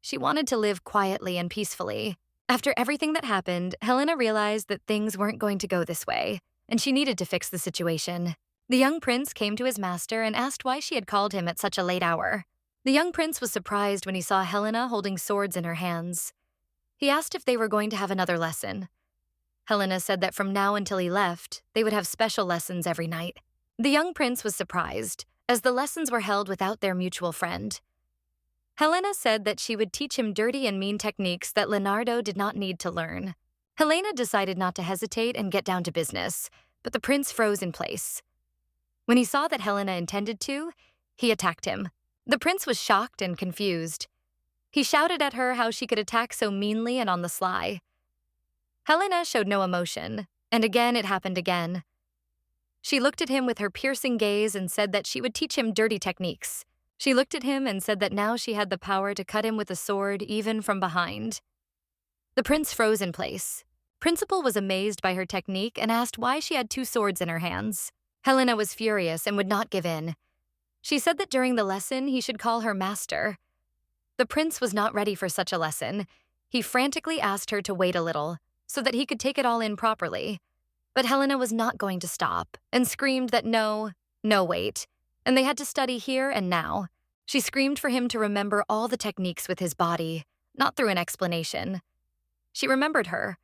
A: She wanted to live quietly and peacefully. After everything that happened, Helena realized that things weren't going to go this way, and she needed to fix the situation. The young prince came to his master and asked why she had called him at such a late hour. The young prince was surprised when he saw Helena holding swords in her hands. He asked if they were going to have another lesson. Helena said that from now until he left, they would have special lessons every night. The young prince was surprised, as the lessons were held without their mutual friend. Helena said that she would teach him dirty and mean techniques that Leonardo did not need to learn. Helena decided not to hesitate and get down to business, but the prince froze in place. When he saw that Helena intended to, he attacked him. The prince was shocked and confused. He shouted at her how she could attack so meanly and on the sly. Helena showed no emotion, and again it happened again. She looked at him with her piercing gaze and said that she would teach him dirty techniques. She looked at him and said that now she had the power to cut him with a sword even from behind. The prince froze in place. Principal was amazed by her technique and asked why she had 2 swords in her hands. Helena was furious and would not give in. She said that during the lesson he should call her master. The prince was not ready for such a lesson. He frantically asked her to wait a little, so that he could take it all in properly. But Helena was not going to stop, and screamed that no, wait, and they had to study here and now. She screamed for him to remember all the techniques with his body, not through an explanation. She remembered her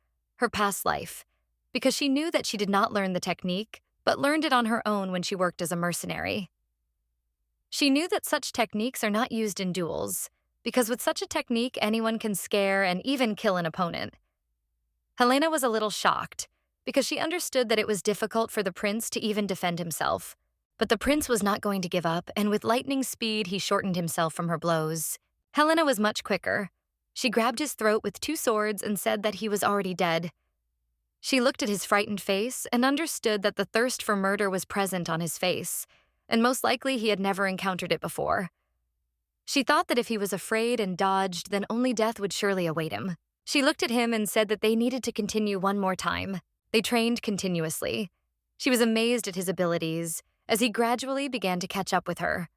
A: past life, because she knew that she did not learn the technique, but learned it on her own when she worked as a mercenary. She knew that such techniques are not used in duels, because with such a technique, anyone can scare and even kill an opponent. Helena was a little shocked, because she understood that it was difficult for the prince to even defend himself. But the prince was not going to give up, and with lightning speed, he shortened himself from her blows. Helena was much quicker. She grabbed his throat with 2 swords and said that he was already dead. She looked at his frightened face and understood that the thirst for murder was present on his face, and most likely he had never encountered it before. She thought that if he was afraid and dodged, then only death would surely await him. She looked at him and said that they needed to continue one more time. They trained continuously. She was amazed at his abilities, as he gradually began to catch up with her.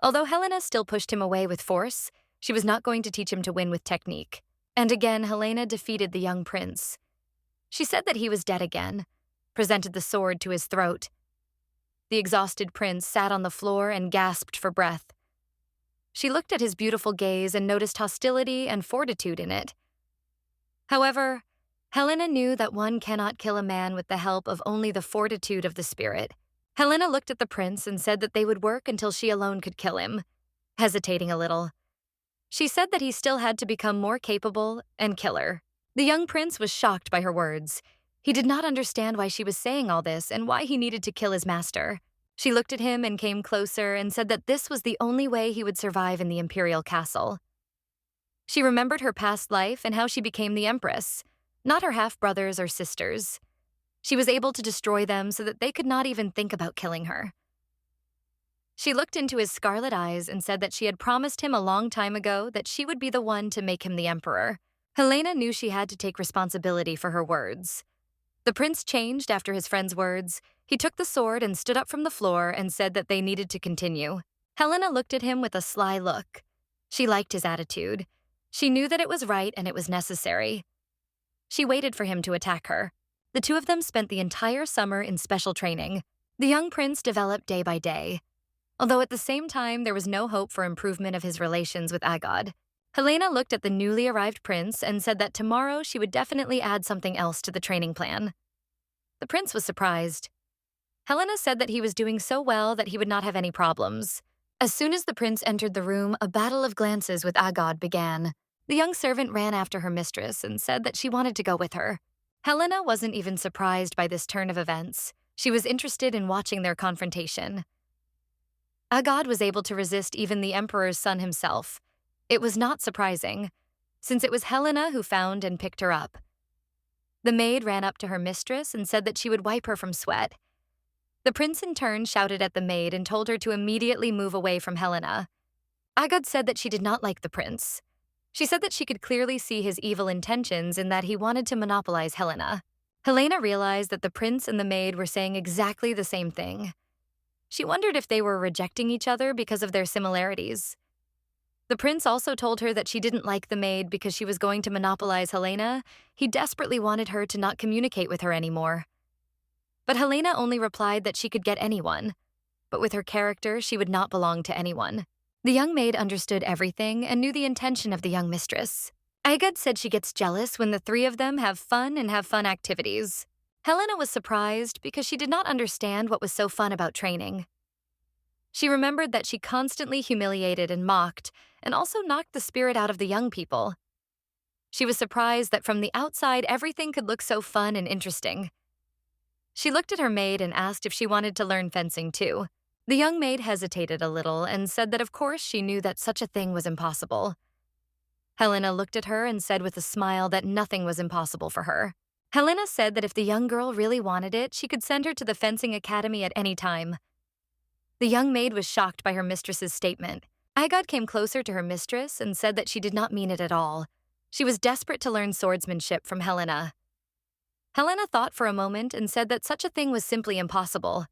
A: Although Helena still pushed him away with force, she was not going to teach him to win with technique. And again, Helena defeated the young prince. She said that he was dead again, presented the sword to his throat. The exhausted prince sat on the floor and gasped for breath. She looked at his beautiful gaze and noticed hostility and fortitude in it. However, Helena knew that one cannot kill a man with the help of only the fortitude of the spirit. Helena looked at the prince and said that they would work until she alone could kill him, hesitating a little. She said that he still had to become more capable and kill her. The young prince was shocked by her words. He did not understand why she was saying all this and why he needed to kill his master. She looked at him and came closer and said that this was the only way he would survive in the imperial castle. She remembered her past life and how she became the empress, not her half-brothers or sisters. She was able to destroy them so that they could not even think about killing her. She looked into his scarlet eyes and said that she had promised him a long time ago that she would be the one to make him the emperor. Helena knew she had to take responsibility for her words. The prince changed after his friend's words. He took the sword and stood up from the floor and said that they needed to continue. Helena looked at him with a sly look. She liked his attitude. She knew that it was right and it was necessary. She waited for him to attack her. The 2 of them spent the entire summer in special training. The young prince developed day by day, although at the same time there was no hope for improvement of his relations with Agod. Helena looked at the newly arrived prince and said that tomorrow she would definitely add something else to the training plan. The prince was surprised. Helena said that he was doing so well that he would not have any problems. As soon as the prince entered the room, a battle of glances with Agod began. The young servant ran after her mistress and said that she wanted to go with her. Helena wasn't even surprised by this turn of events. She was interested in watching their confrontation. Agod was able to resist even the emperor's son himself. It was not surprising, since it was Helena who found and picked her up. The maid ran up to her mistress and said that she would wipe her from sweat. The prince in turn shouted at the maid and told her to immediately move away from Helena. Agod said that she did not like the prince. She said that she could clearly see his evil intentions in that he wanted to monopolize Helena. Helena realized that the prince and the maid were saying exactly the same thing. She wondered if they were rejecting each other because of their similarities. The prince also told her that she didn't like the maid because she was going to monopolize Helena. He desperately wanted her to not communicate with her anymore. But Helena only replied that she could get anyone, but with her character, she would not belong to anyone. The young maid understood everything and knew the intention of the young mistress. Agod said she gets jealous when the 3 of them have fun activities. Helena was surprised because she did not understand what was so fun about training. She remembered that she constantly humiliated and mocked, and also knocked the spirit out of the young people. She was surprised that from the outside everything could look so fun and interesting. She looked at her maid and asked if she wanted to learn fencing too. The young maid hesitated a little and said that of course she knew that such a thing was impossible. Helena looked at her and said with a smile that nothing was impossible for her. Helena said that if the young girl really wanted it, she could send her to the fencing academy at any time. The young maid was shocked by her mistress's statement. Agod came closer to her mistress and said that she did not mean it at all. She was desperate to learn swordsmanship from Helena. Helena thought for a moment and said that such a thing was simply impossible.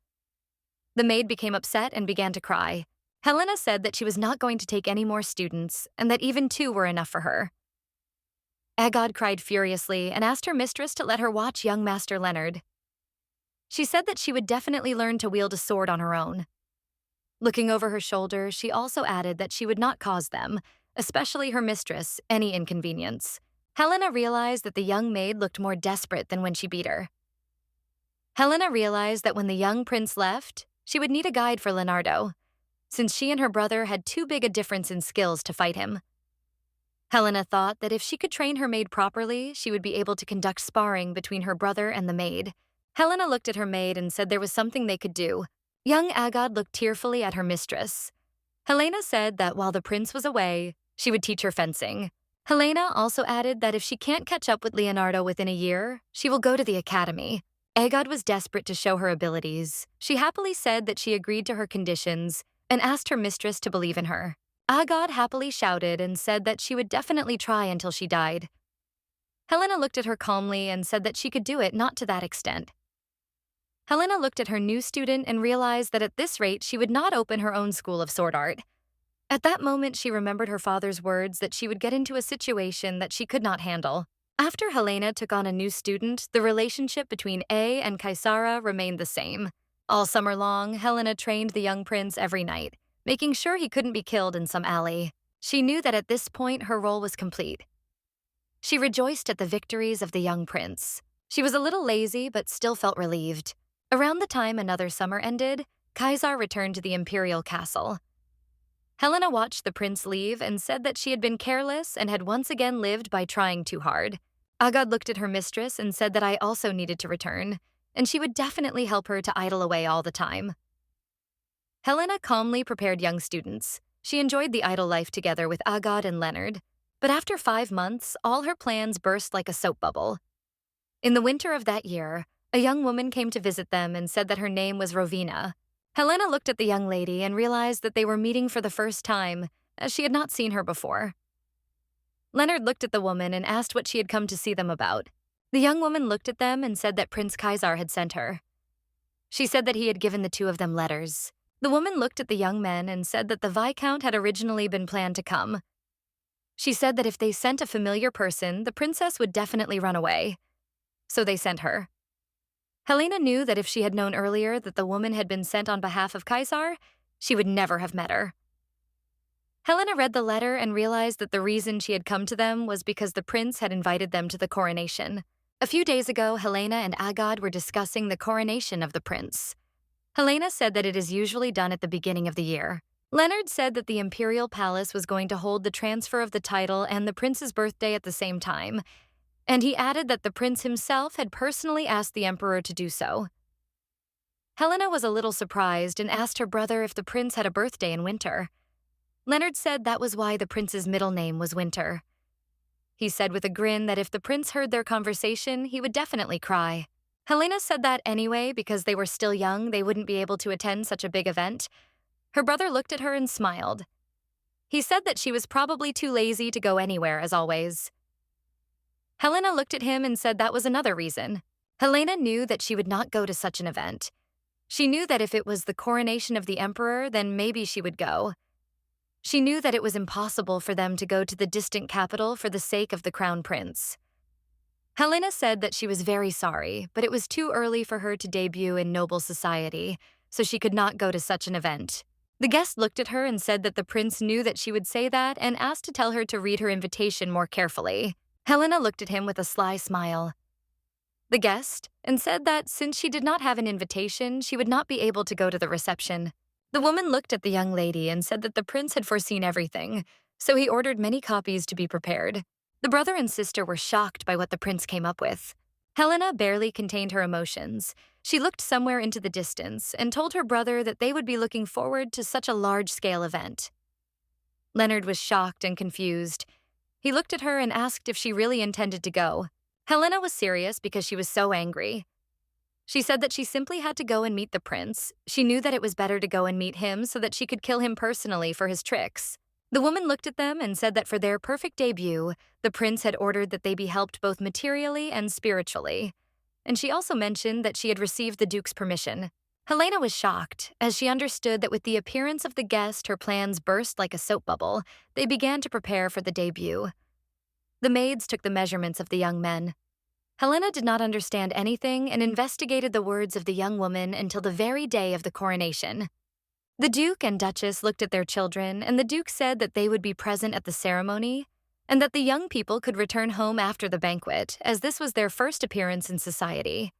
A: The maid became upset and began to cry. Helena said that she was not going to take any more students and that even 2 were enough for her. Agod cried furiously and asked her mistress to let her watch young Master Leonard. She said that she would definitely learn to wield a sword on her own. Looking over her shoulder, she also added that she would not cause them, especially her mistress, any inconvenience. Helena realized that the young maid looked more desperate than when she beat her. Helena realized that when the young prince left, she would need a guide for Leonardo, since she and her brother had too big a difference in skills to fight him. Helena thought that if she could train her maid properly, she would be able to conduct sparring between her brother and the maid. Helena looked at her maid and said there was something they could do. Young Agad looked tearfully at her mistress. Helena said that while the prince was away, she would teach her fencing. Helena also added that if she can't catch up with Leonardo within a year, she will go to the academy. Agad was desperate to show her abilities. She happily said that she agreed to her conditions and asked her mistress to believe in her. Agad happily shouted and said that she would definitely try until she died. Helena looked at her calmly and said that she could do it, not to that extent. Helena looked at her new student and realized that at this rate she would not open her own school of sword art. At that moment, she remembered her father's words that she would get into a situation that she could not handle. After Helena took on a new student, the relationship between A and Kaisara remained the same. All summer long, Helena trained the young prince every night, making sure he couldn't be killed in some alley. She knew that at this point her role was complete. She rejoiced at the victories of the young prince. She was a little lazy but still felt relieved. Around the time another summer ended, Kaisar returned to the imperial castle. Helena watched the prince leave and said that she had been careless and had once again lived by trying too hard. Agad looked at her mistress and said that I also needed to return, and she would definitely help her to idle away all the time. Helena calmly prepared young students. She enjoyed the idle life together with Agad and Leonard, but after 5 months, all her plans burst like a soap bubble. In the winter of that year, a young woman came to visit them and said that her name was Rovina. Helena looked at the young lady and realized that they were meeting for the first time, as she had not seen her before. Leonard looked at the woman and asked what she had come to see them about. The young woman looked at them and said that Prince Kaisar had sent her. She said that he had given the two of them letters. The woman looked at the young men and said that the Viscount had originally been planned to come. She said that if they sent a familiar person, the princess would definitely run away. So they sent her. Helena knew that if she had known earlier that the woman had been sent on behalf of Kaisar, she would never have met her. Helena read the letter and realized that the reason she had come to them was because the prince had invited them to the coronation. A few days ago, Helena and Agad were discussing the coronation of the prince. Helena said that it is usually done at the beginning of the year. Leonard said that the imperial palace was going to hold the transfer of the title and the prince's birthday at the same time, and he added that the prince himself had personally asked the emperor to do so. Helena was a little surprised and asked her brother if the prince had a birthday in winter. Leonard said that was why the prince's middle name was Winter. He said with a grin that if the prince heard their conversation, he would definitely cry. Helena said that anyway, because they were still young, they wouldn't be able to attend such a big event. Her brother looked at her and smiled. He said that she was probably too lazy to go anywhere, as always. Helena looked at him and said that was another reason. Helena knew that she would not go to such an event. She knew that if it was the coronation of the emperor, then maybe she would go. She knew that it was impossible for them to go to the distant capital for the sake of the crown prince. Helena said that she was very sorry, but it was too early for her to debut in noble society, so she could not go to such an event. The guest looked at her and said that the prince knew that she would say that and asked to tell her to read her invitation more carefully. Helena looked at him with a sly smile. The guest, and said that since she did not have an invitation, she would not be able to go to the reception. The woman looked at the young lady and said that the prince had foreseen everything, so he ordered many copies to be prepared. The brother and sister were shocked by what the prince came up with. Helena barely contained her emotions. She looked somewhere into the distance and told her brother that they would be looking forward to such a large-scale event. Leonard was shocked and confused. He looked at her and asked if she really intended to go. Helena was serious because she was so angry. She said that she simply had to go and meet the prince. She knew that it was better to go and meet him so that she could kill him personally for his tricks. The woman looked at them and said that for their perfect debut, the prince had ordered that they be helped both materially and spiritually. And she also mentioned that she had received the duke's permission. Helena was shocked, as she understood that with the appearance of the guest, her plans burst like a soap bubble. They began to prepare for the debut. The maids took the measurements of the young men. Helena did not understand anything and investigated the words of the young woman until the very day of the coronation. The Duke and Duchess looked at their children, and the Duke said that they would be present at the ceremony, and that the young people could return home after the banquet, as this was their first appearance in society.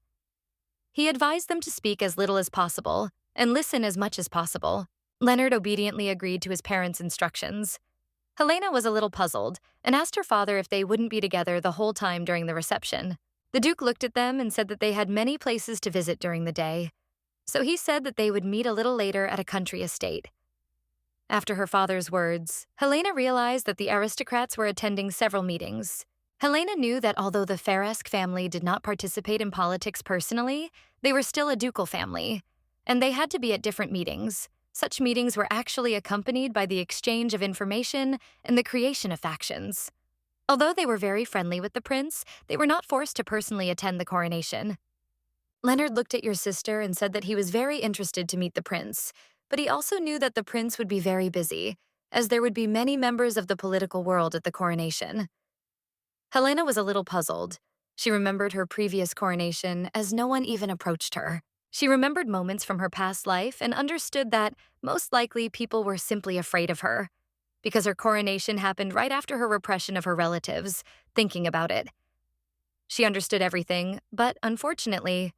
A: He advised them to speak as little as possible and listen as much as possible. Leonard obediently agreed to his parents' instructions. Helena was a little puzzled and asked her father if they wouldn't be together the whole time during the reception. The Duke looked at them and said that they had many places to visit during the day, so he said that they would meet a little later at a country estate. After her father's words, Helena realized that the aristocrats were attending several meetings. Helena knew that although the Faresque family did not participate in politics personally, they were still a ducal family, and they had to be at different meetings. Such meetings were actually accompanied by the exchange of information and the creation of factions. Although they were very friendly with the prince, they were not forced to personally attend the coronation. Leonard looked at your sister and said that he was very interested to meet the prince, but he also knew that the prince would be very busy, as there would be many members of the political world at the coronation. Helena was a little puzzled. She remembered her previous coronation as no one even approached her. She remembered moments from her past life and understood that, most likely, people were simply afraid of her, because her coronation happened right after her repression of her relatives, thinking about it. She understood everything, but unfortunately,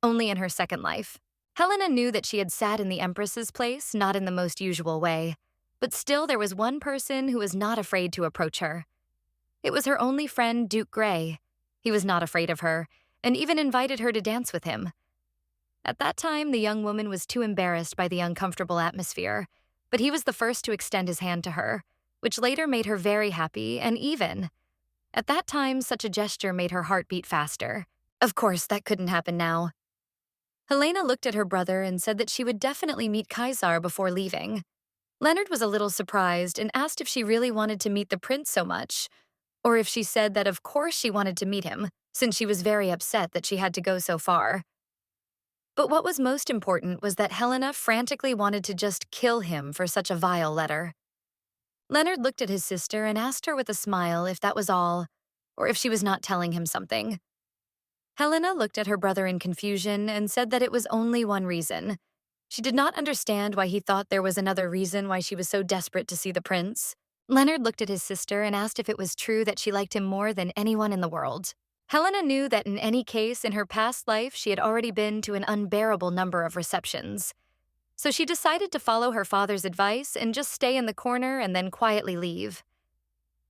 A: only in her second life. Helena knew that she had sat in the Empress's place, not in the most usual way, but still there was one person who was not afraid to approach her. It was her only friend, Duke Grey. He was not afraid of her, and even invited her to dance with him. At that time, the young woman was too embarrassed by the uncomfortable atmosphere, but he was the first to extend his hand to her, which later made her very happy and even. At that time, such a gesture made her heart beat faster. Of course, that couldn't happen now. Helena looked at her brother and said that she would definitely meet Caesar before leaving. Leonard was a little surprised and asked if she really wanted to meet the prince so much, or if she said that of course she wanted to meet him, since she was very upset that she had to go so far. But what was most important was that Helena frantically wanted to just kill him for such a vile letter. Leonard looked at his sister and asked her with a smile if that was all, or if she was not telling him something. Helena looked at her brother in confusion and said that it was only one reason. She did not understand why he thought there was another reason why she was so desperate to see the prince. Leonard looked at his sister and asked if it was true that she liked him more than anyone in the world. Helena knew that in any case in her past life she had already been to an unbearable number of receptions. So she decided to follow her father's advice and just stay in the corner and then quietly leave.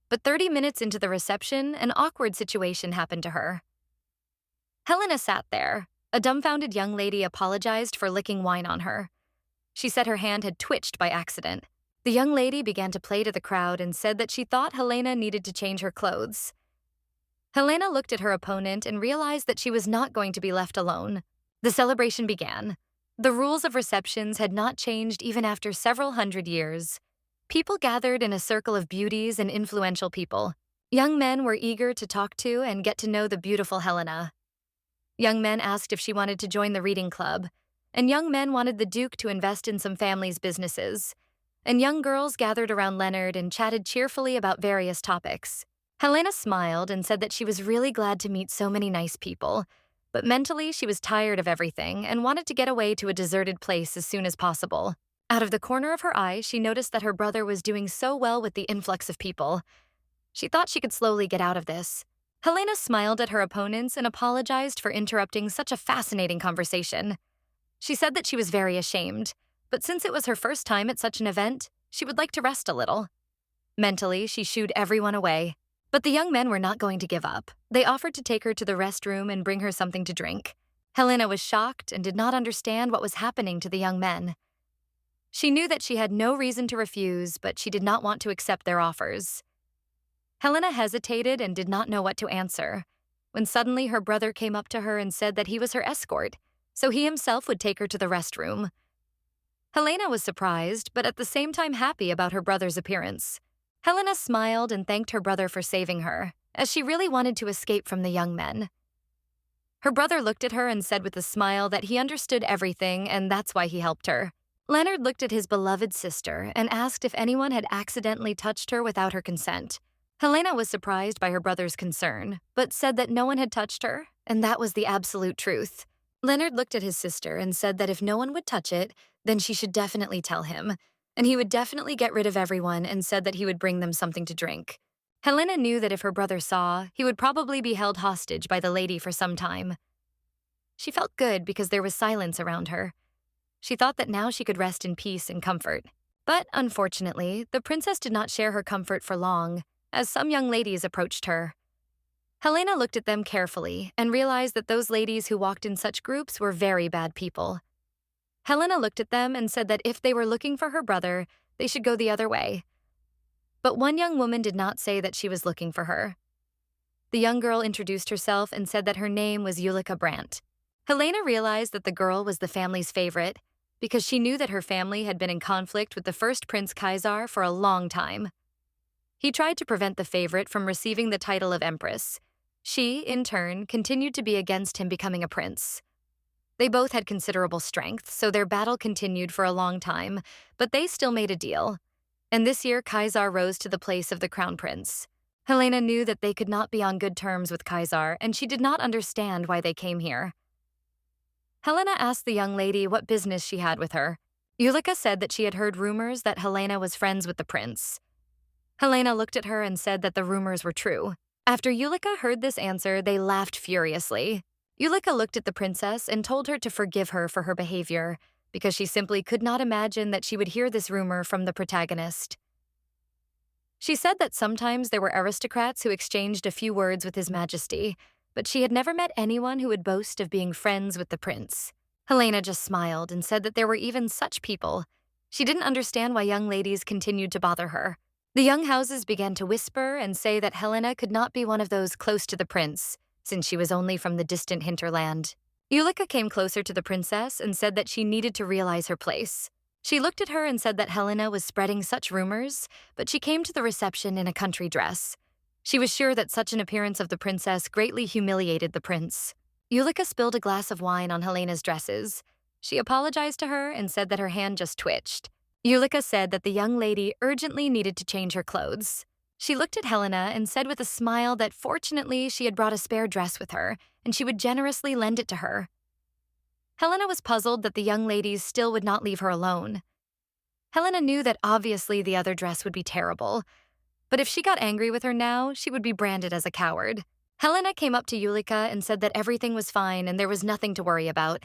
A: But 30 minutes into the reception, an awkward situation happened to her. Helena sat there. A dumbfounded young lady apologized for licking wine on her. She said her hand had twitched by accident. The young lady began to play to the crowd and said that she thought Helena needed to change her clothes. Helena looked at her opponent and realized that she was not going to be left alone. The celebration began. The rules of receptions had not changed even after several hundred years. People gathered in a circle of beauties and influential people. Young men were eager to talk to and get to know the beautiful Helena. Young men asked if she wanted to join the reading club, and young men wanted the Duke to invest in some family's businesses, and young girls gathered around Leonard and chatted cheerfully about various topics. Helena smiled and said that she was really glad to meet so many nice people, but mentally she was tired of everything and wanted to get away to a deserted place as soon as possible. Out of the corner of her eye, she noticed that her brother was doing so well with the influx of people. She thought she could slowly get out of this. Helena smiled at her opponents and apologized for interrupting such a fascinating conversation. She said that she was very ashamed, but since it was her first time at such an event, she would like to rest a little. Mentally, she shooed everyone away. But the young men were not going to give up. They offered to take her to the restroom and bring her something to drink. Helena was shocked and did not understand what was happening to the young men. She knew that she had no reason to refuse, but she did not want to accept their offers. Helena hesitated and did not know what to answer, when suddenly her brother came up to her and said that he was her escort, so he himself would take her to the restroom. Helena was surprised, but at the same time happy about her brother's appearance. Helena smiled and thanked her brother for saving her, as she really wanted to escape from the young men. Her brother looked at her and said with a smile that he understood everything and that's why he helped her. Leonard looked at his beloved sister and asked if anyone had accidentally touched her without her consent. Helena was surprised by her brother's concern, but said that no one had touched her, and that was the absolute truth. Leonard looked at his sister and said that if no one would touch it, then she should definitely tell him, and he would definitely get rid of everyone and said that he would bring them something to drink. Helena knew that if her brother saw, he would probably be held hostage by the lady for some time. She felt good because there was silence around her. She thought that now she could rest in peace and comfort. But unfortunately, the princess did not share her comfort for long, as some young ladies approached her. Helena looked at them carefully and realized that those ladies who walked in such groups were very bad people. Helena looked at them and said that if they were looking for her brother, they should go the other way. But one young woman did not say that she was looking for her. The young girl introduced herself and said that her name was Ulika Brandt. Helena realized that the girl was the family's favorite because she knew that her family had been in conflict with the first Prince Kaisar for a long time. He tried to prevent the favorite from receiving the title of empress. She, in turn, continued to be against him becoming a prince. They both had considerable strength, so their battle continued for a long time, but they still made a deal. And this year, Kaisar rose to the place of the crown prince. Helena knew that they could not be on good terms with Kaisar, and she did not understand why they came here. Helena asked the young lady what business she had with her. Ulika said that she had heard rumors that Helena was friends with the prince. Helena looked at her and said that the rumors were true. After Ulika heard this answer, they laughed furiously. Ulika looked at the princess and told her to forgive her for her behavior, because she simply could not imagine that she would hear this rumor from the protagonist. She said that sometimes there were aristocrats who exchanged a few words with His Majesty, but she had never met anyone who would boast of being friends with the prince. Helena just smiled and said that there were even such people. She didn't understand why young ladies continued to bother her. The young houses began to whisper and say that Helena could not be one of those close to the prince, since she was only from the distant hinterland. Ulika came closer to the princess and said that she needed to realize her place. She looked at her and said that Helena was spreading such rumors, but she came to the reception in a country dress. She was sure that such an appearance of the princess greatly humiliated the prince. Ulika spilled a glass of wine on Helena's dresses. She apologized to her and said that her hand just twitched. Ulika said that the young lady urgently needed to change her clothes. She looked at Helena and said with a smile that fortunately she had brought a spare dress with her, and she would generously lend it to her. Helena was puzzled that the young ladies still would not leave her alone. Helena knew that obviously the other dress would be terrible, but if she got angry with her now, she would be branded as a coward. Helena came up to Ulika and said that everything was fine and there was nothing to worry about.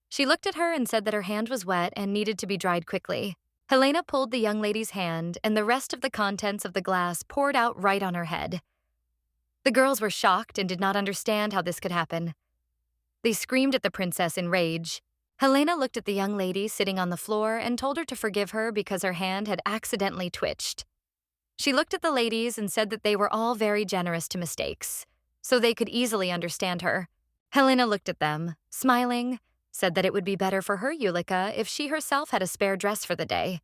A: She looked at her and said that her hand was wet and needed to be dried quickly. Helena pulled the young lady's hand, and the rest of the contents of the glass poured out right on her head. The girls were shocked and did not understand how this could happen. They screamed at the princess in rage. Helena looked at the young lady sitting on the floor and told her to forgive her because her hand had accidentally twitched. She looked at the ladies and said that they were all very generous to mistakes, so they could easily understand her. Helena looked at them, smiling, said that it would be better for her, Ulika, if she herself had a spare dress for the day.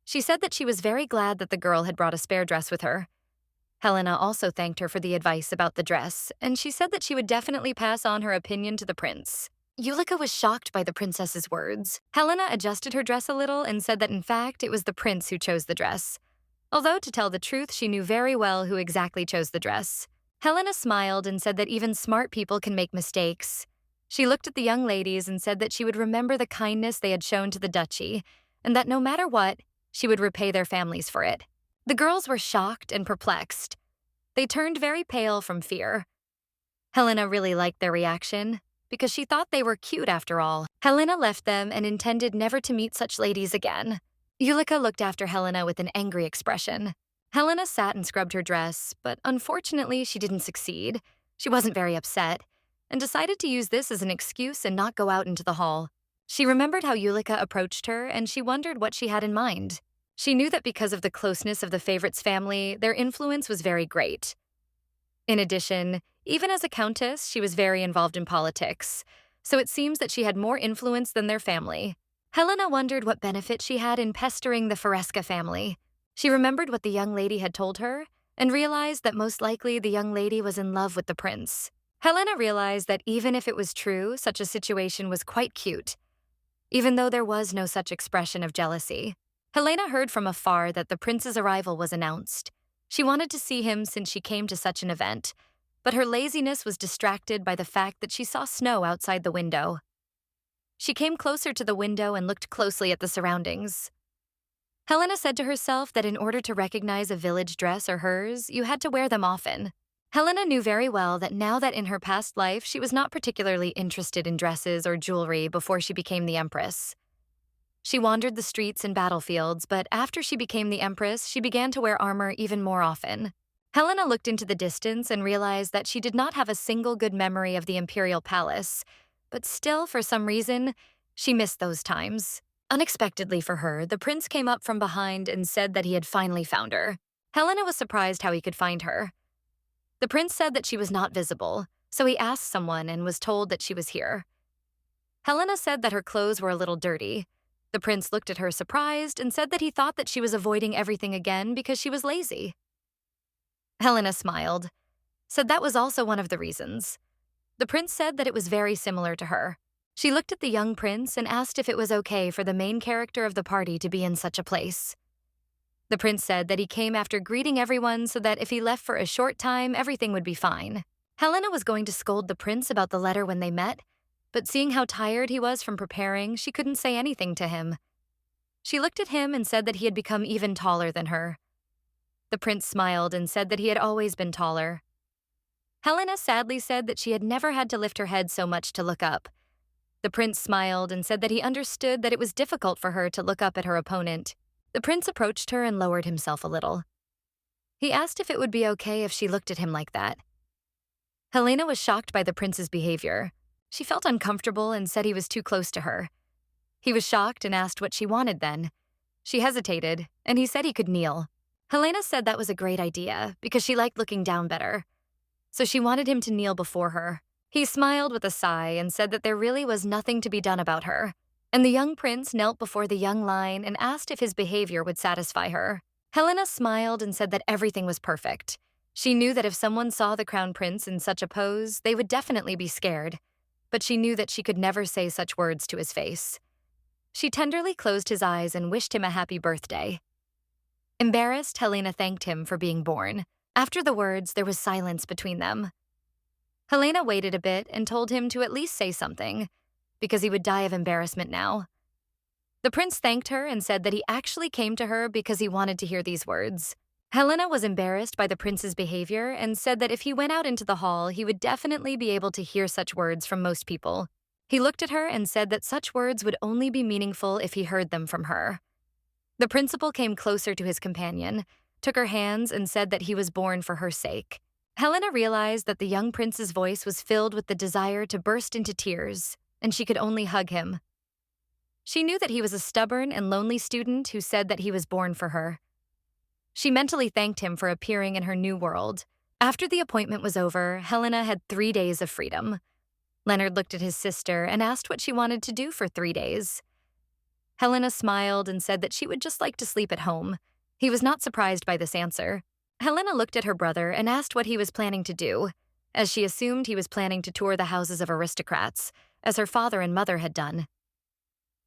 A: She said that she was very glad that the girl had brought a spare dress with her. Helena also thanked her for the advice about the dress, and she said that she would definitely pass on her opinion to the prince. Ulika was shocked by the princess's words. Helena adjusted her dress a little and said that in fact it was the prince who chose the dress. Although, to tell the truth, she knew very well who exactly chose the dress. Helena smiled and said that even smart people can make mistakes. She looked at the young ladies and said that she would remember the kindness they had shown to the duchy, and that no matter what, she would repay their families for it. The girls were shocked and perplexed. They turned very pale from fear. Helena really liked their reaction, because she thought they were cute after all. Helena left them and intended never to meet such ladies again. Ulika looked after Helena with an angry expression. Helena sat and scrubbed her dress, but unfortunately she didn't succeed. She wasn't very upset, and decided to use this as an excuse and not go out into the hall. She remembered how Ulika approached her, and she wondered what she had in mind. She knew that because of the closeness of the favorite's family, their influence was very great. In addition, even as a countess, she was very involved in politics, so it seems that she had more influence than their family. Helena wondered what benefit she had in pestering the Foresca family. She remembered what the young lady had told her, and realized that most likely the young lady was in love with the prince. Helena realized that even if it was true, such a situation was quite cute, even though there was no such expression of jealousy. Helena heard from afar that the prince's arrival was announced. She wanted to see him since she came to such an event, but her laziness was distracted by the fact that she saw snow outside the window. She came closer to the window and looked closely at the surroundings. Helena said to herself that in order to recognize a village dress or hers, you had to wear them often. Helena knew very well that now that in her past life she was not particularly interested in dresses or jewelry before she became the Empress. She wandered the streets and battlefields, but after she became the Empress, she began to wear armor even more often. Helena looked into the distance and realized that she did not have a single good memory of the Imperial Palace, but still, for some reason, she missed those times. Unexpectedly for her, the prince came up from behind and said that he had finally found her. Helena was surprised how he could find her. The prince said that she was not visible, so he asked someone and was told that she was here. Helena said that her clothes were a little dirty. The prince looked at her surprised and said that he thought that she was avoiding everything again because she was lazy. Helena smiled, said that was also one of the reasons. The prince said that it was very similar to her. She looked at the young prince and asked if it was okay for the main character of the party to be in such a place. The prince said that he came after greeting everyone so that if he left for a short time, everything would be fine. Helena was going to scold the prince about the letter when they met, but seeing how tired he was from preparing, she couldn't say anything to him. She looked at him and said that he had become even taller than her. The prince smiled and said that he had always been taller. Helena sadly said that she had never had to lift her head so much to look up. The prince smiled and said that he understood that it was difficult for her to look up at her opponent. The prince approached her and lowered himself a little. He asked if it would be okay if she looked at him like that. Helena was shocked by the prince's behavior. She felt uncomfortable and said he was too close to her. He was shocked and asked what she wanted then. She hesitated, and he said he could kneel. Helena said that was a great idea because she liked looking down better. So she wanted him to kneel before her. He smiled with a sigh and said that there really was nothing to be done about her. And the young prince knelt before the young lion and asked if his behavior would satisfy her. Helena smiled and said that everything was perfect. She knew that if someone saw the crown prince in such a pose, they would definitely be scared. But she knew that she could never say such words to his face. She tenderly closed his eyes and wished him a happy birthday. Embarrassed, Helena thanked him for being born. After the words, there was silence between them. Helena waited a bit and told him to at least say something, because he would die of embarrassment now. The prince thanked her and said that he actually came to her because he wanted to hear these words. Helena was embarrassed by the prince's behavior and said that if he went out into the hall, he would definitely be able to hear such words from most people. He looked at her and said that such words would only be meaningful if he heard them from her. The principal came closer to his companion, took her hands, and said that he was born for her sake. Helena realized that the young prince's voice was filled with the desire to burst into tears, and she could only hug him. She knew that he was a stubborn and lonely student who said that he was born for her. She mentally thanked him for appearing in her new world. After the appointment was over, Helena had 3 days of freedom. Leonard looked at his sister and asked what she wanted to do for 3 days. Helena smiled and said that she would just like to sleep at home. He was not surprised by this answer. Helena looked at her brother and asked what he was planning to do, as she assumed he was planning to tour the houses of aristocrats, as her father and mother had done.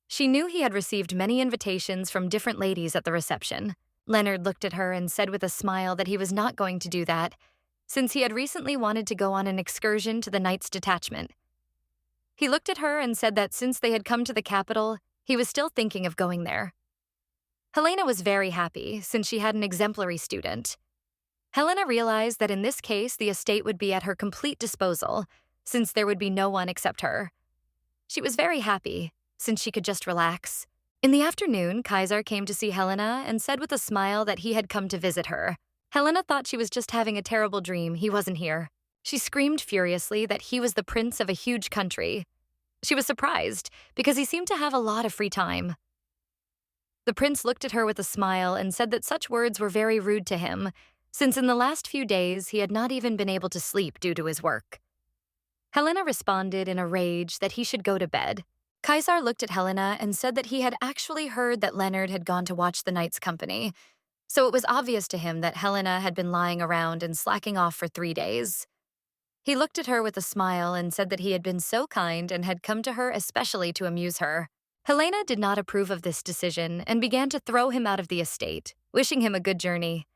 A: She knew he had received many invitations from different ladies at the reception. Leonard looked at her and said with a smile that he was not going to do that, since he had recently wanted to go on an excursion to the Knights Detachment. He looked at her and said that since they had come to the capital, he was still thinking of going there. Helena was very happy, since she had an exemplary student. Helena realized that in this case, the estate would be at her complete disposal, since there would be no one except her. She was very happy, since she could just relax. In the afternoon, Kaiser came to see Helena and said with a smile that he had come to visit her. Helena thought she was just having a terrible dream. He wasn't here. She screamed furiously that he was the prince of a huge country. She was surprised, because he seemed to have a lot of free time. The prince looked at her with a smile and said that such words were very rude to him, since in the last few days he had not even been able to sleep due to his work. Helena responded in a rage that he should go to bed. Kaiser looked at Helena and said that he had actually heard that Leonard had gone to watch the Knights Company, so it was obvious to him that Helena had been lying around and slacking off for 3 days. He looked at her with a smile and said that he had been so kind and had come to her especially to amuse her. Helena did not approve of this decision and began to throw him out of the estate, wishing him a good journey.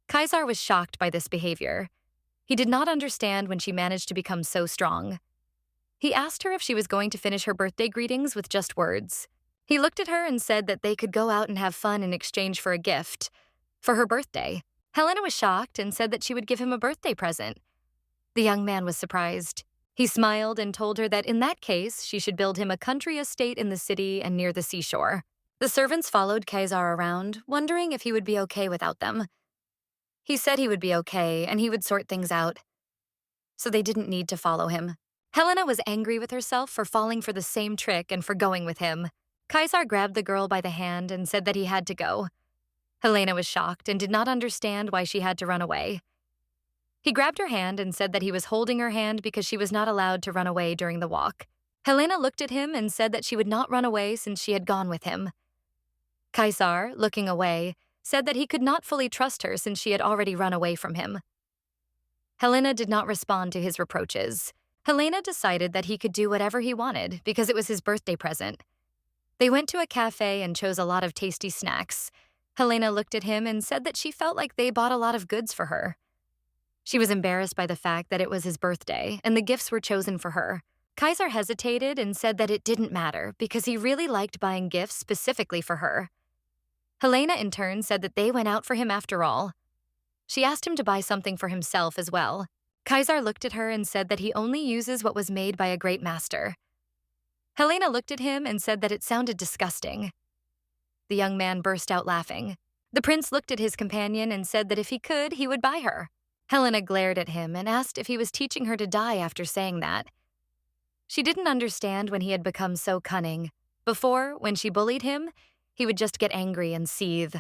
A: Kaiser was shocked by this behavior. He did not understand when she managed to become so strong. He asked her if she was going to finish her birthday greetings with just words. He looked at her and said that they could go out and have fun in exchange for a gift, for her birthday. Helena was shocked and said that she would give him a birthday present. The young man was surprised. He smiled and told her that in that case, she should build him a country estate in the city and near the seashore. The servants followed Kaisar around, wondering if he would be okay without them. He said he would be okay and he would sort things out, so they didn't need to follow him. Helena was angry with herself for falling for the same trick and for going with him. Kaisar grabbed the girl by the hand and said that he had to go. Helena was shocked and did not understand why she had to run away. He grabbed her hand and said that he was holding her hand because she was not allowed to run away during the walk. Helena looked at him and said that she would not run away since she had gone with him. Kaisar, looking away, said that he could not fully trust her since she had already run away from him. Helena did not respond to his reproaches. Helena decided that he could do whatever he wanted because it was his birthday present. They went to a cafe and chose a lot of tasty snacks. Helena looked at him and said that she felt like they bought a lot of goods for her. She was embarrassed by the fact that it was his birthday and the gifts were chosen for her. Kaisar hesitated and said that it didn't matter because he really liked buying gifts specifically for her. Helena, in turn, said that they went out for him after all. She asked him to buy something for himself as well. Kaisar looked at her and said that he only uses what was made by a great master. Helena looked at him and said that it sounded disgusting. The young man burst out laughing. The prince looked at his companion and said that if he could, he would buy her. Helena glared at him and asked if he was teaching her to die after saying that. She didn't understand when he had become so cunning. Before, when she bullied him, he would just get angry and seethe.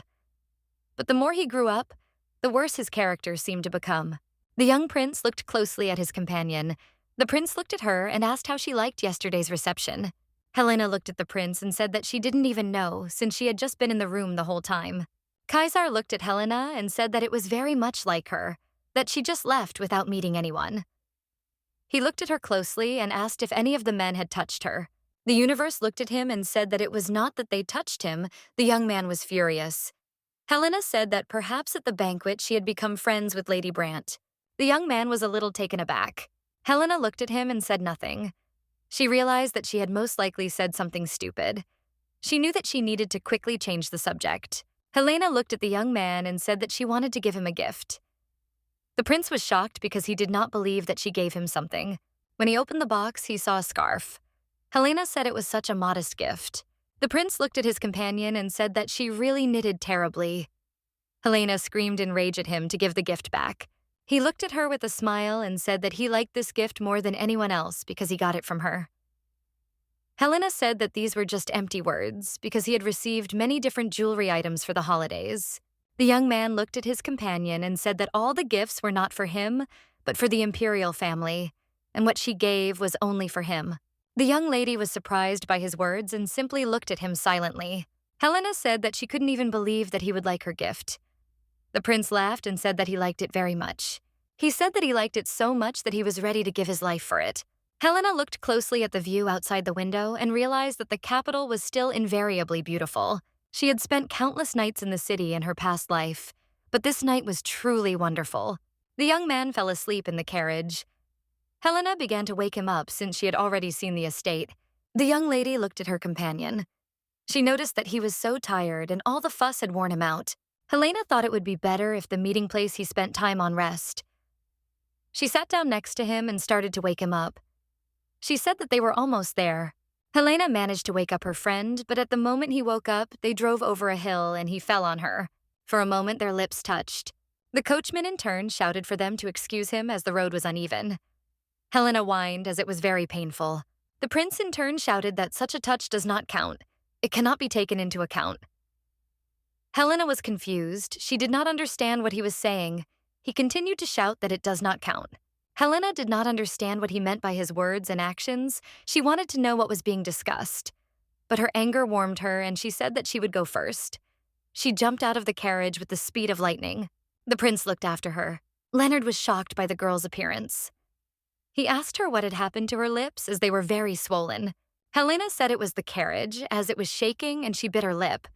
A: But the more he grew up, the worse his character seemed to become. The young prince looked closely at his companion. The prince looked at her and asked how she liked yesterday's reception. Helena looked at the prince and said that she didn't even know, since she had just been in the room the whole time. Kaisar looked at Helena and said that it was very much like her, that she just left without meeting anyone. He looked at her closely and asked if any of the men had touched her. The universe looked at him and said that it was not that they touched him. The young man was furious. Helena said that perhaps at the banquet she had become friends with Lady Brant. The young man was a little taken aback. Helena looked at him and said nothing. She realized that she had most likely said something stupid. She knew that she needed to quickly change the subject. Helena looked at the young man and said that she wanted to give him a gift. The prince was shocked because he did not believe that she gave him something. When he opened the box, he saw a scarf. Helena said it was such a modest gift. The prince looked at his companion and said that she really knitted terribly. Helena screamed in rage at him to give the gift back. He looked at her with a smile and said that he liked this gift more than anyone else because he got it from her. Helena said that these were just empty words because he had received many different jewelry items for the holidays. The young man looked at his companion and said that all the gifts were not for him, but for the imperial family, and what she gave was only for him. The young lady was surprised by his words and simply looked at him silently. Helena said that she couldn't even believe that he would like her gift. The prince laughed and said that he liked it very much. He said that he liked it so much that he was ready to give his life for it. Helena looked closely at the view outside the window and realized that the capital was still invariably beautiful. She had spent countless nights in the city in her past life, but this night was truly wonderful. The young man fell asleep in the carriage. Helena began to wake him up since she had already seen the estate. The young lady looked at her companion. She noticed that he was so tired and all the fuss had worn him out. Helena thought it would be better if the meeting place he spent time on rest. She sat down next to him and started to wake him up. She said that they were almost there. Helena managed to wake up her friend, but at the moment he woke up, they drove over a hill and he fell on her. For a moment, their lips touched. The coachman in turn shouted for them to excuse him as the road was uneven. Helena whined as it was very painful. The prince in turn shouted that such a touch does not count. It cannot be taken into account. Helena was confused. She did not understand what he was saying. He continued to shout that it does not count. Helena did not understand what he meant by his words and actions. She wanted to know what was being discussed. But her anger warmed her, and she said that she would go first. She jumped out of the carriage with the speed of lightning. The prince looked after her. Leonard was shocked by the girl's appearance. He asked her what had happened to her lips, as they were very swollen. Helena said it was the carriage, as it was shaking and she bit her lip.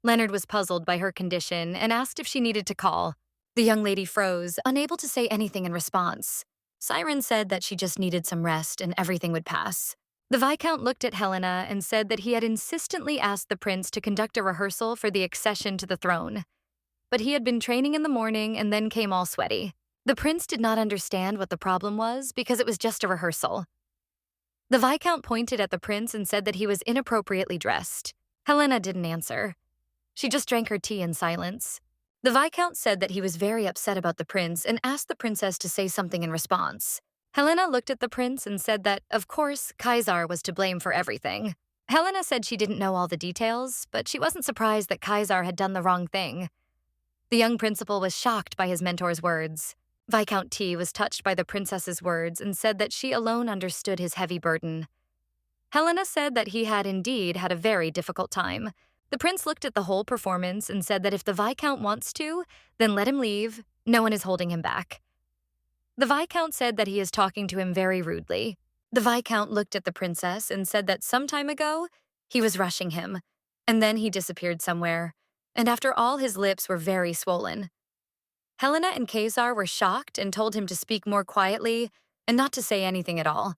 A: Leonard was puzzled by her condition and asked if she needed to call. The young lady froze, unable to say anything in response. Siren said that she just needed some rest and everything would pass. The Viscount looked at Helena and said that he had insistently asked the prince to conduct a rehearsal for the accession to the throne. but he had been training in the morning and then came all sweaty. The prince did not understand what the problem was because it was just a rehearsal. The Viscount pointed at the prince and said that he was inappropriately dressed. Helena didn't answer. She just drank her tea in silence. The Viscount said that he was very upset about the prince and asked the princess to say something in response. Helena looked at the prince and said that, of course, Kaisar was to blame for everything. Helena said she didn't know all the details, but she wasn't surprised that Kaisar had done the wrong thing. The young principal was shocked by his mentor's words. Viscount T was touched by the princess's words and said that she alone understood his heavy burden. Helena said that he had indeed had a very difficult time. The prince looked at the whole performance and said that if the Viscount wants to, then let him leave. No one is holding him back. The Viscount said that he is talking to him very rudely. The Viscount looked at the princess and said that some time ago, he was rushing him, and then he disappeared somewhere, and after all his lips were very swollen. Helena and Kaisar were shocked and told him to speak more quietly and not to say anything at all.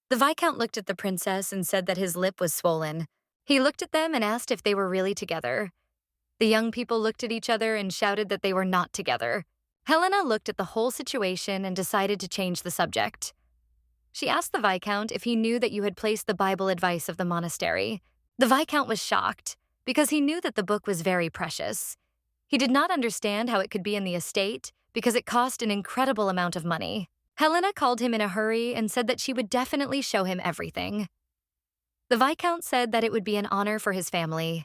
A: The Viscount looked at the princess and said that his lip was swollen. He looked at them and asked if they were really together. The young people looked at each other and shouted that they were not together. Helena looked at the whole situation and decided to change the subject. She asked the Viscount if he knew that you had placed the Bible advice of the monastery. The Viscount was shocked because he knew that the book was very precious. He did not understand how it could be in the estate because it cost an incredible amount of money. Helena called him in a hurry and said that she would definitely show him everything. The Viscount said that it would be an honor for his family.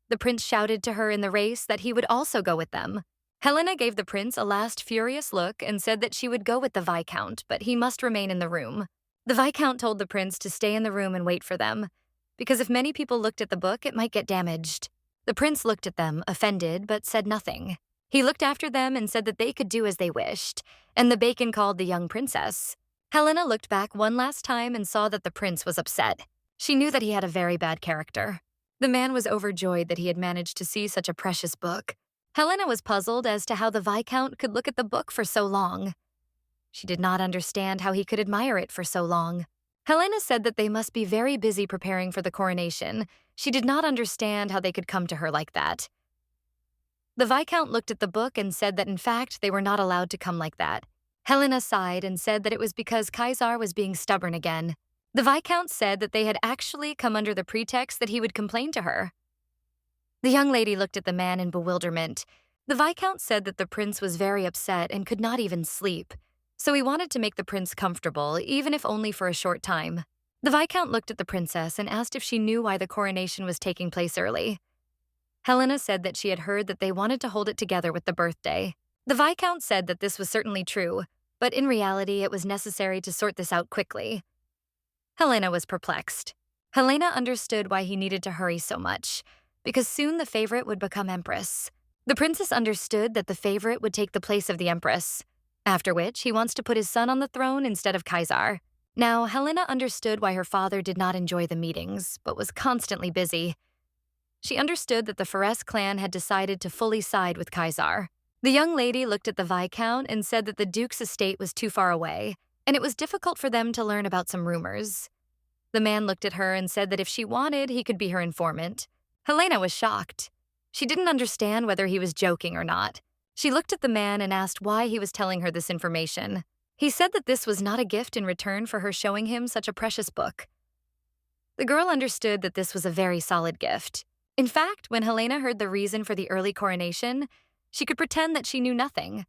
A: The prince shouted to her in the race that he would also go with them. Helena gave the prince a last furious look and said that she would go with the Viscount, but he must remain in the room. The Viscount told the prince to stay in the room and wait for them, because if many people looked at the book, it might get damaged. The prince looked at them, offended, but said nothing. He looked after them and said that they could do as they wished, and the bacon called the young princess. Helena looked back one last time and saw that the prince was upset. She knew that he had a very bad character. The man was overjoyed that he had managed to see such a precious book. Helena was puzzled as to how the Viscount could look at the book for so long. She did not understand how he could admire it for so long. Helena said that they must be very busy preparing for the coronation. She did not understand how they could come to her like that. The Viscount looked at the book and said that in fact they were not allowed to come like that. Helena sighed and said that it was because Kaisar was being stubborn again. The Viscount said that they had actually come under the pretext that he would complain to her. The young lady looked at the man in bewilderment. The Viscount said that the prince was very upset and could not even sleep, so he wanted to make the prince comfortable, even if only for a short time. The Viscount looked at the princess and asked if she knew why the coronation was taking place early. Helena said that she had heard that they wanted to hold it together with the birthday. The Viscount said that this was certainly true, but in reality it was necessary to sort this out quickly. Helena was perplexed. Helena understood why he needed to hurry so much, because soon the favorite would become empress. The princess understood that the favorite would take the place of the empress, after which he wants to put his son on the throne instead of Kaisar. Now, Helena understood why her father did not enjoy the meetings, but was constantly busy. She understood that the Ferres clan had decided to fully side with Kaisar. The young lady looked at the Viscount and said that the Duke's estate was too far away, and it was difficult for them to learn about some rumors. The man looked at her and said that if she wanted, he could be her informant. Helena was shocked. She didn't understand whether he was joking or not. She looked at the man and asked why he was telling her this information. He said that this was not a gift in return for her showing him such a precious book. The girl understood that this was a very solid gift. In fact, when Helena heard the reason for the early coronation, she could pretend that she knew nothing.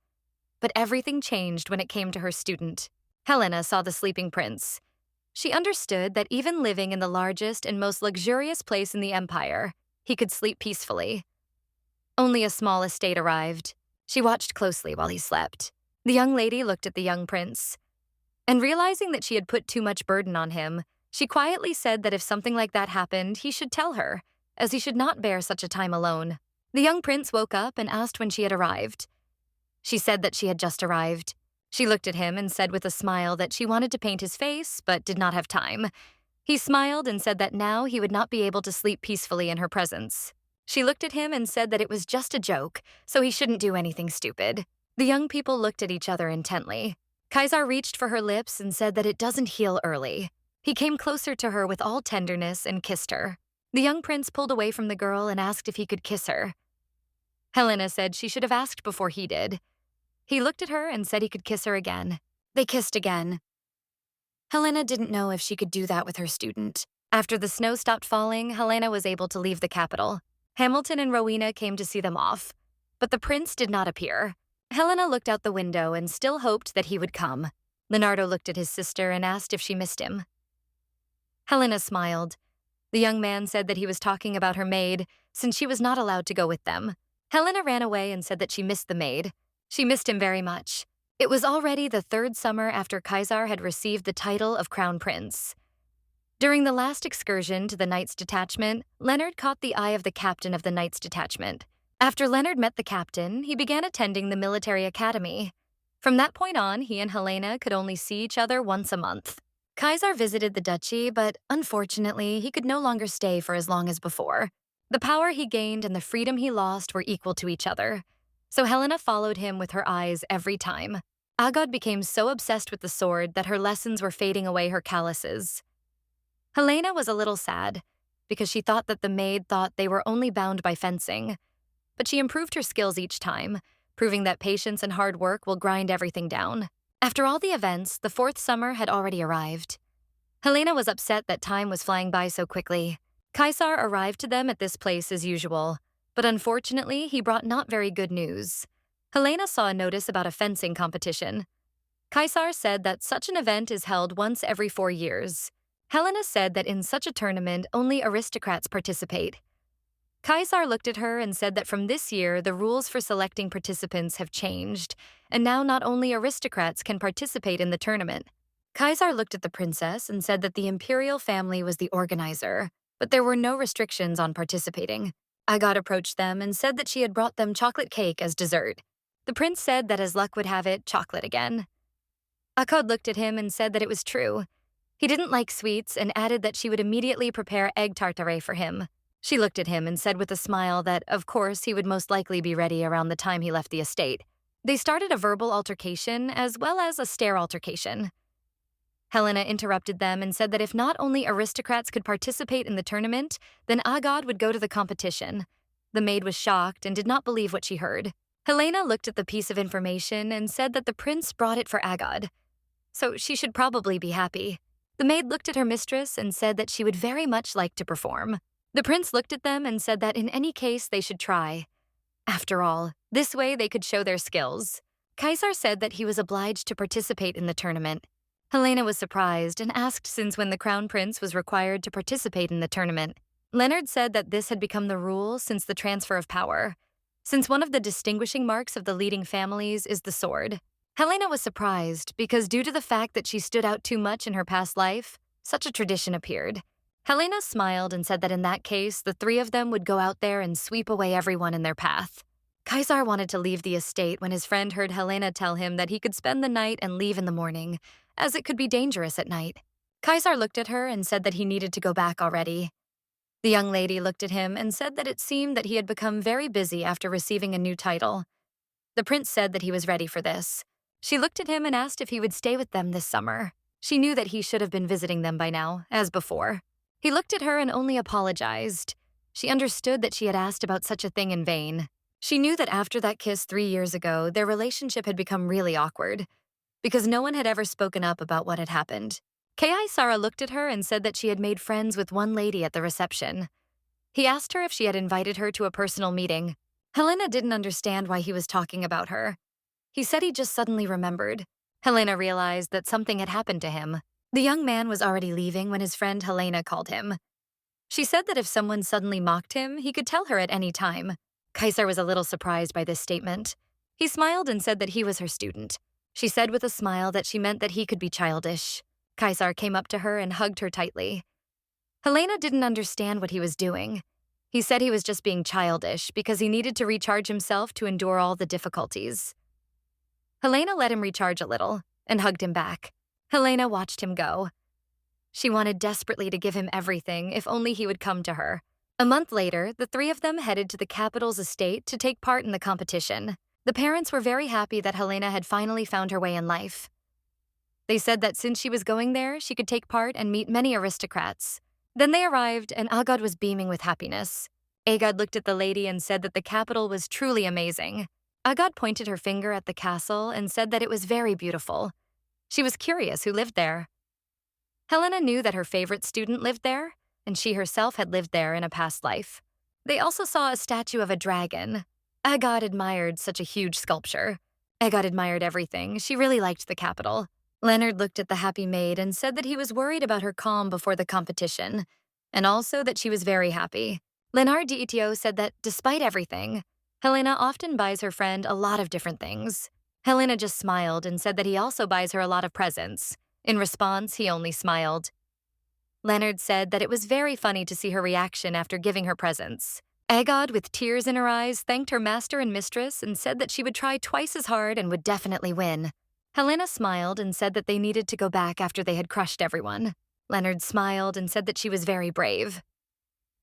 A: But everything changed when it came to her student. Helena saw the sleeping prince. She understood that even living in the largest and most luxurious place in the empire, he could sleep peacefully. Only a small estate arrived. She watched closely while he slept. The young lady looked at the young prince, and realizing that she had put too much burden on him, she quietly said that if something like that happened, he should tell her, as he should not bear such a time alone. The young prince woke up and asked when she had arrived. She said that she had just arrived. She looked at him and said with a smile that she wanted to paint his face, but did not have time. He smiled and said that now he would not be able to sleep peacefully in her presence. She looked at him and said that it was just a joke, so he shouldn't do anything stupid. The young people looked at each other intently. Kaisar reached for her lips and said that it doesn't heal early. He came closer to her with all tenderness and kissed her. The young prince pulled away from the girl and asked if he could kiss her. Helena said she should have asked before he did. He looked at her and said he could kiss her again. They kissed again. Helena didn't know if she could do that with her student. After the snow stopped falling, Helena was able to leave the capital. Hamilton and Rowena came to see them off, but the prince did not appear. Helena looked out the window and still hoped that he would come. Leonardo looked at his sister and asked if she missed him. Helena smiled. The young man said that he was talking about her maid, since she was not allowed to go with them. Helena ran away and said that she missed the maid. She missed him very much. It was already the third summer after Kaisar had received the title of Crown Prince. During the last excursion to the Knights Detachment, Leonard caught the eye of the captain of the Knights Detachment. After Leonard met the captain, he began attending the military academy. From that point on, he and Helena could only see each other once a month. Kaisar visited the duchy, but unfortunately, he could no longer stay for as long as before. The power he gained and the freedom he lost were equal to each other. So Helena followed him with her eyes every time. Agod became so obsessed with the sword that her lessons were fading away her calluses. Helena was a little sad, because she thought that the maid thought they were only bound by fencing. But she improved her skills each time, proving that patience and hard work will grind everything down. After all the events, the fourth summer had already arrived. Helena was upset that time was flying by so quickly. Kaisar arrived to them at this place as usual, but unfortunately, he brought not very good news. Helena saw a notice about a fencing competition. Kaisar said that such an event is held once every 4 years. Helena said that in such a tournament, only aristocrats participate. Kaisar looked at her and said that from this year, the rules for selecting participants have changed, and now not only aristocrats can participate in the tournament. Kaisar looked at the princess and said that the imperial family was the organizer, but there were no restrictions on participating. Agad approached them and said that she had brought them chocolate cake as dessert. The prince said that as luck would have it, chocolate again. Agad looked at him and said that it was true. He didn't like sweets and added that she would immediately prepare egg tartare for him. She looked at him and said with a smile that, of course, he would most likely be ready around the time he left the estate. They started a verbal altercation as well as a stare altercation. Helena interrupted them and said that if not only aristocrats could participate in the tournament, then Agad would go to the competition. The maid was shocked and did not believe what she heard. Helena looked at the piece of information and said that the prince brought it for Agad, so she should probably be happy. The maid looked at her mistress and said that she would very much like to perform. The prince looked at them and said that in any case they should try. After all, this way they could show their skills. Kaisar said that he was obliged to participate in the tournament. Helena was surprised and asked since when the crown prince was required to participate in the tournament. Leonard said that this had become the rule since the transfer of power, since one of the distinguishing marks of the leading families is the sword. Helena was surprised because due to the fact that she stood out too much in her past life, such a tradition appeared. Helena smiled and said that in that case, the three of them would go out there and sweep away everyone in their path. Kaisar wanted to leave the estate when his friend heard Helena tell him that he could spend the night and leave in the morning, as it could be dangerous at night. Kaisar looked at her and said that he needed to go back already. The young lady looked at him and said that it seemed that he had become very busy after receiving a new title. The prince said that he was ready for this. She looked at him and asked if he would stay with them this summer. She knew that he should have been visiting them by now, as before. He looked at her and only apologized. She understood that she had asked about such a thing in vain. She knew that after that kiss 3 years ago, their relationship had become really awkward, because no one had ever spoken up about what had happened. Kaisar looked at her and said that she had made friends with one lady at the reception. He asked her if she had invited her to a personal meeting. Helena didn't understand why he was talking about her. He said he just suddenly remembered. Helena realized that something had happened to him. The young man was already leaving when his friend Helena called him. She said that if someone suddenly mocked him, he could tell her at any time. Kaisar was a little surprised by this statement. He smiled and said that he was her student. She said with a smile that she meant that he could be childish. Kaisar came up to her and hugged her tightly. Helena didn't understand what he was doing. He said he was just being childish because he needed to recharge himself to endure all the difficulties. Helena let him recharge a little and hugged him back. Helena watched him go. She wanted desperately to give him everything if only he would come to her. A month later, the three of them headed to the capital's estate to take part in the competition. The parents were very happy that Helena had finally found her way in life. They said that since she was going there, she could take part and meet many aristocrats. Then they arrived, and Agad was beaming with happiness. Agod looked at the lady and said that the capital was truly amazing. Agod pointed her finger at the castle and said that it was very beautiful. She was curious who lived there. Helena knew that her favorite student lived there, and she herself had lived there in a past life. They also saw a statue of a dragon. Agod admired such a huge sculpture. Agod admired everything. She really liked the capital. Leonard looked at the happy maid and said that he was worried about her calm before the competition, and also that she was very happy. Leonard Dietio said that, despite everything, Helena often buys her friend a lot of different things. Helena just smiled and said that he also buys her a lot of presents. In response, he only smiled. Leonard said that it was very funny to see her reaction after giving her presents. Agod, with tears in her eyes, thanked her master and mistress and said that she would try twice as hard and would definitely win. Helena smiled and said that they needed to go back after they had crushed everyone. Leonard smiled and said that she was very brave.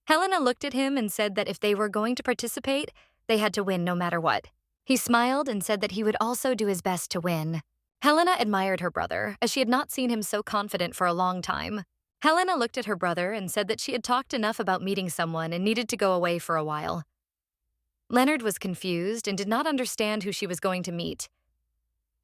A: Helena looked at him and said that if they were going to participate, they had to win no matter what. He smiled and said that he would also do his best to win. Helena admired her brother, as she had not seen him so confident for a long time. Helena looked at her brother and said that she had talked enough about meeting someone and needed to go away for a while. Leonard was confused and did not understand who she was going to meet.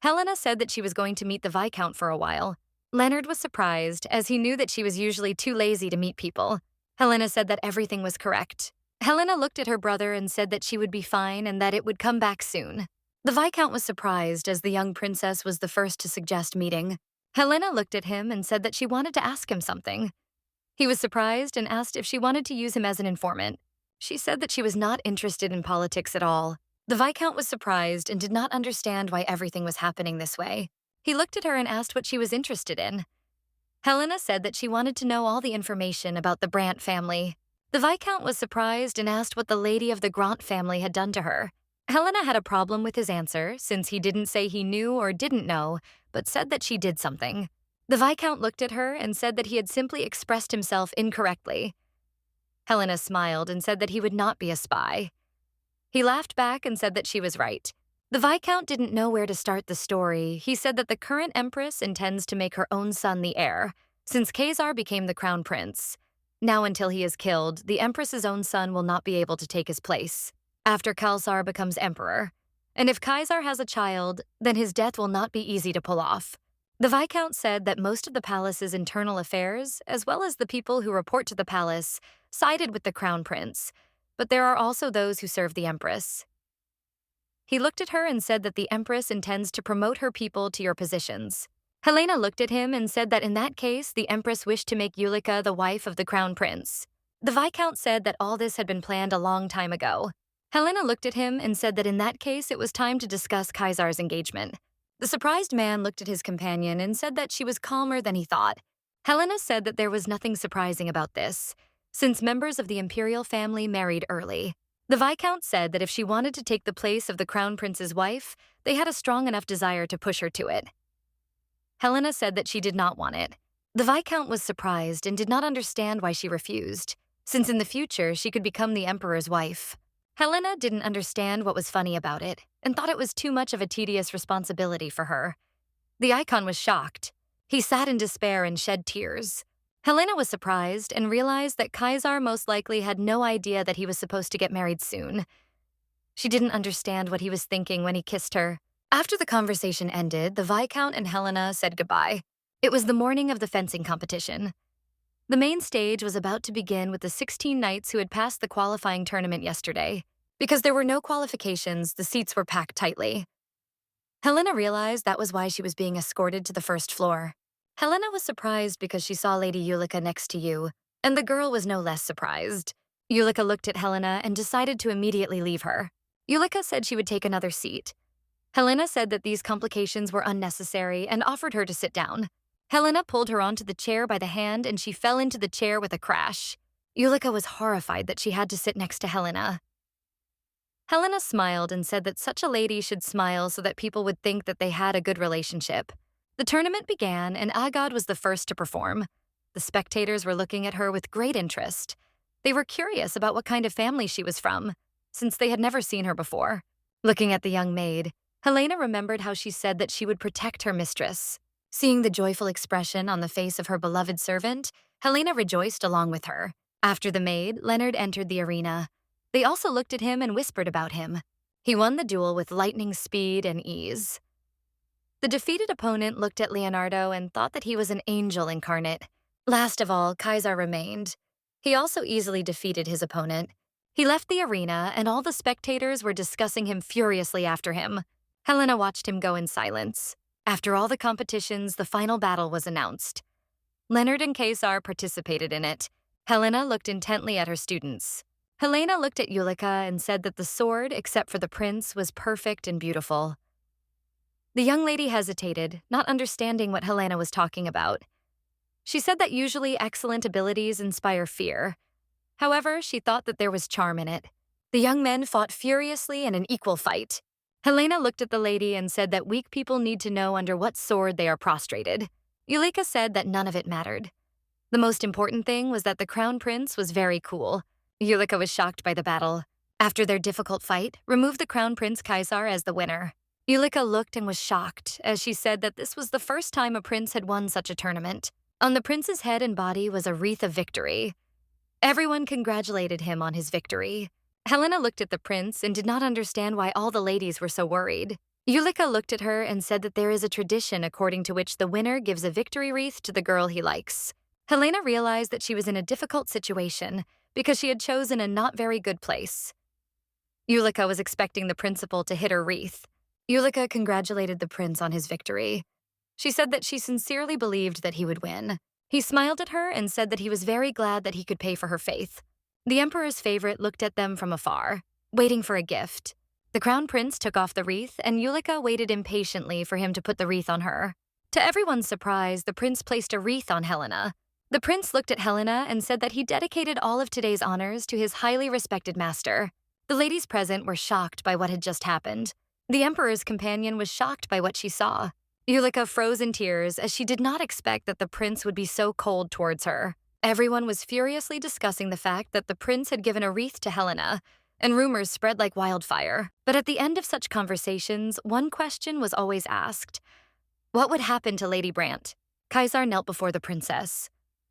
A: Helena said that she was going to meet the Viscount for a while. Leonard was surprised, as he knew that she was usually too lazy to meet people. Helena said that everything was correct. Helena looked at her brother and said that she would be fine and that it would come back soon. The Viscount was surprised, as the young princess was the first to suggest meeting. Helena looked at him and said that she wanted to ask him something. He was surprised and asked if she wanted to use him as an informant. She said that she was not interested in politics at all. The Viscount was surprised and did not understand why everything was happening this way. He looked at her and asked what she was interested in. Helena said that she wanted to know all the information about the Brant family. The Viscount was surprised and asked what the lady of the Grant family had done to her. Helena had a problem with his answer, since he didn't say he knew or didn't know, but said that she did something. The Viscount looked at her and said that he had simply expressed himself incorrectly. Helena smiled and said that he would not be a spy. He laughed back and said that she was right. The Viscount didn't know where to start the story. He said that the current empress intends to make her own son the heir, since Khazar became the crown prince. Now, until he is killed, the empress's own son will not be able to take his place after Khalsar becomes emperor. And if Khazar has a child, then his death will not be easy to pull off. The Viscount said that most of the palace's internal affairs, as well as the people who report to the palace, sided with the crown prince, but there are also those who serve the empress. He looked at her and said that the empress intends to promote her people to your positions. Helena looked at him and said that in that case, the empress wished to make Yulika the wife of the crown prince. The Viscount said that all this had been planned a long time ago. Helena looked at him and said that in that case, it was time to discuss Khazar's engagement. The surprised man looked at his companion and said that she was calmer than he thought. Helena said that there was nothing surprising about this, since members of the imperial family married early. The Viscount said that if she wanted to take the place of the crown prince's wife, they had a strong enough desire to push her to it. Helena said that she did not want it. The Viscount was surprised and did not understand why she refused, since in the future she could become the emperor's wife. Helena didn't understand what was funny about it and thought it was too much of a tedious responsibility for her. The icon was shocked. He sat in despair and shed tears. Helena was surprised and realized that Khazar most likely had no idea that he was supposed to get married soon. She didn't understand what he was thinking when he kissed her. After the conversation ended, the Viscount and Helena said goodbye. It was the morning of the fencing competition. The main stage was about to begin with the 16 knights who had passed the qualifying tournament yesterday. Because there were no qualifications, the seats were packed tightly. Helena realized that was why she was being escorted to the first floor. Helena was surprised because she saw Lady Yulika next to you, and the girl was no less surprised. Yulika looked at Helena and decided to immediately leave her. Yulika said she would take another seat. Helena said that these complications were unnecessary and offered her to sit down. Helena pulled her onto the chair by the hand and she fell into the chair with a crash. Yulika was horrified that she had to sit next to Helena. Helena smiled and said that such a lady should smile so that people would think that they had a good relationship. The tournament began and Agod was the first to perform. The spectators were looking at her with great interest. They were curious about what kind of family she was from, since they had never seen her before. Looking at the young maid, Helena remembered how she said that she would protect her mistress. Seeing the joyful expression on the face of her beloved servant, Helena rejoiced along with her. After the maid, Leonard entered the arena. They also looked at him and whispered about him. He won the duel with lightning speed and ease. The defeated opponent looked at Leonardo and thought that he was an angel incarnate. Last of all, Caesar remained. He also easily defeated his opponent. He left the arena, and all the spectators were discussing him furiously after him. Helena watched him go in silence. After all the competitions, the final battle was announced. Leonard and Caesar participated in it. Helena looked intently at her students. Helena looked at Eulica and said that the sword, except for the prince, was perfect and beautiful. The young lady hesitated, not understanding what Helena was talking about. She said that usually excellent abilities inspire fear. However, she thought that there was charm in it. The young men fought furiously in an equal fight. Helena looked at the lady and said that weak people need to know under what sword they are prostrated. Eulica said that none of it mattered. The most important thing was that the crown prince was very cool. Eulica was shocked by the battle. After their difficult fight, removed the crown prince Caesar as the winner. Eulica looked and was shocked, as she said that this was the first time a prince had won such a tournament. On the prince's head and body was a wreath of victory. Everyone congratulated him on his victory. Helena looked at the prince and did not understand why all the ladies were so worried. Eulica looked at her and said that there is a tradition according to which the winner gives a victory wreath to the girl he likes. Helena realized that she was in a difficult situation because she had chosen a not very good place. Eulica was expecting the principal to hit her wreath. Eulica congratulated the prince on his victory. She said that she sincerely believed that he would win. He smiled at her and said that he was very glad that he could pay for her faith. The emperor's favorite looked at them from afar, waiting for a gift. The crown prince took off the wreath, and Eulica waited impatiently for him to put the wreath on her. To everyone's surprise, the prince placed a wreath on Helena. The prince looked at Helena and said that he dedicated all of today's honors to his highly respected master. The ladies present were shocked by what had just happened. The emperor's companion was shocked by what she saw. Eulica froze in tears as she did not expect that the prince would be so cold towards her. Everyone was furiously discussing the fact that the prince had given a wreath to Helena, and rumors spread like wildfire. But at the end of such conversations, one question was always asked. What would happen to Lady Brant? Caesar knelt before the princess.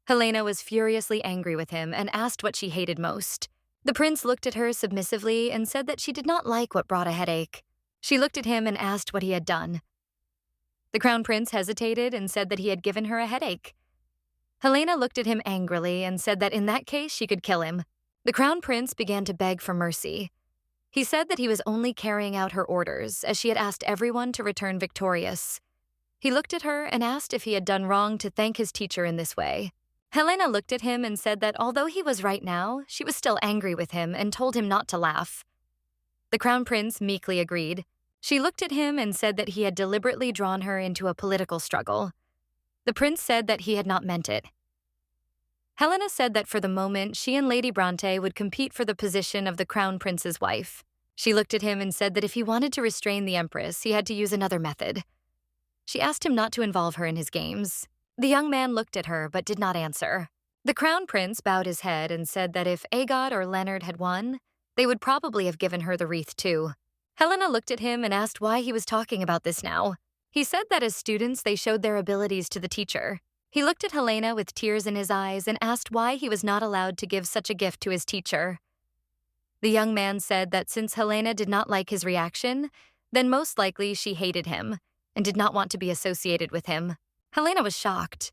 A: Helena was furiously angry with him and asked what she hated most. The prince looked at her submissively and said that she did not like what brought a headache. She looked at him and asked what he had done. The crown prince hesitated and said that he had given her a headache. Helena looked at him angrily and said that in that case she could kill him. The crown prince began to beg for mercy. He said that he was only carrying out her orders, as she had asked everyone to return victorious. He looked at her and asked if he had done wrong to thank his teacher in this way. Helena looked at him and said that although he was right now, she was still angry with him and told him not to laugh. The crown prince meekly agreed. She looked at him and said that he had deliberately drawn her into a political struggle. The prince said that he had not meant it. Helena said that for the moment, she and Lady Bronte would compete for the position of the crown prince's wife. She looked at him and said that if he wanted to restrain the empress, he had to use another method. She asked him not to involve her in his games. The young man looked at her but did not answer. The crown prince bowed his head and said that if Agod or Leonard had won, they would probably have given her the wreath too. Helena looked at him and asked why he was talking about this now. He said that as students they showed their abilities to the teacher. He looked at Helena with tears in his eyes and asked why he was not allowed to give such a gift to his teacher. The young man said that since Helena did not like his reaction, then most likely she hated him and did not want to be associated with him. Helena was shocked.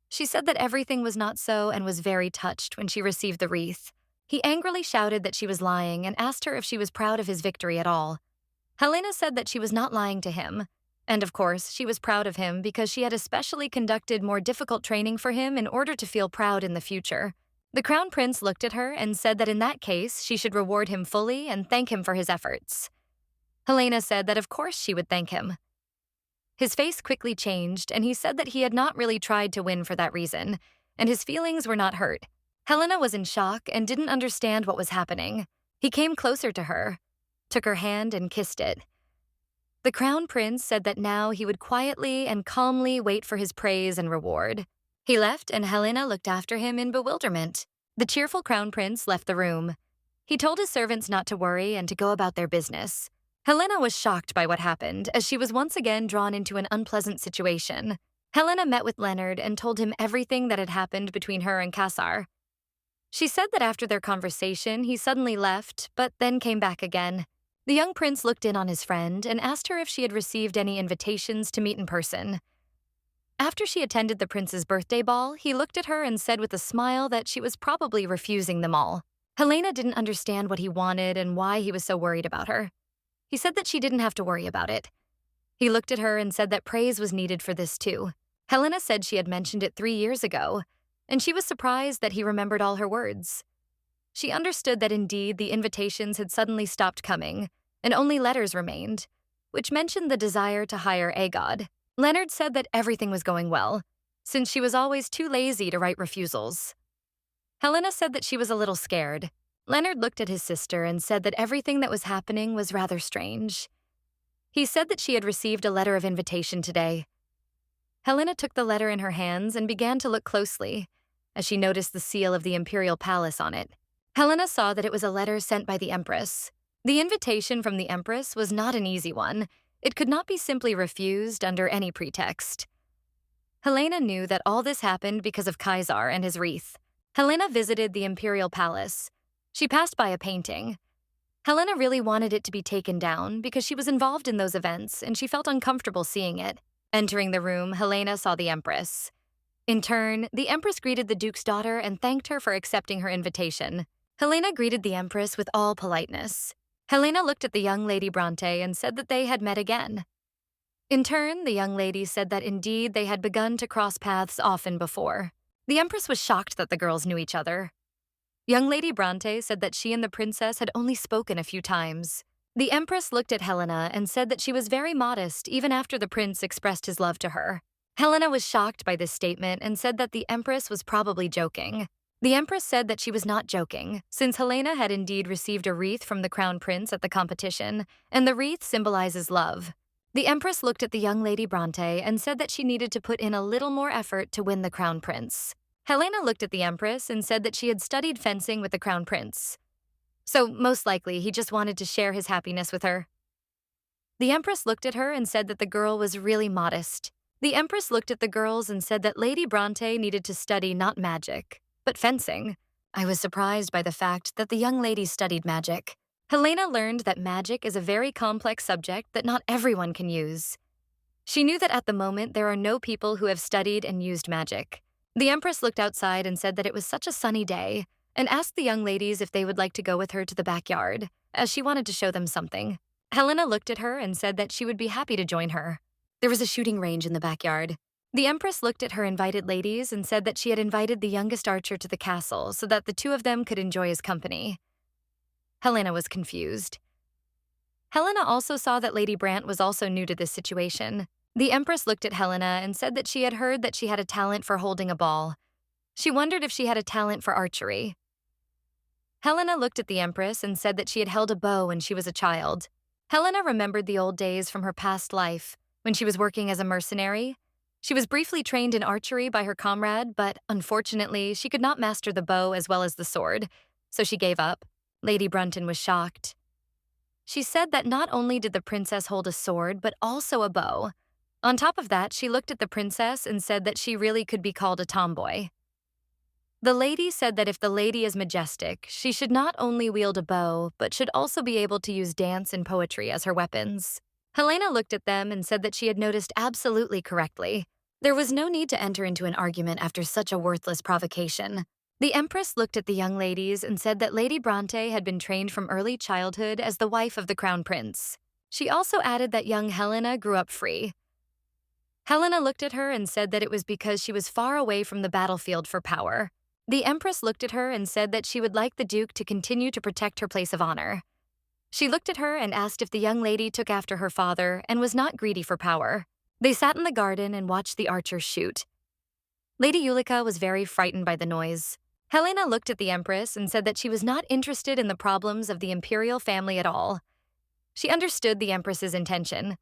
A: She said that everything was not so and was very touched when she received the wreath. He angrily shouted that she was lying and asked her if she was proud of his victory at all. Helena said that she was not lying to him, and of course, she was proud of him because she had especially conducted more difficult training for him in order to feel proud in the future. The crown prince looked at her and said that in that case, she should reward him fully and thank him for his efforts. Helena said that of course she would thank him. His face quickly changed, and he said that he had not really tried to win for that reason, and his feelings were not hurt. Helena was in shock and didn't understand what was happening. He came closer to her, took her hand and kissed it. The crown prince said that now he would quietly and calmly wait for his praise and reward. He left, and Helena looked after him in bewilderment. The cheerful crown prince left the room. He told his servants not to worry and to go about their business. Helena was shocked by what happened, as she was once again drawn into an unpleasant situation. Helena met with Leonard and told him everything that had happened between her and Caesar. She said that after their conversation, he suddenly left, but then came back again. The young prince looked in on his friend and asked her if she had received any invitations to meet in person. After she attended the prince's birthday ball, he looked at her and said with a smile that she was probably refusing them all. Helena didn't understand what he wanted and why he was so worried about her. He said that she didn't have to worry about it. He looked at her and said that praise was needed for this too. Helena said she had mentioned it 3 years ago, and she was surprised that he remembered all her words. She understood that indeed the invitations had suddenly stopped coming, and only letters remained, which mentioned the desire to hire a god. Leonard said that everything was going well, since she was always too lazy to write refusals. Helena said that she was a little scared. Leonard looked at his sister and said that everything that was happening was rather strange. He said that she had received a letter of invitation today. Helena took the letter in her hands and began to look closely, as she noticed the seal of the imperial palace on it. Helena saw that it was a letter sent by the Empress. The invitation from the Empress was not an easy one. It could not be simply refused under any pretext. Helena knew that all this happened because of Caesar and his wreath. Helena visited the imperial palace. She passed by a painting. Helena really wanted it to be taken down because she was involved in those events and she felt uncomfortable seeing it. Entering the room, Helena saw the Empress. In turn, the Empress greeted the Duke's daughter and thanked her for accepting her invitation. Helena greeted the Empress with all politeness. Helena looked at the young Lady Bronte and said that they had met again. In turn, the young lady said that indeed they had begun to cross paths often before. The Empress was shocked that the girls knew each other. Young Lady Bronte said that she and the princess had only spoken a few times. The Empress looked at Helena and said that she was very modest even after the prince expressed his love to her. Helena was shocked by this statement and said that the Empress was probably joking. The Empress said that she was not joking, since Helena had indeed received a wreath from the Crown Prince at the competition, and the wreath symbolizes love. The Empress looked at the young Lady Bronte and said that she needed to put in a little more effort to win the Crown Prince. Helena looked at the Empress and said that she had studied fencing with the Crown Prince. So, most likely, he just wanted to share his happiness with her. The Empress looked at her and said that the girl was really modest. The Empress looked at the girls and said that Lady Bronte needed to study not magic, but fencing. I was surprised by the fact that the young lady studied magic. Helena learned that magic is a very complex subject that not everyone can use. She knew that at the moment there are no people who have studied and used magic. The Empress looked outside and said that it was such a sunny day, and asked the young ladies if they would like to go with her to the backyard, as she wanted to show them something. Helena looked at her and said that she would be happy to join her. There was a shooting range in the backyard. The Empress looked at her invited ladies and said that she had invited the youngest archer to the castle so that the two of them could enjoy his company. Helena was confused. Helena also saw that Lady Brant was also new to this situation. The Empress looked at Helena and said that she had heard that she had a talent for holding a ball. She wondered if she had a talent for archery. Helena looked at the Empress and said that she had held a bow when she was a child. Helena remembered the old days from her past life, when she was working as a mercenary. She was briefly trained in archery by her comrade, but unfortunately, she could not master the bow as well as the sword, so she gave up. Lady Brunton was shocked. She said that not only did the princess hold a sword, but also a bow. On top of that, she looked at the princess and said that she really could be called a tomboy. The lady said that if the lady is majestic, she should not only wield a bow, but should also be able to use dance and poetry as her weapons. Helena looked at them and said that she had noticed absolutely correctly. There was no need to enter into an argument after such a worthless provocation. The Empress looked at the young ladies and said that Lady Bronte had been trained from early childhood as the wife of the Crown Prince. She also added that young Helena grew up free. Helena looked at her and said that it was because she was far away from the battlefield for power. The Empress looked at her and said that she would like the Duke to continue to protect her place of honor. She looked at her and asked if the young lady took after her father and was not greedy for power. They sat in the garden and watched the archers shoot. Lady Ulrica was very frightened by the noise. Helena looked at the Empress and said that she was not interested in the problems of the imperial family at all. She understood the Empress's intention.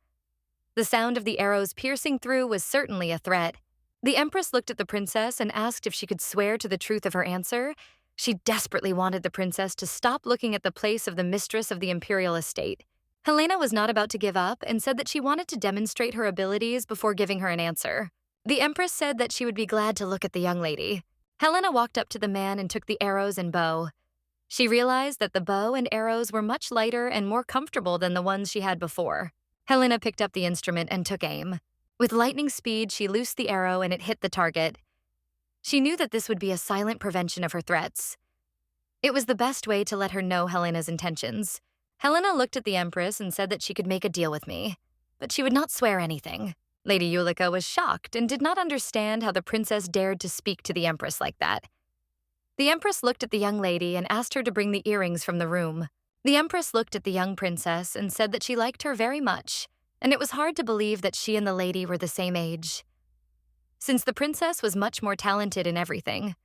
A: The sound of the arrows piercing through was certainly a threat. The Empress looked at the princess and asked if she could swear to the truth of her answer. She desperately wanted the princess to stop looking at the place of the mistress of the imperial estate. Helena was not about to give up and said that she wanted to demonstrate her abilities before giving her an answer. The Empress said that she would be glad to look at the young lady. Helena walked up to the man and took the arrows and bow. She realized that the bow and arrows were much lighter and more comfortable than the ones she had before. Helena picked up the instrument and took aim. With lightning speed, she loosed the arrow and it hit the target. She knew that this would be a silent prevention of her threats. It was the best way to let her know Helena's intentions. Helena looked at the Empress and said that she could make a deal with me, but she would not swear anything. Lady Yulika was shocked and did not understand how the princess dared to speak to the Empress like that. The Empress looked at the young lady and asked her to bring the earrings from the room. The Empress looked at the young princess and said that she liked her very much, and it was hard to believe that she and the lady were the same age, since the princess was much more talented in everything.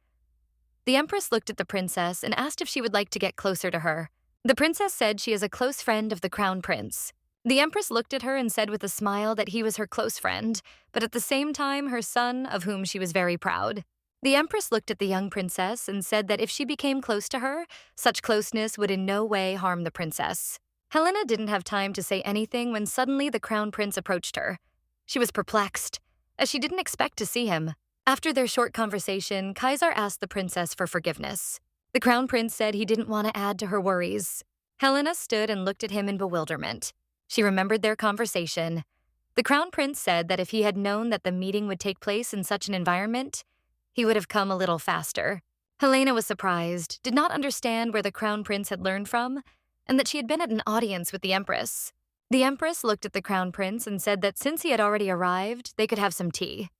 A: The Empress looked at the princess and asked if she would like to get closer to her. The princess said she is a close friend of the crown prince. The Empress looked at her and said with a smile that he was her close friend, but at the same time her son, of whom she was very proud. The Empress looked at the young princess and said that if she became close to her, such closeness would in no way harm the princess. Helena didn't have time to say anything when suddenly the crown prince approached her. She was perplexed, as she didn't expect to see him. After their short conversation, Kaisar asked the princess for forgiveness. The crown prince said he didn't want to add to her worries. Helena stood and looked at him in bewilderment. She remembered their conversation. The crown prince said that if he had known that the meeting would take place in such an environment, he would have come a little faster. Helena was surprised, did not understand where the crown prince had learned from, and that she had been at an audience with the Empress. The Empress looked at the crown prince and said that since he had already arrived, they could have some tea.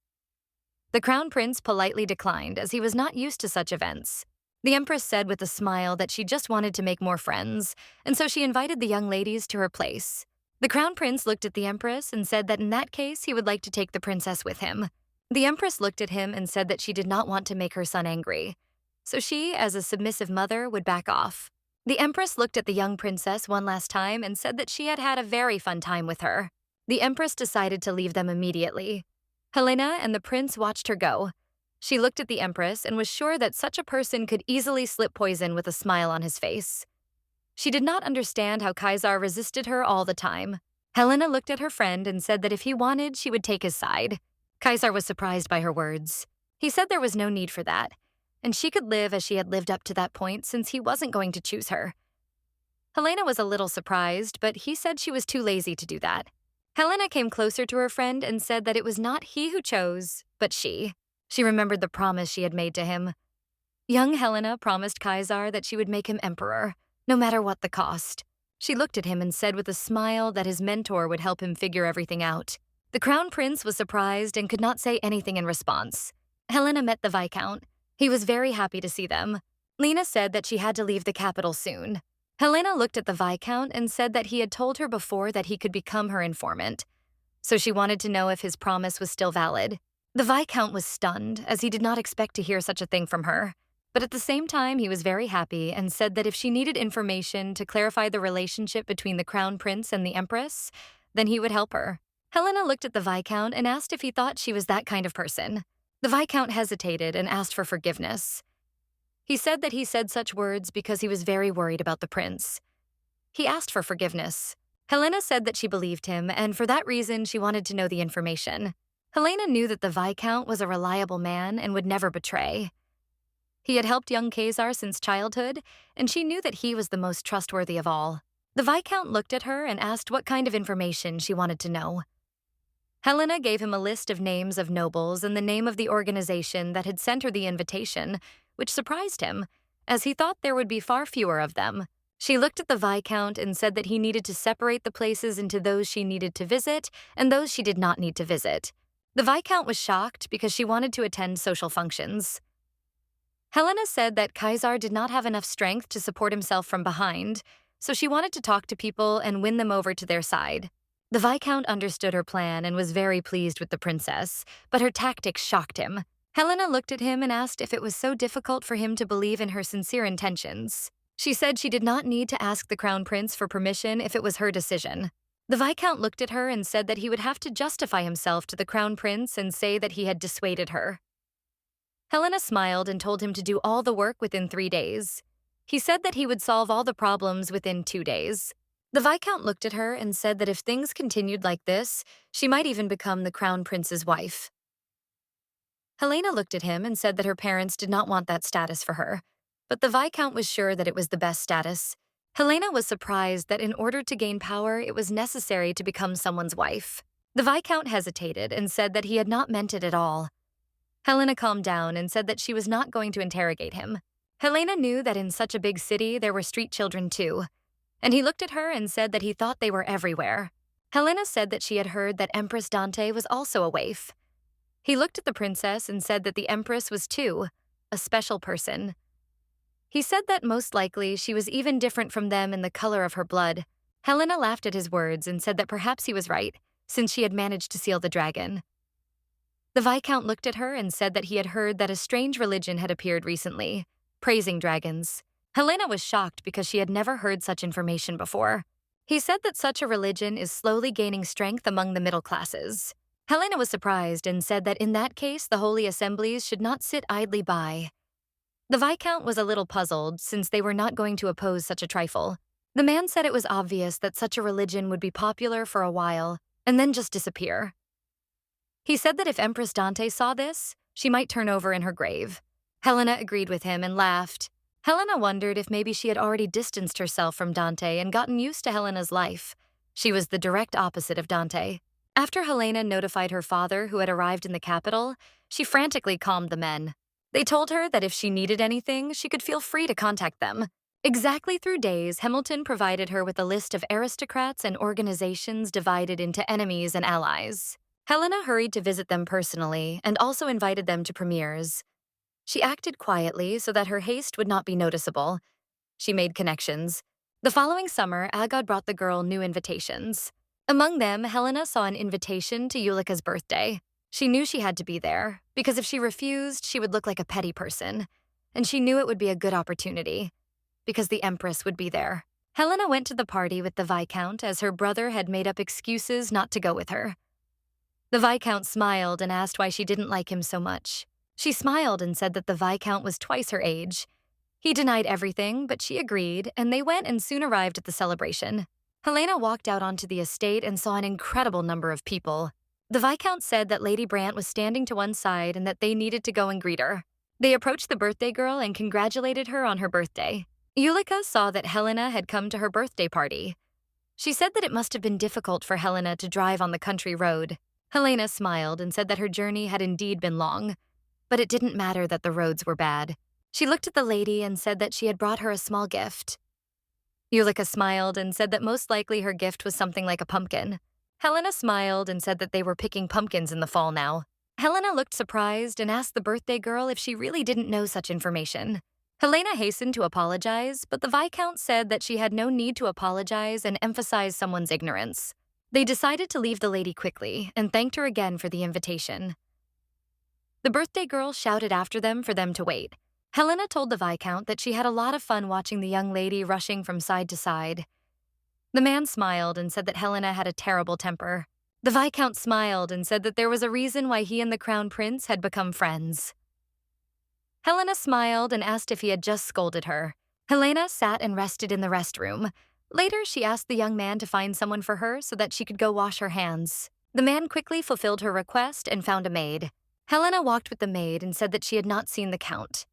A: The crown prince politely declined, as he was not used to such events. The Empress said with a smile that she just wanted to make more friends, and so she invited the young ladies to her place. The crown prince looked at the Empress and said that in that case he would like to take the princess with him. The Empress looked at him and said that she did not want to make her son angry, so she, as a submissive mother, would back off. The Empress looked at the young princess one last time and said that she had had a very fun time with her. The Empress decided to leave them immediately. Helena and the prince watched her go. She looked at the Empress and was sure that such a person could easily slip poison with a smile on his face. She did not understand how Kaisar resisted her all the time. Helena looked at her friend and said that if he wanted, she would take his side. Kaisar was surprised by her words. He said there was no need for that, and she could live as she had lived up to that point since he wasn't going to choose her. Helena was a little surprised, but he said she was too lazy to do that. Helena came closer to her friend and said that it was not he who chose, but she. She remembered the promise she had made to him. Young Helena promised Kaisar that she would make him emperor, no matter what the cost. She looked at him and said with a smile that his mentor would help him figure everything out. The crown prince was surprised and could not say anything in response. Helena met the Viscount. He was very happy to see them. Lena said that she had to leave the capital soon. Helena looked at the Viscount and said that he had told her before that he could become her informant, so she wanted to know if his promise was still valid. The Viscount was stunned, as he did not expect to hear such a thing from her. But at the same time, he was very happy and said that if she needed information to clarify the relationship between the crown prince and the Empress, then he would help her. Helena looked at the Viscount and asked if he thought she was that kind of person. The Viscount hesitated and asked for forgiveness. He said that he said such words because he was very worried about the prince. He asked for forgiveness. Helena said that she believed him, and for that reason she wanted to know the information. Helena knew that the Viscount was a reliable man and would never betray. He had helped young Kaisar since childhood, and she knew that he was the most trustworthy of all. The Viscount looked at her and asked what kind of information she wanted to know. Helena gave him a list of names of nobles and the name of the organization that had sent her the invitation, which surprised him, as he thought there would be far fewer of them. She looked at the Viscount and said that he needed to separate the places into those she needed to visit and those she did not need to visit. The Viscount was shocked because she wanted to attend social functions. Helena said that Kaisar did not have enough strength to support himself from behind, so she wanted to talk to people and win them over to their side. The Viscount understood her plan and was very pleased with the princess, but her tactics shocked him. Helena looked at him and asked if it was so difficult for him to believe in her sincere intentions. She said she did not need to ask the crown prince for permission if it was her decision. The Viscount looked at her and said that he would have to justify himself to the crown prince and say that he had dissuaded her. Helena smiled and told him to do all the work within 3 days. He said that he would solve all the problems within 2 days. The Viscount looked at her and said that if things continued like this, she might even become the crown prince's wife. Helena looked at him and said that her parents did not want that status for her, but the Viscount was sure that it was the best status. Helena was surprised that in order to gain power, it was necessary to become someone's wife. The Viscount hesitated and said that he had not meant it at all. Helena calmed down and said that she was not going to interrogate him. Helena knew that in such a big city there were street children too, and he looked at her and said that he thought they were everywhere. Helena said that she had heard that Empress Dante was also a waif. He looked at the princess and said that the Empress was too, a special person. He said that most likely she was even different from them in the color of her blood. Helena laughed at his words and said that perhaps he was right, since she had managed to seal the dragon. The Viscount looked at her and said that he had heard that a strange religion had appeared recently, praising dragons. Helena was shocked because she had never heard such information before. He said that such a religion is slowly gaining strength among the middle classes. Helena was surprised and said that in that case the holy assemblies should not sit idly by. The Viscount was a little puzzled since they were not going to oppose such a trifle. The man said it was obvious that such a religion would be popular for a while and then just disappear. He said that if Empress Dante saw this, she might turn over in her grave. Helena agreed with him and laughed. Helena wondered if maybe she had already distanced herself from Dante and gotten used to Helena's life. She was the direct opposite of Dante. After Helena notified her father, who had arrived in the capital, she frantically calmed the men. They told her that if she needed anything, she could feel free to contact them. Exactly 3 days, Hamilton provided her with a list of aristocrats and organizations divided into enemies and allies. Helena hurried to visit them personally and also invited them to premieres. She acted quietly so that her haste would not be noticeable. She made connections. The following summer, Agod brought the girl new invitations. Among them, Helena saw an invitation to Eulika's birthday. She knew she had to be there, because if she refused, she would look like a petty person. And she knew it would be a good opportunity, because the Empress would be there. Helena went to the party with the Viscount as her brother had made up excuses not to go with her. The Viscount smiled and asked why she didn't like him so much. She smiled and said that the Viscount was twice her age. He denied everything, but she agreed, and they went and soon arrived at the celebration. Helena walked out onto the estate and saw an incredible number of people. The Viscount said that Lady Brant was standing to one side and that they needed to go and greet her. They approached the birthday girl and congratulated her on her birthday. Eulika saw that Helena had come to her birthday party. She said that it must have been difficult for Helena to drive on the country road. Helena smiled and said that her journey had indeed been long, but it didn't matter that the roads were bad. She looked at the lady and said that she had brought her a small gift. Eulika smiled and said that most likely her gift was something like a pumpkin. Helena smiled and said that they were picking pumpkins in the fall now. Helena looked surprised and asked the birthday girl if she really didn't know such information. Helena hastened to apologize, but the Viscount said that she had no need to apologize and emphasize someone's ignorance. They decided to leave the lady quickly and thanked her again for the invitation. The birthday girl shouted after them for them to wait. Helena told the Viscount that she had a lot of fun watching the young lady rushing from side to side. The man smiled and said that Helena had a terrible temper. The Viscount smiled and said that there was a reason why he and the Crown Prince had become friends. Helena smiled and asked if he had just scolded her. Helena sat and rested in the restroom. Later, she asked the young man to find someone for her so that she could go wash her hands. The man quickly fulfilled her request and found a maid. Helena walked with the maid and said that she had not seen the Count.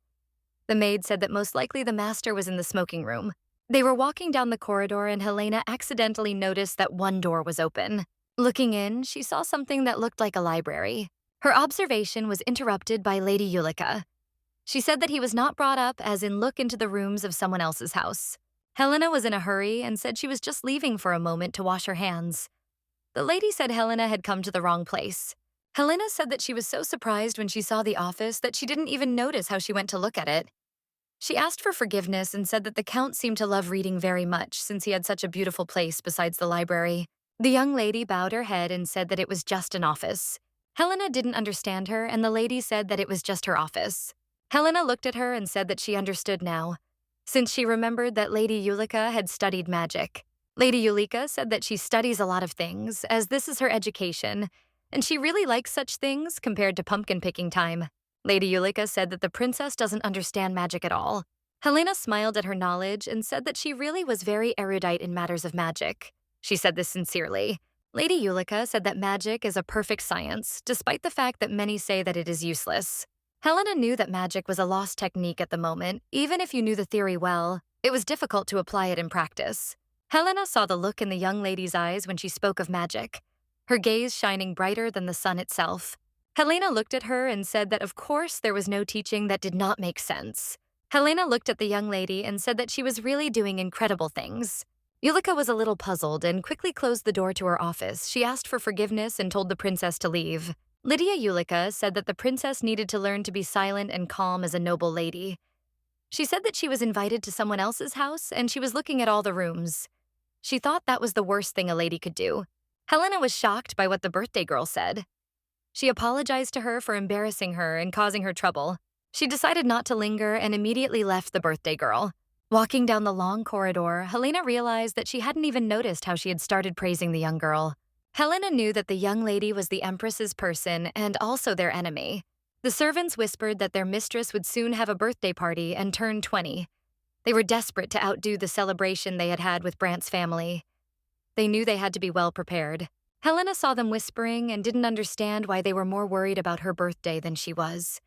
A: The maid said that most likely the master was in the smoking room. They were walking down the corridor and Helena accidentally noticed that one door was open. Looking in, she saw something that looked like a library. Her observation was interrupted by Lady Eulika. She said that he was not brought up as in look into the rooms of someone else's house. Helena was in a hurry and said she was just leaving for a moment to wash her hands. The lady said Helena had come to the wrong place. Helena said that she was so surprised when she saw the office that she didn't even notice how she went to look at it. She asked for forgiveness and said that the Count seemed to love reading very much since he had such a beautiful place besides the library. The young lady bowed her head and said that it was just an office. Helena didn't understand her, and the lady said that it was just her office. Helena looked at her and said that she understood now, since she remembered that Lady Eulika had studied magic. Lady Eulika said that she studies a lot of things, as this is her education, and she really likes such things compared to pumpkin picking time. Lady Eulika said that the princess doesn't understand magic at all. Helena smiled at her knowledge and said that she really was very erudite in matters of magic. She said this sincerely. Lady Ulika said that magic is a perfect science, despite the fact that many say that it is useless. Helena knew that magic was a lost technique at the moment. Even if you knew the theory well, it was difficult to apply it in practice. Helena saw the look in the young lady's eyes when she spoke of magic, her gaze shining brighter than the sun itself. Helena looked at her and said that of course there was no teaching that did not make sense. Helena looked at the young lady and said that she was really doing incredible things. Ulika was a little puzzled and quickly closed the door to her office. She asked for forgiveness and told the princess to leave. Lydia Ulika said that the princess needed to learn to be silent and calm as a noble lady. She said that she was invited to someone else's house and she was looking at all the rooms. She thought that was the worst thing a lady could do. Helena was shocked by what the birthday girl said. She apologized to her for embarrassing her and causing her trouble. She decided not to linger and immediately left the birthday girl. Walking down the long corridor, Helena realized that she hadn't even noticed how she had started praising the young girl. Helena knew that the young lady was the Empress's person and also their enemy. The servants whispered that their mistress would soon have a birthday party and turn 20. They were desperate to outdo the celebration they had had with Brant's family. They knew they had to be well prepared. Helena saw them whispering and didn't understand why they were more worried about her birthday than she was.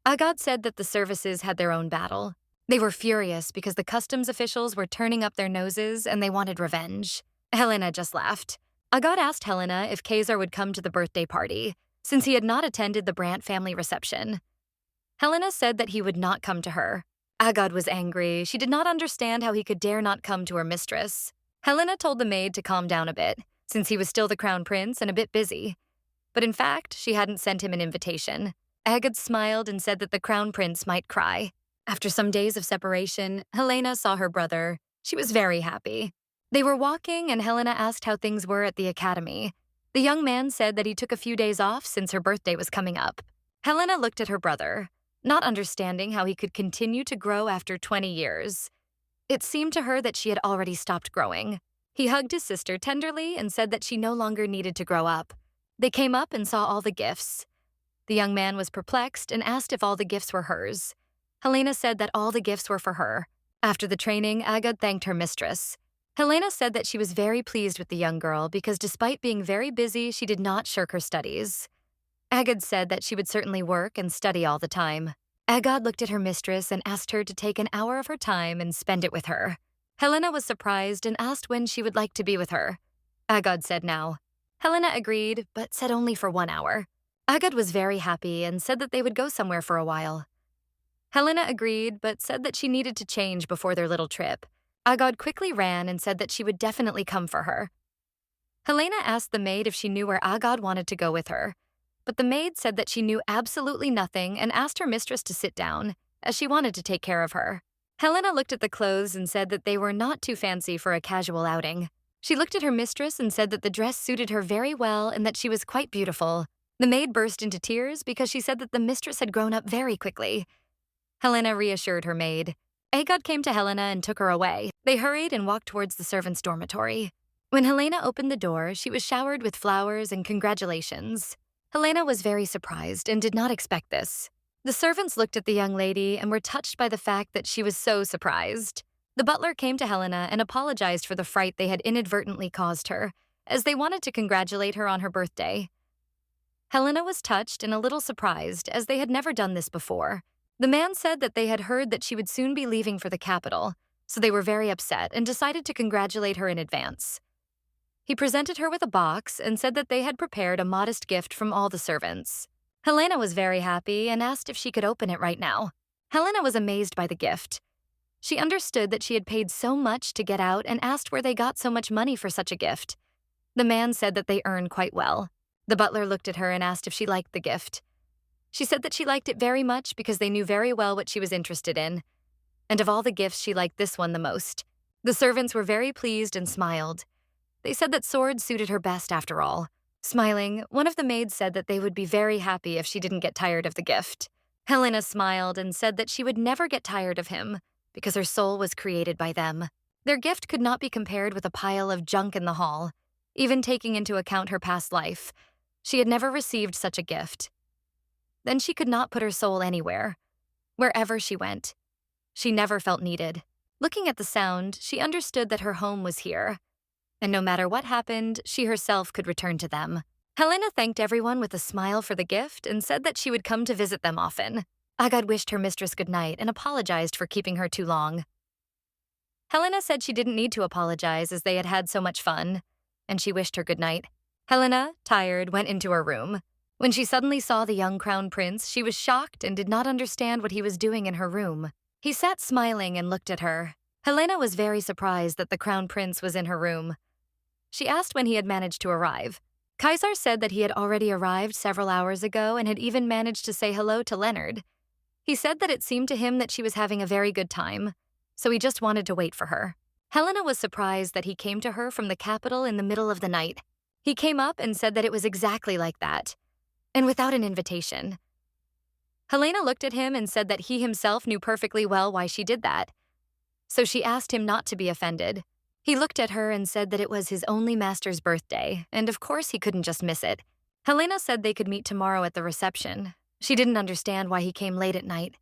A: Agad said that the services had their own battle. They were furious because the customs officials were turning up their noses and they wanted revenge. Helena just laughed. Agad asked Helena if Khazar would come to the birthday party, since he had not attended the Brant family reception. Helena said that he would not come to her. Agad was angry. She did not understand how he could dare not come to her mistress. Helena told the maid to calm down a bit, since he was still the crown prince and a bit busy. But in fact, she hadn't sent him an invitation. Agad smiled and said that the crown prince might cry. After some days of separation, Helena saw her brother. She was very happy. They were walking and Helena asked how things were at the academy. The young man said that he took a few days off since her birthday was coming up. Helena looked at her brother, not understanding how he could continue to grow after 20 years. It seemed to her that she had already stopped growing. He hugged his sister tenderly and said that she no longer needed to grow up. They came up and saw all the gifts. The young man was perplexed and asked if all the gifts were hers. Helena said that all the gifts were for her. After the training, Agad thanked her mistress. Helena said that she was very pleased with the young girl because despite being very busy, she did not shirk her studies. Agad said that she would certainly work and study all the time. Agad looked at her mistress and asked her to take an hour of her time and spend it with her. Helena was surprised and asked when she would like to be with her. Agad said now. Helena agreed, but said only for 1 hour. Agad was very happy and said that they would go somewhere for a while. Helena agreed, but said that she needed to change before their little trip. Agad quickly ran and said that she would definitely come for her. Helena asked the maid if she knew where Agad wanted to go with her, but the maid said that she knew absolutely nothing and asked her mistress to sit down, as she wanted to take care of her. Helena looked at the clothes and said that they were not too fancy for a casual outing. She looked at her mistress and said that the dress suited her very well and that she was quite beautiful. The maid burst into tears because she said that the mistress had grown up very quickly. Helena reassured her maid. Agad came to Helena and took her away. They hurried and walked towards the servants' dormitory. When Helena opened the door, she was showered with flowers and congratulations. Helena was very surprised and did not expect this. The servants looked at the young lady and were touched by the fact that she was so surprised. The butler came to Helena and apologized for the fright they had inadvertently caused her, as they wanted to congratulate her on her birthday. Helena was touched and a little surprised, as they had never done this before. The man said that they had heard that she would soon be leaving for the capital, so they were very upset and decided to congratulate her in advance. He presented her with a box and said that they had prepared a modest gift from all the servants. Helena was very happy and asked if she could open it right now. Helena was amazed by the gift. She understood that she had paid so much to get out and asked where they got so much money for such a gift. The man said that they earned quite well. The butler looked at her and asked if she liked the gift. She said that she liked it very much because they knew very well what she was interested in. And of all the gifts, she liked this one the most. The servants were very pleased and smiled. They said that swords suited her best after all. Smiling, one of the maids said that they would be very happy if she didn't get tired of the gift. Helena smiled and said that she would never get tired of him because her soul was created by them. Their gift could not be compared with a pile of junk in the hall, even taking into account her past life. She had never received such a gift. Then she could not put her soul anywhere. Wherever she went, she never felt needed. Looking at the sound, she understood that her home was here. and no matter what happened, she herself could return to them. Helena thanked everyone with a smile for the gift and said that she would come to visit them often. Agad wished her mistress good night and apologized for keeping her too long. Helena said she didn't need to apologize as they had had so much fun, and she wished her good night. Helena, tired, went into her room. When she suddenly saw the young crown prince, she was shocked and did not understand what he was doing in her room. He sat smiling and looked at her. Helena was very surprised that the crown prince was in her room. She asked when he had managed to arrive. Kaisar said that he had already arrived several hours ago and had even managed to say hello to Leonard. He said that it seemed to him that she was having a very good time, so he just wanted to wait for her. Helena was surprised that he came to her from the capital in the middle of the night. He came up and said that it was exactly like that, and without an invitation. Helena looked at him and said that he himself knew perfectly well why she did that, so she asked him not to be offended. He looked at her and said that it was his only master's birthday, and of course he couldn't just miss it. Helena said they could meet tomorrow at the reception. She didn't understand why he came late at night.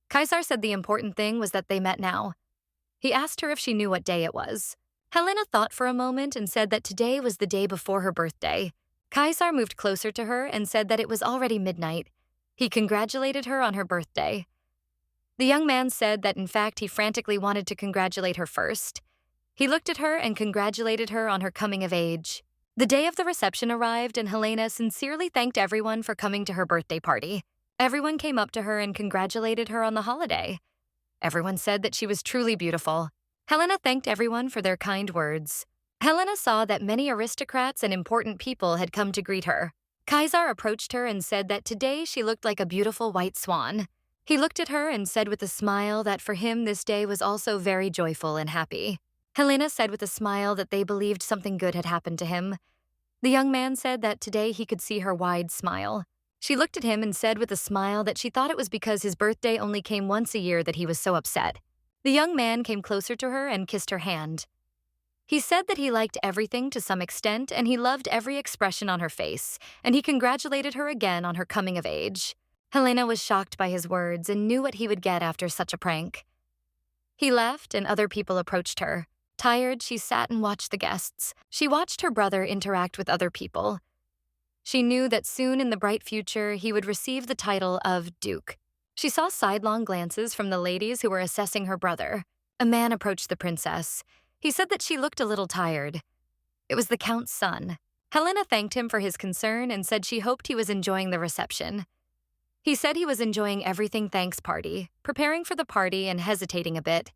A: Kaisar said the important thing was that they met now. He asked her if she knew what day it was. Helena thought for a moment and said that today was the day before her birthday. Kaisar moved closer to her and said that it was already midnight. He congratulated her on her birthday. The young man said that in fact he frantically wanted to congratulate her first. He looked at her and congratulated her on her coming of age. The day of the reception arrived and Helena sincerely thanked everyone for coming to her birthday party. Everyone came up to her and congratulated her on the holiday. Everyone said that she was truly beautiful. Helena thanked everyone for their kind words. Helena saw that many aristocrats and important people had come to greet her. Kaisar approached her and said that today she looked like a beautiful white swan. He looked at her and said with a smile that for him this day was also very joyful and happy. Helena said with a smile that they believed something good had happened to him. The young man said that today he could see her wide smile. She looked at him and said with a smile that she thought it was because his birthday only came once a year that he was so upset. The young man came closer to her and kissed her hand. He said that he liked everything to some extent and he loved every expression on her face, and he congratulated her again on her coming of age. Helena was shocked by his words and knew what he would get after such a prank. He left and other people approached her. Tired, she sat and watched the guests. She watched her brother interact with other people. She knew that soon in the bright future, he would receive the title of Duke. She saw sidelong glances from the ladies who were assessing her brother. A man approached the princess. He said that she looked a little tired. It was the Count's son. Helena thanked him for his concern and said she hoped he was enjoying the reception. He said he was enjoying everything thanks party, preparing for the party and hesitating a bit.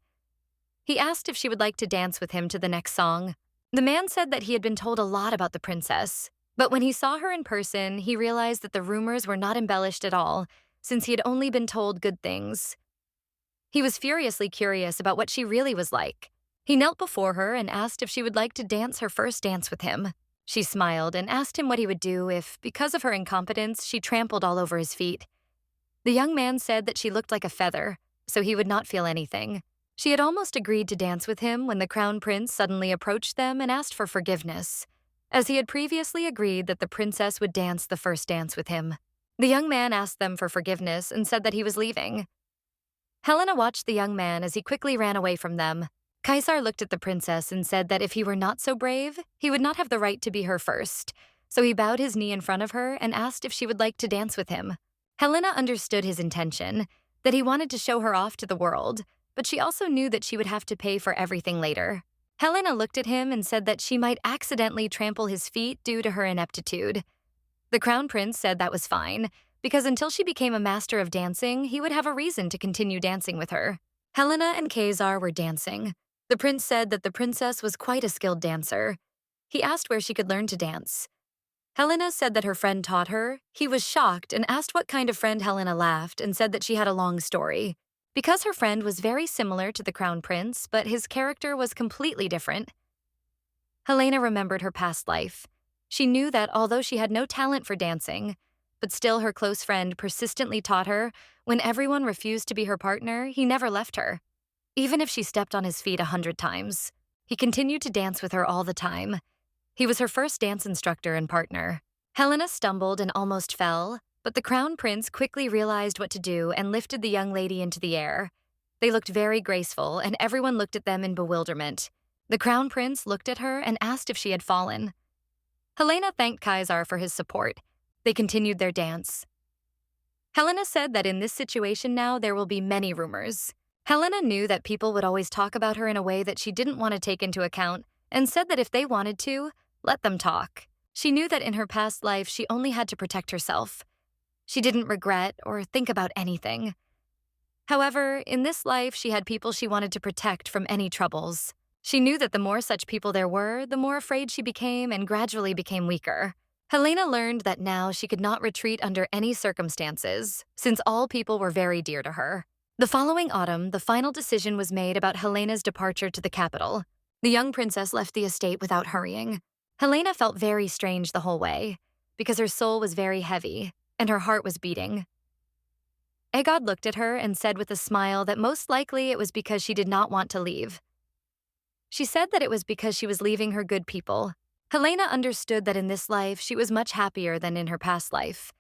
A: He asked if she would like to dance with him to the next song. The man said that he had been told a lot about the princess, but when he saw her in person, he realized that the rumors were not embellished at all, since he had only been told good things. He was furiously curious about what she really was like. He knelt before her and asked if she would like to dance her first dance with him. She smiled and asked him what he would do if, because of her incompetence, she trampled all over his feet. The young man said that she looked like a feather, so he would not feel anything. She had almost agreed to dance with him when the crown prince suddenly approached them and asked for forgiveness, as he had previously agreed that the princess would dance the first dance with him. The young man asked them for forgiveness and said that he was leaving. Helena watched the young man as he quickly ran away from them. Kaisar looked at the princess and said that if he were not so brave, he would not have the right to be her first, so he bowed his knee in front of her and asked if she would like to dance with him. Helena understood his intention, that he wanted to show her off to the world, but she also knew that she would have to pay for everything later. Helena looked at him and said that she might accidentally trample his feet due to her ineptitude. The crown prince said that was fine, because until she became a master of dancing, he would have a reason to continue dancing with her. Helena and Kaisar were dancing. The prince said that the princess was quite a skilled dancer. He asked where she could learn to dance. Helena said that her friend taught her. He was shocked and asked what kind of friend. Helena laughed and said that she had a long story. Because her friend was very similar to the crown prince, but his character was completely different. Helena remembered her past life. She knew that although she had no talent for dancing, but still her close friend persistently taught her when everyone refused to be her partner, he never left her. Even if she stepped on his feet 100 times, he continued to dance with her all the time. He was her first dance instructor and partner. Helena stumbled and almost fell, but the crown prince quickly realized what to do and lifted the young lady into the air. They looked very graceful, and everyone looked at them in bewilderment. The crown prince looked at her and asked if she had fallen. Helena thanked Kaisar for his support. They continued their dance. Helena said that in this situation now there will be many rumors. Helena knew that people would always talk about her in a way that she didn't want to take into account and said that if they wanted to, let them talk. She knew that in her past life she only had to protect herself. She didn't regret or think about anything. However, in this life she had people she wanted to protect from any troubles. She knew that the more such people there were, the more afraid she became and gradually became weaker. Helena learned that now she could not retreat under any circumstances, since all people were very dear to her. The following autumn, the final decision was made about Helena's departure to the capital. The young princess left the estate without hurrying. Helena felt very strange the whole way, because her soul was very heavy, and her heart was beating. Egod looked at her and said with a smile that most likely it was because she did not want to leave. She said that it was because she was leaving her good people. Helena understood that in this life she was much happier than in her past life,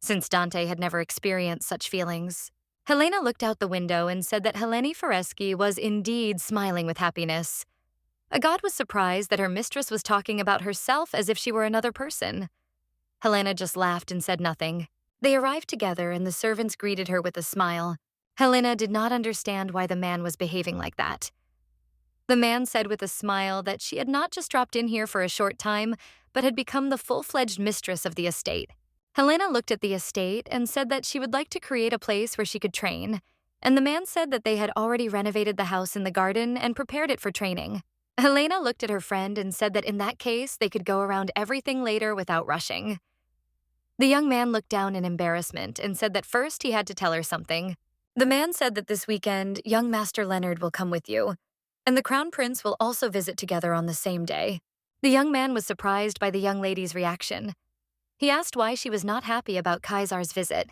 A: since Dante had never experienced such feelings. Helena looked out the window and said that Helene Foresci was indeed smiling with happiness. Egod was surprised that her mistress was talking about herself as if she were another person. Helena just laughed and said nothing. They arrived together and the servants greeted her with a smile. Helena did not understand why the man was behaving like that. The man said with a smile that she had not just dropped in here for a short time, but had become the full-fledged mistress of the estate. Helena looked at the estate and said that she would like to create a place where she could train, and the man said that they had already renovated the house in the garden and prepared it for training. Helena looked at her friend and said that in that case they could go around everything later without rushing. The young man looked down in embarrassment and said that first he had to tell her something. The man said that this weekend, young Master Leonard will come with you, and the crown prince will also visit together on the same day. The young man was surprised by the young lady's reaction. He asked why she was not happy about Kaisar's visit.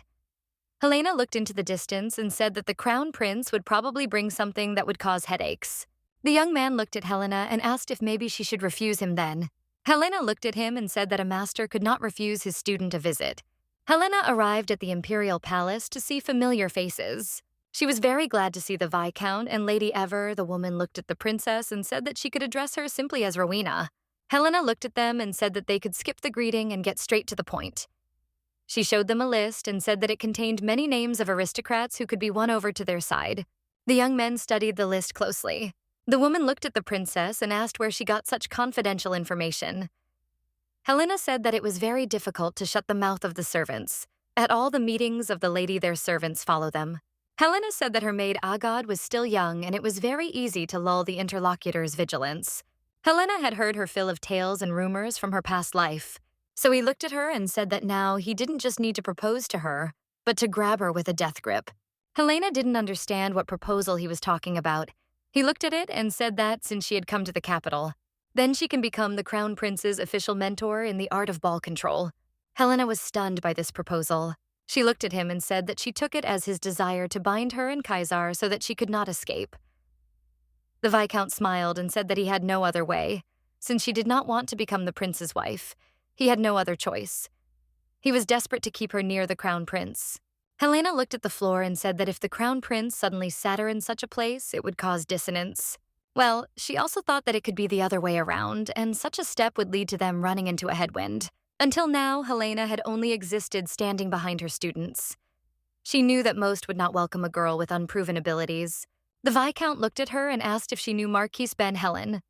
A: Helena looked into the distance and said that the crown prince would probably bring something that would cause headaches. The young man looked at Helena and asked if maybe she should refuse him then. Helena looked at him and said that a master could not refuse his student a visit. Helena arrived at the imperial palace to see familiar faces. She was very glad to see the Viscount, and Lady Ever, the woman, looked at the princess and said that she could address her simply as Rowena. Helena looked at them and said that they could skip the greeting and get straight to the point. She showed them a list and said that it contained many names of aristocrats who could be won over to their side. The young men studied the list closely. The woman looked at the princess and asked where she got such confidential information. Helena said that it was very difficult to shut the mouth of the servants. At all the meetings of the lady, their servants follow them. Helena said that her maid Agod was still young and it was very easy to lull the interlocutor's vigilance. Helena had heard her fill of tales and rumors from her past life, so he looked at her and said that now he didn't just need to propose to her, but to grab her with a death grip. Helena didn't understand what proposal he was talking about. He looked at it and said that since she had come to the capital, then she can become the crown prince's official mentor in the art of ball control. Helena was stunned by this proposal. She looked at him and said that she took it as his desire to bind her and Kaisar so that she could not escape. The Viscount smiled and said that he had no other way. Since she did not want to become the prince's wife, he had no other choice. He was desperate to keep her near the crown prince. Helena looked at the floor and said that if the crown prince suddenly sat her in such a place, it would cause dissonance. Well, she also thought that it could be the other way around, and such a step would lead to them running into a headwind. Until now, Helena had only existed standing behind her students. She knew that most would not welcome a girl with unproven abilities. The Viscount looked at her and asked if she knew Marquis Ben Helen.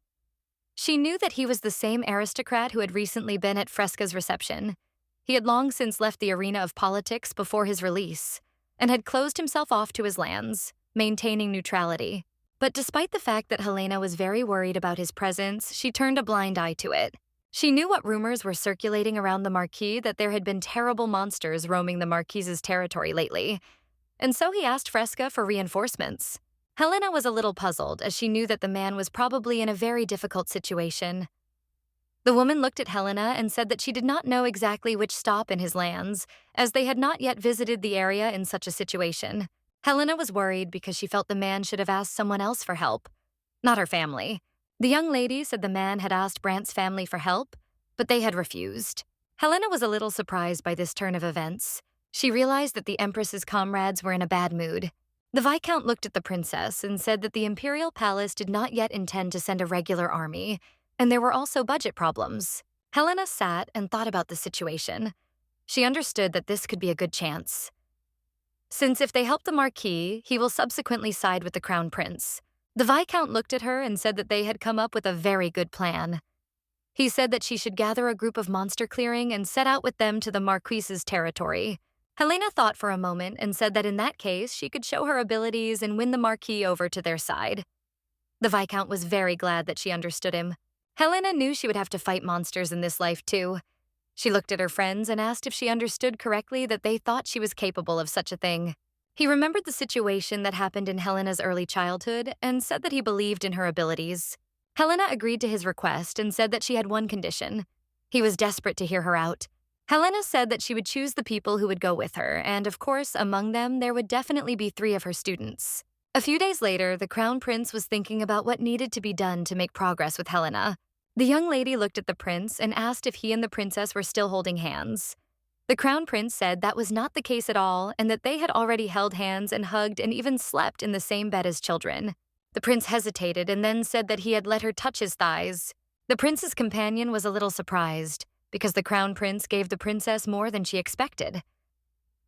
A: She knew that he was the same aristocrat who had recently been at Fresca's reception. He had long since left the arena of politics before his release, and had closed himself off to his lands, maintaining neutrality. But despite the fact that Helena was very worried about his presence, she turned a blind eye to it. She knew what rumors were circulating around the Marquis that there had been terrible monsters roaming the Marquis's territory lately, and so he asked Fresca for reinforcements. Helena was a little puzzled as she knew that the man was probably in a very difficult situation. The woman looked at Helena and said that she did not know exactly which stop in his lands, as they had not yet visited the area in such a situation. Helena was worried because she felt the man should have asked someone else for help, not her family. The young lady said the man had asked Brant's family for help, but they had refused. Helena was a little surprised by this turn of events. She realized that the Empress's comrades were in a bad mood. The Viscount looked at the princess and said that the imperial palace did not yet intend to send a regular army, and there were also budget problems. Helena sat and thought about the situation. She understood that this could be a good chance, since if they help the Marquis, he will subsequently side with the Crown Prince. The Viscount looked at her and said that they had come up with a very good plan. He said that she should gather a group of monster clearing and set out with them to the Marquis's territory. Helena thought for a moment and said that in that case, she could show her abilities and win the Marquis over to their side. The Viscount was very glad that she understood him. Helena knew she would have to fight monsters in this life too. She looked at her friends and asked if she understood correctly that they thought she was capable of such a thing. He remembered the situation that happened in Helena's early childhood and said that he believed in her abilities. Helena agreed to his request and said that she had one condition. He was desperate to hear her out. Helena said that she would choose the people who would go with her, and of course, among them, there would definitely be 3 of her students. A few days later, the Crown Prince was thinking about what needed to be done to make progress with Helena. The young lady looked at the prince and asked if he and the princess were still holding hands. The Crown Prince said that was not the case at all and that they had already held hands and hugged and even slept in the same bed as children. The prince hesitated and then said that he had let her touch his thighs. The prince's companion was a little surprised because the Crown Prince gave the princess more than she expected.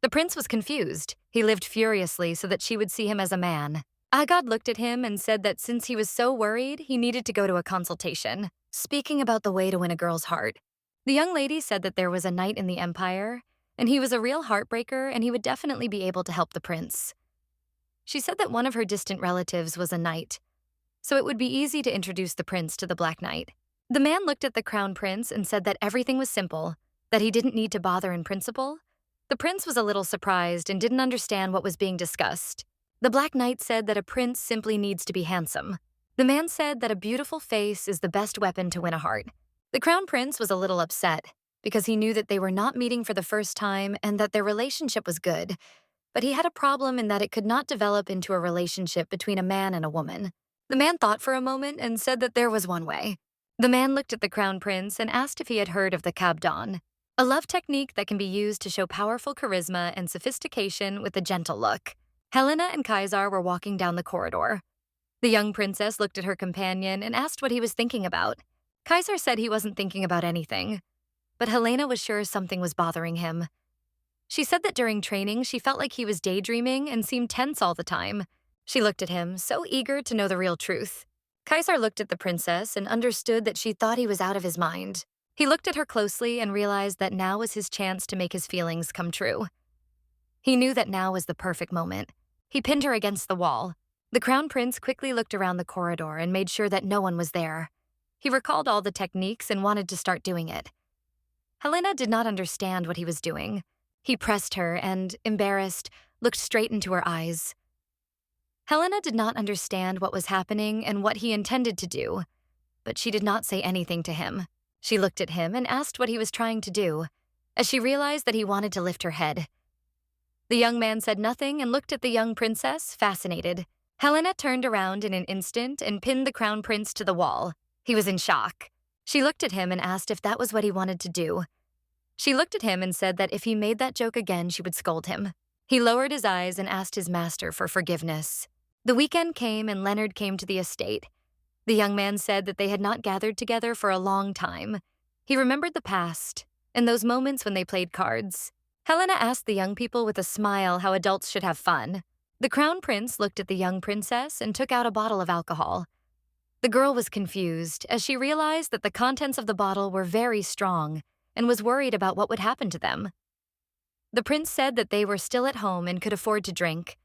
A: The prince was confused. He lived furiously so that she would see him as a man. Agad looked at him and said that since he was so worried, he needed to go to a consultation, speaking about the way to win a girl's heart. The young lady said that there was a knight in the Empire, and he was a real heartbreaker and he would definitely be able to help the prince. She said that one of her distant relatives was a knight, so it would be easy to introduce the prince to the Black Knight. The man looked at the Crown Prince and said that everything was simple, that he didn't need to bother in principle. The prince was a little surprised and didn't understand what was being discussed. The Black Knight said that a prince simply needs to be handsome. The man said that a beautiful face is the best weapon to win a heart. The Crown Prince was a little upset because he knew that they were not meeting for the first time and that their relationship was good, but he had a problem in that it could not develop into a relationship between a man and a woman. The man thought for a moment and said that there was one way. The man looked at the Crown Prince and asked if he had heard of the Cabdon, a love technique that can be used to show powerful charisma and sophistication with a gentle look. Helena and Kaisar were walking down the corridor. The young princess looked at her companion and asked what he was thinking about. Kaisar said he wasn't thinking about anything, but Helena was sure something was bothering him. She said that during training, she felt like he was daydreaming and seemed tense all the time. She looked at him, so eager to know the real truth. Kaisar looked at the princess and understood that she thought he was out of his mind. He looked at her closely and realized that now was his chance to make his feelings come true. He knew that now was the perfect moment. He pinned her against the wall. The Crown Prince quickly looked around the corridor and made sure that no one was there. He recalled all the techniques and wanted to start doing it. Helena did not understand what he was doing. He pressed her and, embarrassed, looked straight into her eyes. Helena did not understand what was happening and what he intended to do, but she did not say anything to him. She looked at him and asked what he was trying to do, as she realized that he wanted to lift her head. The young man said nothing and looked at the young princess, fascinated. Helena turned around in an instant and pinned the Crown Prince to the wall. He was in shock. She looked at him and asked if that was what he wanted to do. She looked at him and said that if he made that joke again, she would scold him. He lowered his eyes and asked his master for forgiveness. The weekend came and Leonard came to the estate. The young man said that they had not gathered together for a long time. He remembered the past and those moments when they played cards. Helena asked the young people with a smile how adults should have fun. The Crown Prince looked at the young princess and took out a bottle of alcohol. The girl was confused as she realized that the contents of the bottle were very strong and was worried about what would happen to them. The prince said that they were still at home and could afford to drink.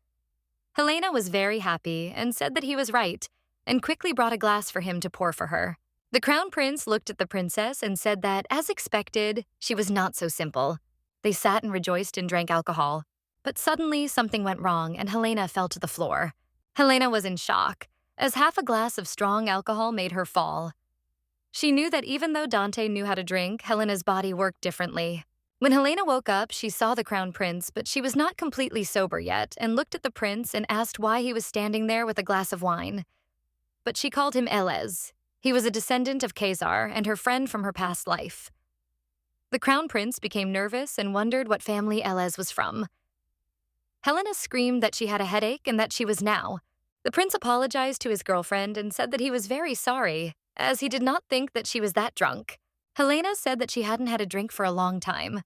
A: Helena was very happy and said that he was right and quickly brought a glass for him to pour for her. The Crown Prince looked at the princess and said that, as expected, she was not so simple. They sat and rejoiced and drank alcohol. But suddenly, something went wrong and Helena fell to the floor. Helena was in shock, as half a glass of strong alcohol made her fall. She knew that even though Dante knew how to drink, Helena's body worked differently. When Helena woke up, she saw the Crown Prince, but she was not completely sober yet and looked at the prince and asked why he was standing there with a glass of wine. But she called him Elez. He was a descendant of Kaisar and her friend from her past life. The Crown Prince became nervous and wondered what family Elez was from. Helena screamed that she had a headache and that she was now. The prince apologized to his girlfriend and said that he was very sorry, as he did not think that she was that drunk. Helena said that she hadn't had a drink for a long time,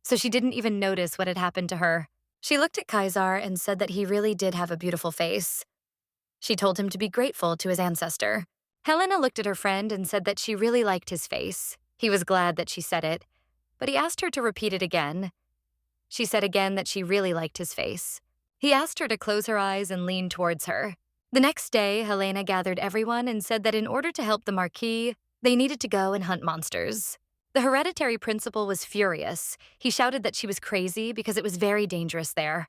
A: so she didn't even notice what had happened to her. She looked at Kaisar and said that he really did have a beautiful face. She told him to be grateful to his ancestor. Helena looked at her friend and said that she really liked his face. He was glad that she said it, but he asked her to repeat it again. She said again that she really liked his face. He asked her to close her eyes and lean towards her. The next day, Helena gathered everyone and said that in order to help the Marquis, they needed to go and hunt monsters. The hereditary principal was furious. He shouted that she was crazy because it was very dangerous there.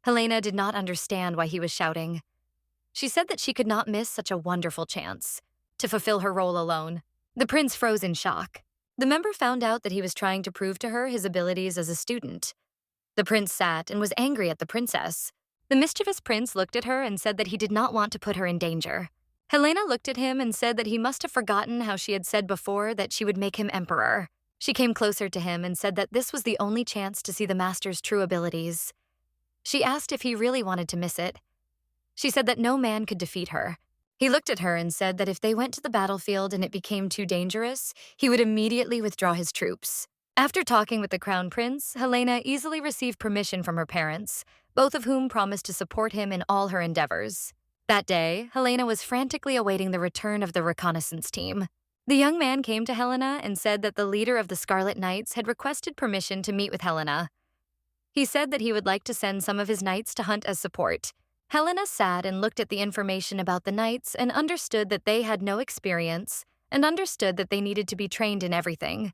A: Helena did not understand why he was shouting. She said that she could not miss such a wonderful chance to fulfill her role alone. The prince froze in shock. The member found out that he was trying to prove to her his abilities as a student. The prince sat and was angry at the princess. The mischievous prince looked at her and said that he did not want to put her in danger. Helena looked at him and said that he must have forgotten how she had said before that she would make him emperor. She came closer to him and said that this was the only chance to see the master's true abilities. She asked if he really wanted to miss it. She said that no man could defeat her. He looked at her and said that if they went to the battlefield and it became too dangerous, he would immediately withdraw his troops. After talking with the crown prince, Helena easily received permission from her parents, both of whom promised to support him in all her endeavors. That day, Helena was frantically awaiting the return of the reconnaissance team. The young man came to Helena and said that the leader of the Scarlet Knights had requested permission to meet with Helena. He said that he would like to send some of his knights to hunt as support. Helena sat and looked at the information about the knights and understood that they had no experience and understood that they needed to be trained in everything.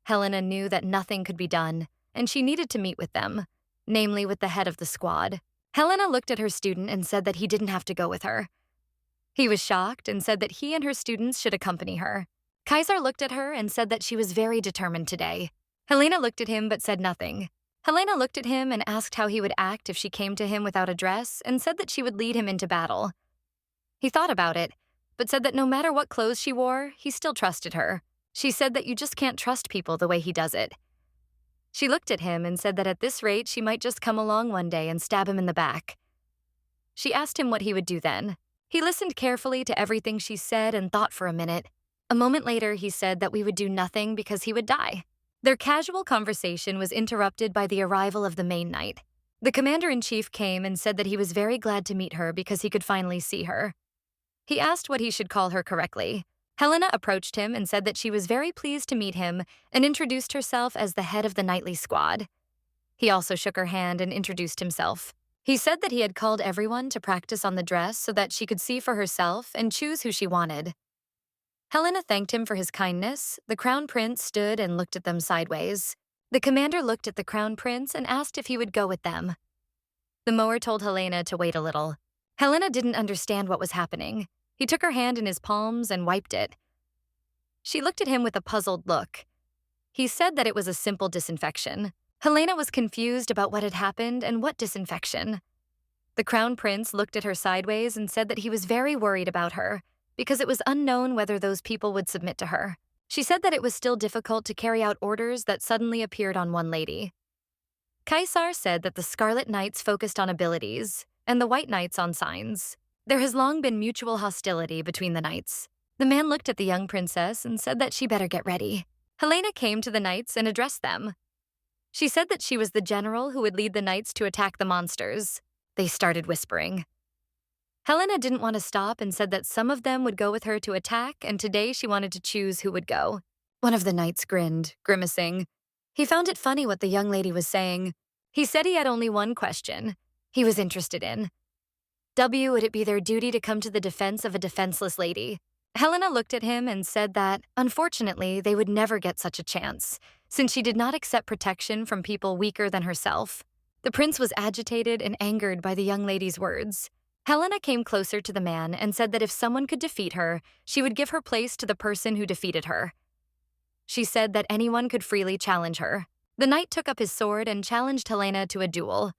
A: Helena knew that nothing could be done, and she needed to meet with them, namely with the head of the squad. Helena looked at her student and said that he didn't have to go with her. He was shocked and said that he and her students should accompany her. Kaisar looked at her and said that she was very determined today. Helena looked at him but said nothing. Helena looked at him and asked how he would act if she came to him without a dress and said that she would lead him into battle. He thought about it, but said that no matter what clothes she wore, he still trusted her. She said that you just can't trust people the way he does it. She looked at him and said that at this rate she might just come along one day and stab him in the back. She asked him what he would do then. He listened carefully to everything she said and thought for a minute. A moment later, he said that we would do nothing because he would die. Their casual conversation was interrupted by the arrival of the main knight. The commander-in-chief came and said that he was very glad to meet her because he could finally see her. He asked what he should call her correctly. Helena approached him and said that she was very pleased to meet him and introduced herself as the head of the knightly squad. He also shook her hand and introduced himself. He said that he had called everyone to practice on the dress so that she could see for herself and choose who she wanted. Helena thanked him for his kindness. The crown prince stood and looked at them sideways. The commander looked at the crown prince and asked if he would go with them. The mower told Helena to wait a little. Helena didn't understand what was happening. He took her hand in his palms and wiped it. She looked at him with a puzzled look. He said that it was a simple disinfection. Helena was confused about what had happened and what disinfection. The crown prince looked at her sideways and said that he was very worried about her because it was unknown whether those people would submit to her. She said that it was still difficult to carry out orders that suddenly appeared on one lady. Kaisar said that the Scarlet Knights focused on abilities and the White Knights on signs. There has long been mutual hostility between the knights. The man looked at the young princess and said that she better get ready. Helena came to the knights and addressed them. She said that she was the general who would lead the knights to attack the monsters. They started whispering. Helena didn't want to stop and said that some of them would go with her to attack, and today she wanted to choose who would go. One of the knights grinned, grimacing. He found it funny what the young lady was saying. He said he had only one question he was interested in. Would it be their duty to come to the defense of a defenseless lady? Helena looked at him and said that, unfortunately, they would never get such a chance, since she did not accept protection from people weaker than herself. The prince was agitated and angered by the young lady's words. Helena came closer to the man and said that if someone could defeat her, she would give her place to the person who defeated her. She said that anyone could freely challenge her. The knight took up his sword and challenged Helena to a duel.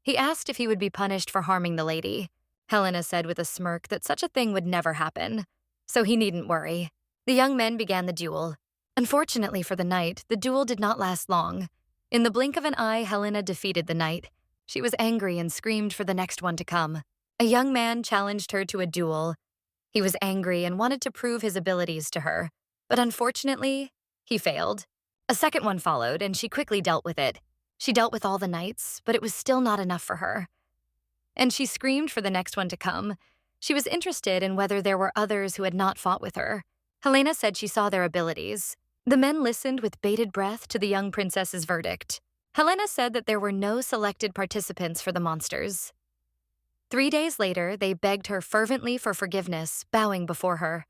A: He asked if he would be punished for harming the lady. Helena said with a smirk that such a thing would never happen, so he needn't worry. The young men began the duel. Unfortunately for the knight, the duel did not last long. In the blink of an eye, Helena defeated the knight. She was angry and screamed for the next one to come. A young man challenged her to a duel. He was angry and wanted to prove his abilities to her, but unfortunately, he failed. A second one followed, and she quickly dealt with it. She dealt with all the knights, but it was still not enough for her. And she screamed for the next one to come. She was interested in whether there were others who had not fought with her. Helena said she saw their abilities. The men listened with bated breath to the young princess's verdict. Helena said that there were no selected participants for the monsters. 3 days later, they begged her fervently for forgiveness, bowing before her.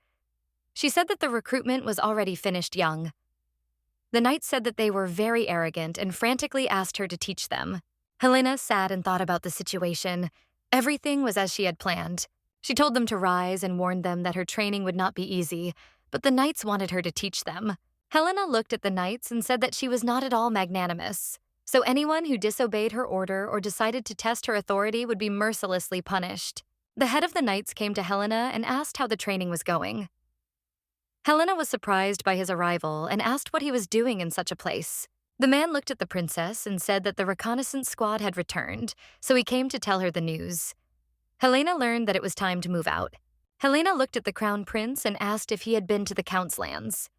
A: She said that the recruitment was already finished young. The knights said that they were very arrogant and frantically asked her to teach them. Helena sat and thought about the situation. Everything was as she had planned. She told them to rise and warned them that her training would not be easy, but the knights wanted her to teach them. Helena looked at the knights and said that she was not at all magnanimous, so anyone who disobeyed her order or decided to test her authority would be mercilessly punished. The head of the knights came to Helena and asked how the training was going. Helena was surprised by his arrival and asked what he was doing in such a place. The man looked at the princess and said that the reconnaissance squad had returned, so he came to tell her the news. Helena learned that it was time to move out. Helena looked at the crown prince and asked if he had been to the count's lands.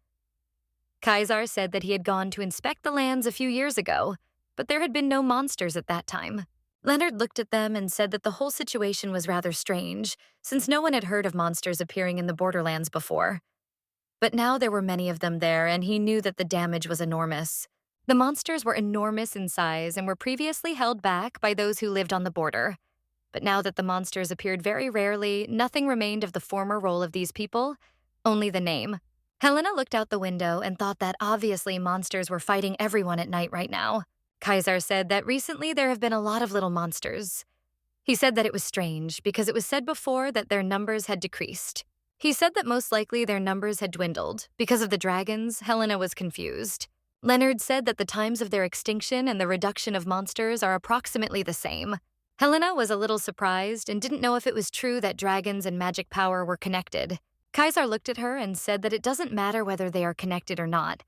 A: Kaisar said that he had gone to inspect the lands a few years ago, but there had been no monsters at that time. Leonard looked at them and said that the whole situation was rather strange, since no one had heard of monsters appearing in the borderlands before. But now there were many of them there, and he knew that the damage was enormous. The monsters were enormous in size and were previously held back by those who lived on the border. But now that the monsters appeared very rarely, nothing remained of the former role of these people, only the name. Helena looked out the window and thought that obviously monsters were fighting everyone at night right now. Kaisar said that recently there have been a lot of little monsters. He said that it was strange because it was said before that their numbers had decreased. He said that most likely their numbers had dwindled. Because of the dragons, Helena was confused. Leonard said that the times of their extinction and the reduction of monsters are approximately the same. Helena was a little surprised and didn't know if it was true that dragons and magic power were connected. Kaisar looked at her and said that it doesn't matter whether they are connected or not,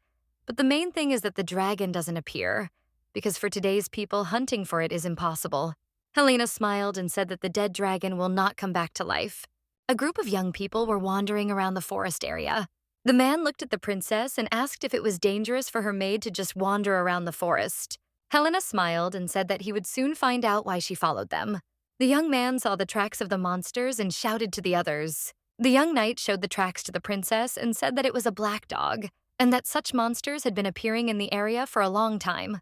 A: but the main thing is that the dragon doesn't appear, because for today's people, hunting for it is impossible. Helena smiled and said that the dead dragon will not come back to life. A group of young people were wandering around the forest area. The man looked at the princess and asked if it was dangerous for her maid to just wander around the forest. Helena smiled and said that he would soon find out why she followed them. The young man saw the tracks of the monsters and shouted to the others. The young knight showed the tracks to the princess and said that it was a black dog, and that such monsters had been appearing in the area for a long time.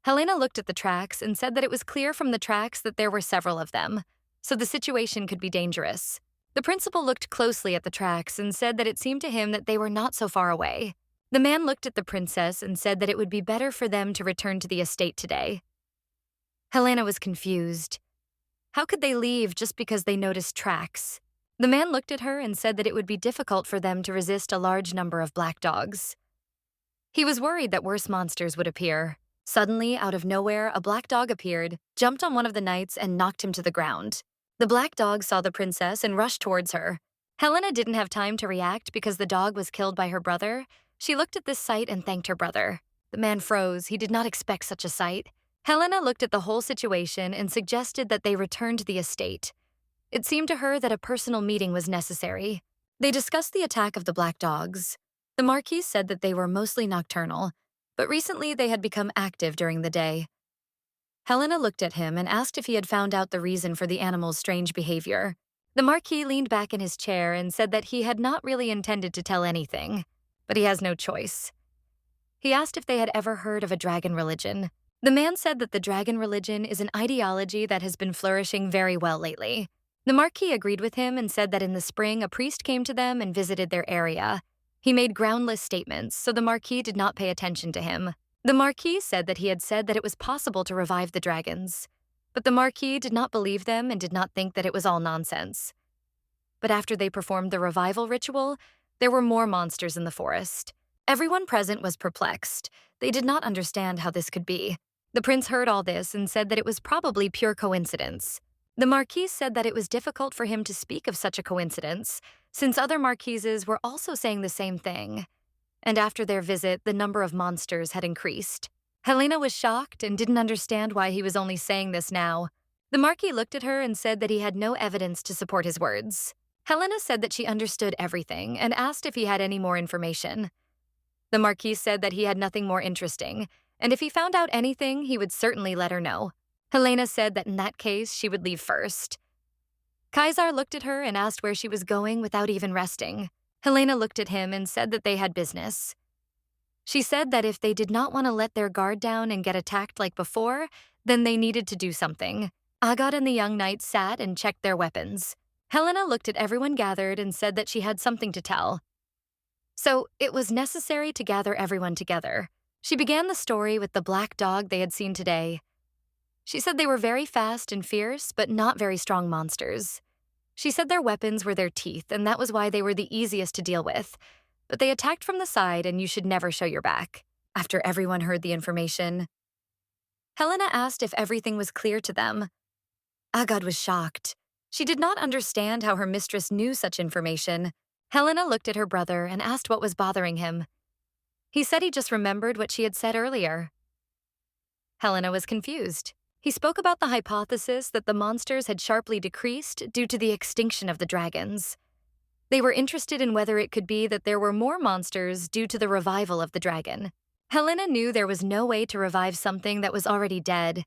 A: Helena looked at the tracks and said that it was clear from the tracks that there were several of them, so the situation could be dangerous. The principal looked closely at the tracks and said that it seemed to him that they were not so far away. The man looked at the princess and said that it would be better for them to return to the estate today. Helena was confused. How could they leave just because they noticed tracks? The man looked at her and said that it would be difficult for them to resist a large number of black dogs. He was worried that worse monsters would appear. Suddenly, out of nowhere, a black dog appeared, jumped on one of the knights, and knocked him to the ground. The black dog saw the princess and rushed towards her. Helena didn't have time to react because the dog was killed by her brother. She looked at this sight and thanked her brother. The man froze. He did not expect such a sight. Helena looked at the whole situation and suggested that they return to the estate. It seemed to her that a personal meeting was necessary. They discussed the attack of the black dogs. The Marquis said that they were mostly nocturnal, but recently they had become active during the day. Helena looked at him and asked if he had found out the reason for the animal's strange behavior. The Marquis leaned back in his chair and said that he had not really intended to tell anything, but he has no choice. He asked if they had ever heard of a dragon religion. The man said that the dragon religion is an ideology that has been flourishing very well lately. The Marquis agreed with him and said that in the spring a priest came to them and visited their area. He made groundless statements, so the Marquis did not pay attention to him. The Marquis said that he had said that it was possible to revive the dragons, but the Marquis did not believe them and did not think that it was all nonsense. But after they performed the revival ritual, there were more monsters in the forest. Everyone present was perplexed. They did not understand how this could be. The prince heard all this and said that it was probably pure coincidence. The Marquis said that it was difficult for him to speak of such a coincidence, since other marquises were also saying the same thing. And after their visit, the number of monsters had increased. Helena was shocked and didn't understand why he was only saying this now. The Marquis looked at her and said that he had no evidence to support his words. Helena said that she understood everything and asked if he had any more information. The Marquis said that he had nothing more interesting, and if he found out anything, he would certainly let her know. Helena said that in that case, she would leave first. Kaisar looked at her and asked where she was going without even resting. Helena looked at him and said that they had business. She said that if they did not want to let their guard down and get attacked like before, then they needed to do something. Agad and the young knights sat and checked their weapons. Helena looked at everyone gathered and said that she had something to tell. So it was necessary to gather everyone together. She began the story with the black dog they had seen today. She said they were very fast and fierce, but not very strong monsters. She said their weapons were their teeth, and that was why they were the easiest to deal with. But they attacked from the side, and you should never show your back. After everyone heard the information, Helena asked if everything was clear to them. Agad was shocked. She did not understand how her mistress knew such information. Helena looked at her brother and asked what was bothering him. He said he just remembered what she had said earlier. Helena was confused. He spoke about the hypothesis that the monsters had sharply decreased due to the extinction of the dragons. They were interested in whether it could be that there were more monsters due to the revival of the dragon. Helena knew there was no way to revive something that was already dead,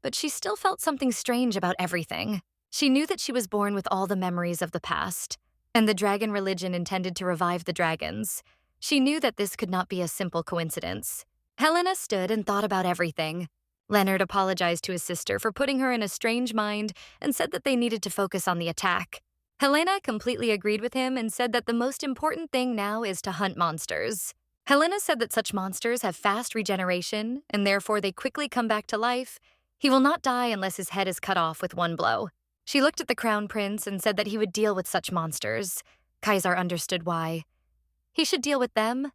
A: but she still felt something strange about everything. She knew that she was born with all the memories of the past, and the dragon religion intended to revive the dragons. She knew that this could not be a simple coincidence. Helena stood and thought about everything. Leonard apologized to his sister for putting her in a strange mind and said that they needed to focus on the attack. Helena completely agreed with him and said that the most important thing now is to hunt monsters. Helena said that such monsters have fast regeneration, and therefore they quickly come back to life. He will not die unless his head is cut off with one blow. She looked at the crown prince and said that he would deal with such monsters. Kaisar understood why. He should deal with them,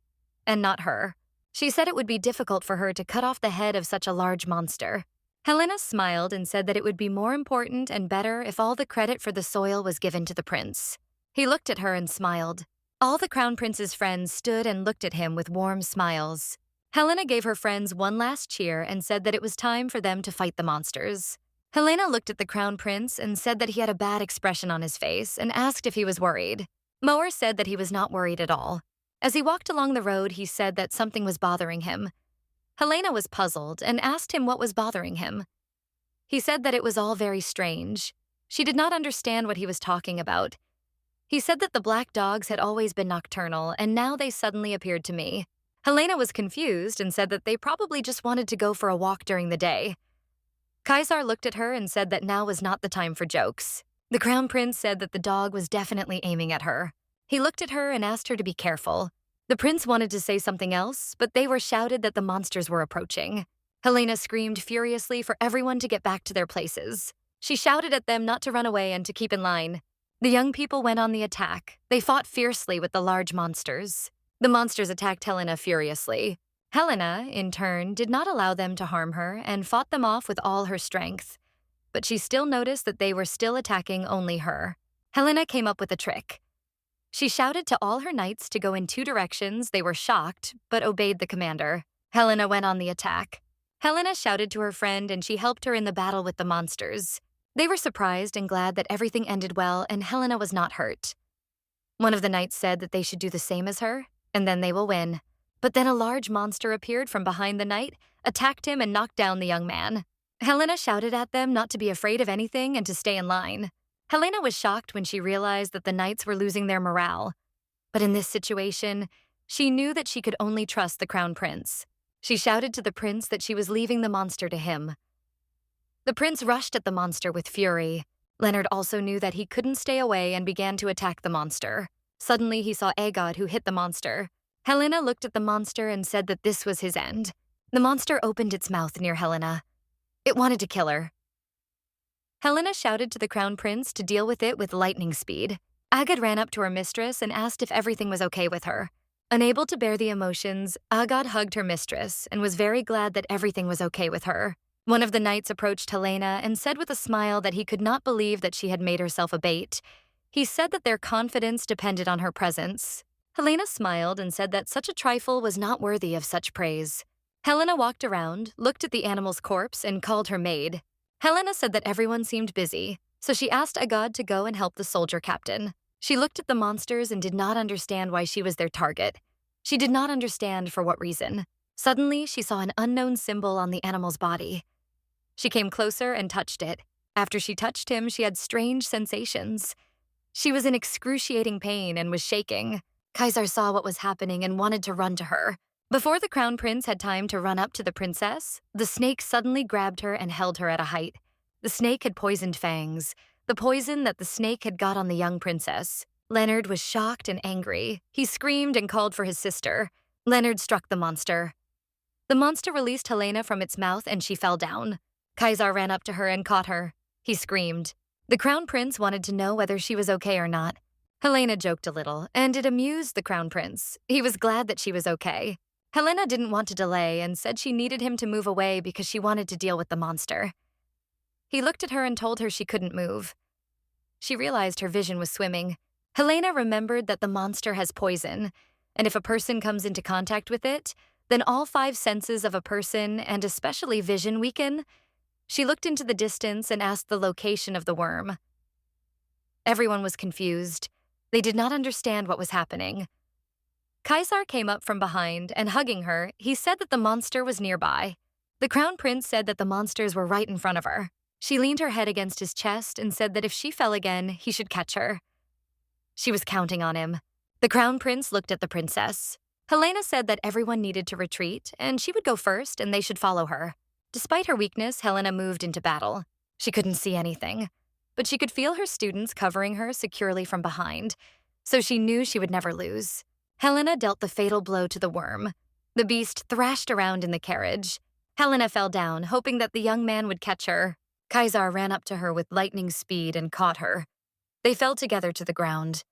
A: and not her. She said it would be difficult for her to cut off the head of such a large monster. Helena smiled and said that it would be more important and better if all the credit for the soil was given to the prince. He looked at her and smiled. All the crown prince's friends stood and looked at him with warm smiles. Helena gave her friends one last cheer and said that it was time for them to fight the monsters. Helena looked at the crown prince and said that he had a bad expression on his face and asked if he was worried. Moer said that he was not worried at all. As he walked along the road, he said that something was bothering him. Helena was puzzled and asked him what was bothering him. He said that it was all very strange. She did not understand what he was talking about. He said that the black dogs had always been nocturnal, and now they suddenly appeared to me. Helena was confused and said that they probably just wanted to go for a walk during the day. Kaisar looked at her and said that now was not the time for jokes. The crown prince said that the dog was definitely aiming at her. He looked at her and asked her to be careful. The prince wanted to say something else, but they were shouted that the monsters were approaching. Helena screamed furiously for everyone to get back to their places. She shouted at them not to run away and to keep in line. The young people went on the attack. They fought fiercely with the large monsters. The monsters attacked Helena furiously. Helena, in turn, did not allow them to harm her and fought them off with all her strength. But she still noticed that they were still attacking only her. Helena came up with a trick. She shouted to all her knights to go in 2 directions. They were shocked, but obeyed the commander. Helena went on the attack. Helena shouted to her friend and she helped her in the battle with the monsters. They were surprised and glad that everything ended well and Helena was not hurt. One of the knights said that they should do the same as her, and then they will win. But then a large monster appeared from behind the knight, attacked him and knocked down the young man. Helena shouted at them not to be afraid of anything and to stay in line. Helena was shocked when she realized that the knights were losing their morale. But in this situation, she knew that she could only trust the crown prince. She shouted to the prince that she was leaving the monster to him. The prince rushed at the monster with fury. Leonard also knew that he couldn't stay away and began to attack the monster. Suddenly, he saw Agad, who hit the monster. Helena looked at the monster and said that this was his end. The monster opened its mouth near Helena. It wanted to kill her. Helena shouted to the crown prince to deal with it with lightning speed. Agad ran up to her mistress and asked if everything was okay with her. Unable to bear the emotions, Agad hugged her mistress and was very glad that everything was okay with her. One of the knights approached Helena and said with a smile that he could not believe that she had made herself a bait. He said that their confidence depended on her presence. Helena smiled and said that such a trifle was not worthy of such praise. Helena walked around, looked at the animal's corpse, and called her maid. Helena said that everyone seemed busy, so she asked Agad to go and help the soldier captain. She looked at the monsters and did not understand why she was their target. She did not understand for what reason. Suddenly, she saw an unknown symbol on the animal's body. She came closer and touched it. After she touched him, she had strange sensations. She was in excruciating pain and was shaking. Kaisar saw what was happening and wanted to run to her. Before the crown prince had time to run up to the princess, the snake suddenly grabbed her and held her at a height. The snake had poisoned fangs, the poison that the snake had got on the young princess. Leonard was shocked and angry. He screamed and called for his sister. Leonard struck the monster. The monster released Helena from its mouth and she fell down. Kaisar ran up to her and caught her. He screamed. The crown prince wanted to know whether she was okay or not. Helena joked a little, and it amused the crown prince. He was glad that she was okay. Helena didn't want to delay and said she needed him to move away because she wanted to deal with the monster. He looked at her and told her she couldn't move. She realized her vision was swimming. Helena remembered that the monster has poison, and if a person comes into contact with it, then all 5 senses of a person, and especially vision, weaken. She looked into the distance and asked the location of the worm. Everyone was confused. They did not understand what was happening. Kaisar came up from behind, and hugging her, he said that the monster was nearby. The crown prince said that the monsters were right in front of her. She leaned her head against his chest and said that if she fell again, he should catch her. She was counting on him. The crown prince looked at the princess. Helena said that everyone needed to retreat, and she would go first and they should follow her. Despite her weakness, Helena moved into battle. She couldn't see anything, but she could feel her students covering her securely from behind, so she knew she would never lose. Helena dealt the fatal blow to the worm. The beast thrashed around in the carriage. Helena fell down, hoping that the young man would catch her. Kaisar ran up to her with lightning speed and caught her. They fell together to the ground.